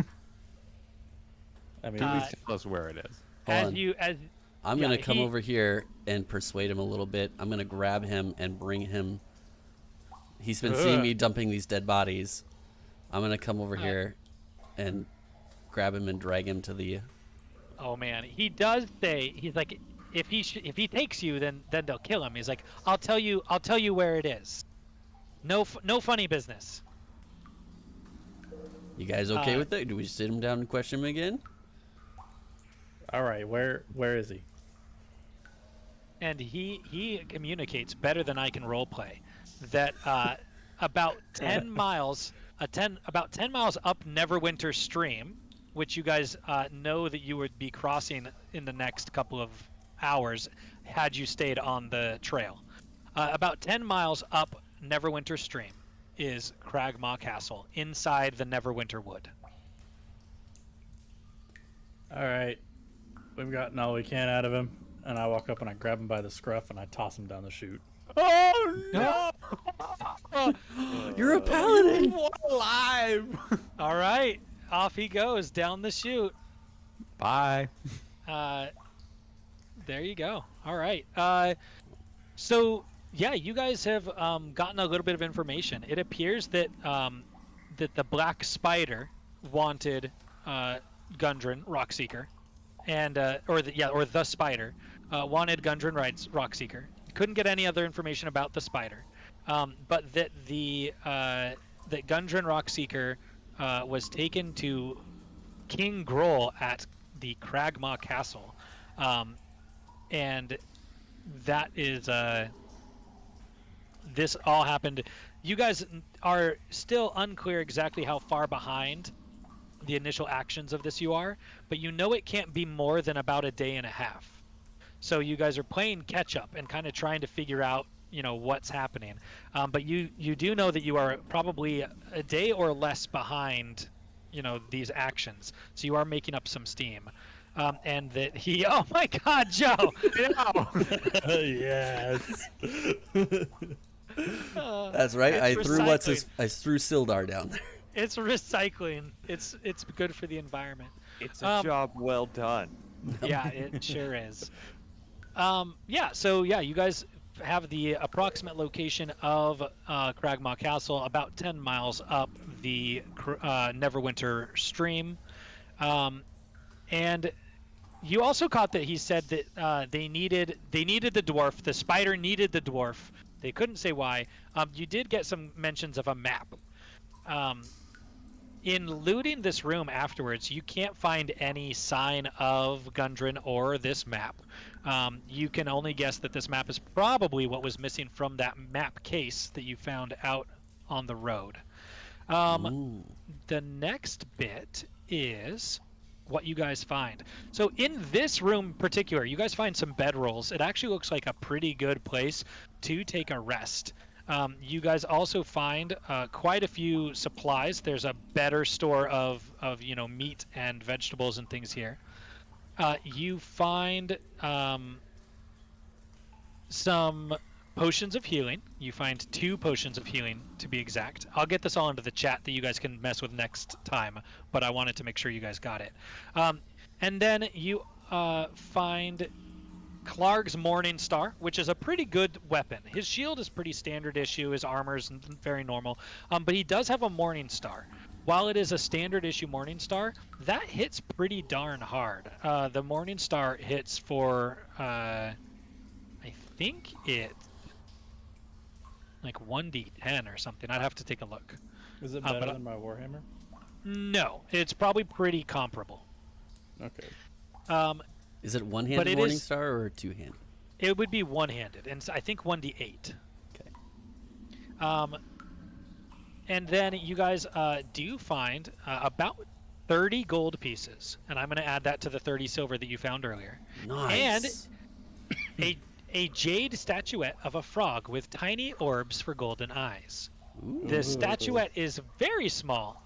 I mean, At least tell us where it is. Hold on. I'm yeah, gonna come he- over here and persuade him a little bit. I'm gonna grab him and bring him. He's been seeing me dumping these dead bodies. I'm gonna come over here and grab him and drag him to the. Oh man, he does say, he's like, if he takes you, then they'll kill him. He's like, I'll tell you where it is. No funny business. You guys okay with it? Do we sit him down and question him again? All right, where is he? And he communicates better than I can roleplay that about 10 miles about 10 miles up Neverwinter Stream, which you guys know that you would be crossing in the next couple of hours had you stayed on the trail. About 10 miles up Neverwinter Stream is Cragmaw Castle inside the Neverwinter Wood. All right, we've gotten all we can out of him, and I walk up and I grab him by the scruff and I toss him down the chute. Oh no! You're a paladin. Alive! All right, off he goes down the chute. Bye. There you go. All right. So yeah, you guys have gotten a little bit of information. It appears that that the Black Spider wanted Gundren Rockseeker, and or the Spider wanted Gundren Rockseeker. Couldn't get any other information about the Spider, but that that Gundren Rockseeker was taken to King Groll at the Cragmaw Castle, and that is this all happened. You guys are still unclear exactly how far behind the initial actions of this you are, but you know it can't be more than about a day and a half. So you guys are playing catch up and kind of trying to figure out, what's happening. But you do know that you are probably a day or less behind, these actions. So you are making up some steam. And that he, oh my God, Joe! Yes. That's right. I threw recycling. I threw Sildar down there. It's recycling. It's good for the environment. It's a job well done. Yeah, it sure is. You guys have the approximate location of Cragmaw Castle, about 10 miles up the Neverwinter Stream. And you also caught that he said that they needed the dwarf. The spider needed the dwarf. They couldn't say why. You did get some mentions of a map. In looting this room afterwards, you can't find any sign of Gundren or this map. You can only guess that this map is probably what was missing from that map case that you found out on the road. The next bit is what you guys find. So in this room in particular, you guys find some bedrolls. It actually looks like a pretty good place to take a rest. You guys also find quite a few supplies. There's a better store of meat and vegetables and things here. You find some potions of healing. You find 2 potions of healing to be exact. I'll get this all into the chat that you guys can mess with next time, but I wanted to make sure you guys got it. And then you find Clark's Morning Star, which is a pretty good weapon. His shield is pretty standard issue, his armor is very normal, but he does have a Morning Star. While it is a standard issue Morning Star, that hits pretty darn hard. The Morning Star hits for, I think it's like 1d10 or something. I'd have to take a look. Is it better than my Warhammer? No, it's probably pretty comparable. Okay. Is it one-handed Morning Star or two-handed? It would be one-handed, and I think 1d8. Okay. And then you guys do find about 30 gold pieces, and I'm going to add that to the 30 silver that you found earlier. Nice. And a jade statuette of a frog with tiny orbs for golden eyes. Ooh. The statuette is very small,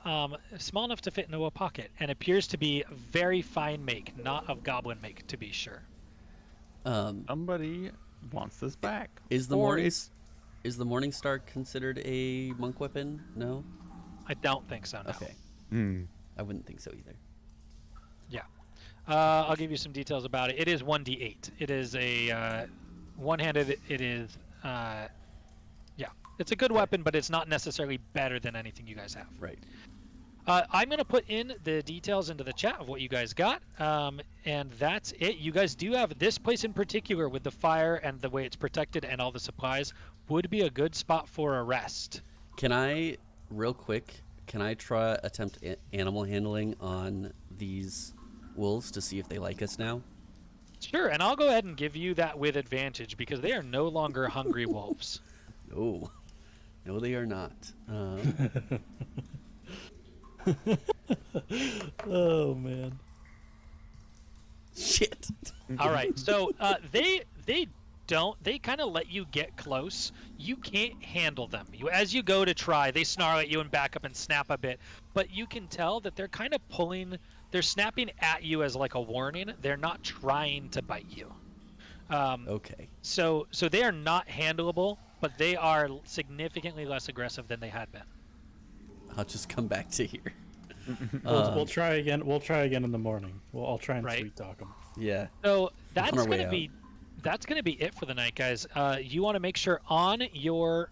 small enough to fit into a pocket, and appears to be very fine make, not of goblin make, to be sure. Somebody wants this back. Is the Morning Star considered a monk weapon? No? I don't think so, no. Okay. I wouldn't think so either. Yeah. I'll give you some details about it. It is 1d8. It is a one-handed. It is, it's a good weapon, but it's not necessarily better than anything you guys have. Right. I'm going to put in the details into the chat of what you guys got, and that's it. You guys do have this place in particular with the fire and the way it's protected and all the supplies would be a good spot for a rest. Can I, real quick, can I try attempt animal handling on these wolves to see if they like us now? Sure, and I'll go ahead and give you that with advantage because they are no longer hungry wolves. No, no, they are not. Oh man. Shit. All right, so they kind of let you get close. You can't handle them. As you go to try, they snarl at you and back up and snap a bit. But you can tell that they're kind of they're snapping at you as like a warning. They're not trying to bite you. Okay. So they are not handleable, but they are significantly less aggressive than they had been. I'll just come back to here. We'll try again. We'll try again in the morning. I'll try and Right. sweet talk them. Yeah. So that's our way gonna be it for the night, guys. You want to make sure on your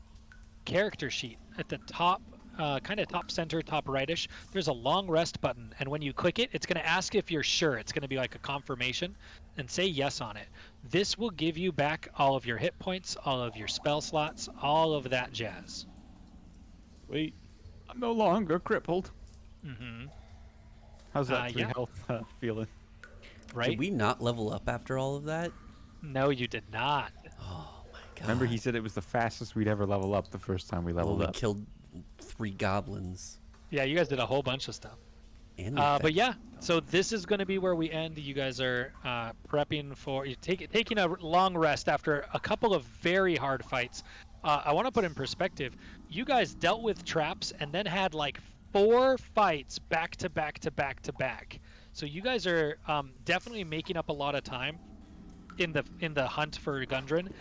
character sheet at the top, kind of top center, top rightish, there's a long rest button, and when you click it, it's gonna ask if you're sure. It's gonna be like a confirmation, and say yes on it. This will give you back all of your hit points, all of your spell slots, all of that jazz. Wait. I'm no longer crippled. Mm-hmm. How's that yeah. health feeling? Right? Did we not level up after all of that? No, you did not. Oh my god. Remember, he said it was the fastest we'd ever level up the first time we Well, leveled we up. killed 3 goblins. Yeah, you guys did a whole bunch of stuff. And But yeah, so this is going to be where we end. You guys are prepping for taking a long rest after a couple of very hard fights. I want to put in perspective. You guys dealt with traps and then had like 4 fights back to back to back to back. So you guys are definitely making up a lot of time in the hunt for Gundren,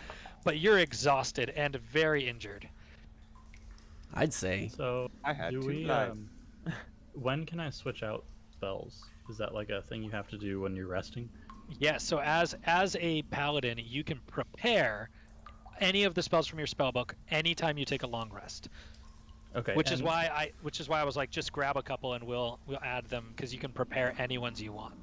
but you're exhausted and very injured. I'd say. So I had do 2 we? knives. When can I switch out spells? Is that like a thing you have to do when you're resting? Yes, so as a paladin, you can prepare any of the spells from your spellbook anytime you take a long rest. Okay. Which is why I was like, just grab a couple and we'll add them because you can prepare any ones you want.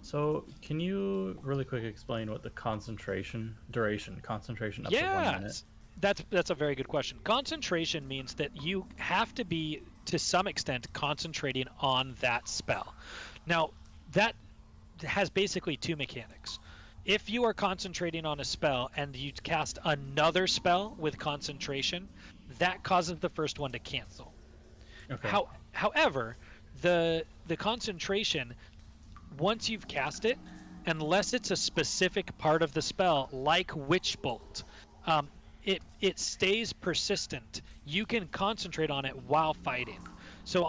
So can you really quick explain what the concentration up to 1 minute? That's a very good question. Concentration means that you have to be, to some extent, concentrating on that spell. Now, that has basically 2 mechanics. If you are concentrating on a spell and you cast another spell with concentration, that causes the first one to cancel. Okay. However, the concentration, once you've cast it, unless it's a specific part of the spell, like Witch Bolt, it stays persistent. You can concentrate on it while fighting. So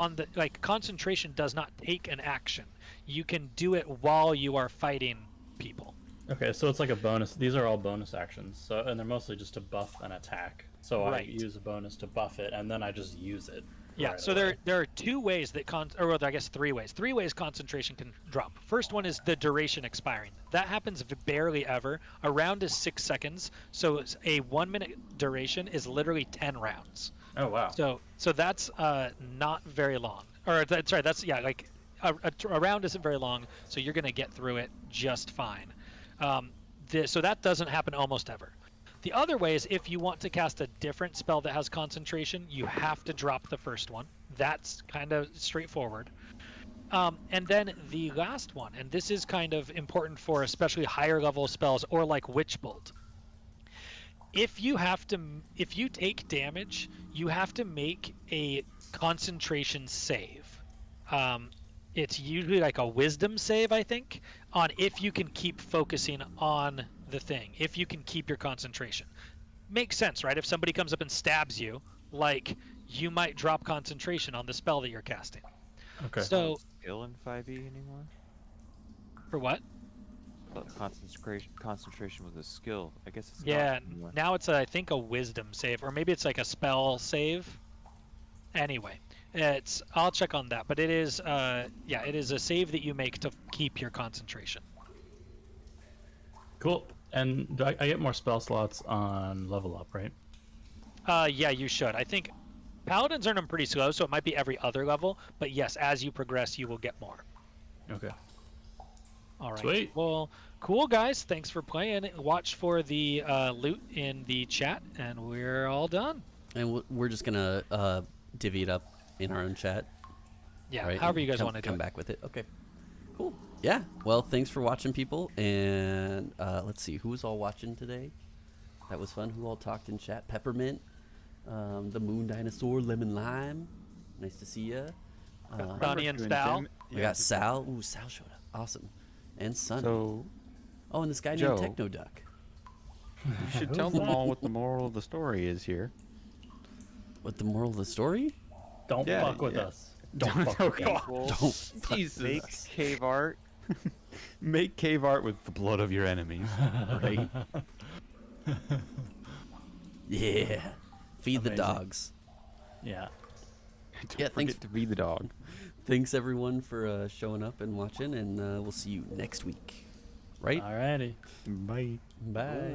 concentration does not take an action. You can do it while you are fighting people. Okay, so it's like a bonus. These are all bonus actions. So and they're mostly just to buff an attack. So Right. I use a bonus to buff it, and then I just use it. Yeah, right so away. there are 2 ways that I guess 3 ways. 3 ways concentration can drop. First one is the duration expiring. That happens barely ever. A round is 6 seconds, so a 1 minute duration is literally 10 rounds. Oh wow. So that's not very long. Or sorry, that's like a round isn't very long, so you're gonna get through it just fine. So that doesn't happen almost ever. The other way is if you want to cast a different spell that has concentration, you have to drop the first one. That's kind of straightforward. And then the last one, and this is kind of important for especially higher level spells or like Witch Bolt. If you take damage, you have to make a concentration save. It's usually like a wisdom save, I think, on if you can keep focusing on the thing, if you can keep your concentration. Makes sense, right? If somebody comes up and stabs you, like, you might drop concentration on the spell that you're casting. Okay. So Skill in 5e anymore? for what? Concentration was a skill. I guess it's Yeah, not anymore. now it's I think a wisdom save, or maybe it's like a spell save. Anyway, I'll check on that, but it is it is a save that you make to keep your concentration. Cool. And do I get more spell slots on level up, right? Yeah, you should. I think paladins earn them pretty slow, so it might be every other level, but yes, as you progress, you will get more. Okay. All right. Sweet. Well, cool, guys. Thanks for playing. Watch for the loot in the chat, and we're all done. And we're just gonna divvy it up in our own chat. Yeah, Right? however you guys Come- want to do come it. back with it. Okay. Cool. Yeah. Well, thanks for watching, people. And let's see, who was all watching today? That was fun. Who all talked in chat? Peppermint, the Moon Dinosaur, Lemon Lime. Nice to see ya. Donnie and Sal. We got Sal. Ooh, Sal showed up. Awesome. And Sunny. So Oh, and this guy Joe. named Techno Duck. you should tell them all what the moral of the story is here. What the moral of the story? Don't Yeah, fuck with yeah. us. Don't fuck with us. Well, Don't fuck with make us. cave art. Make cave art with the blood of your enemies. Right? Yeah. Feed the Amazing. dogs. Yeah. Don't Yeah, thanks. forget to be the dog. Thanks everyone for showing up and watching, and we'll see you next week. Right? Alrighty. Bye. Bye.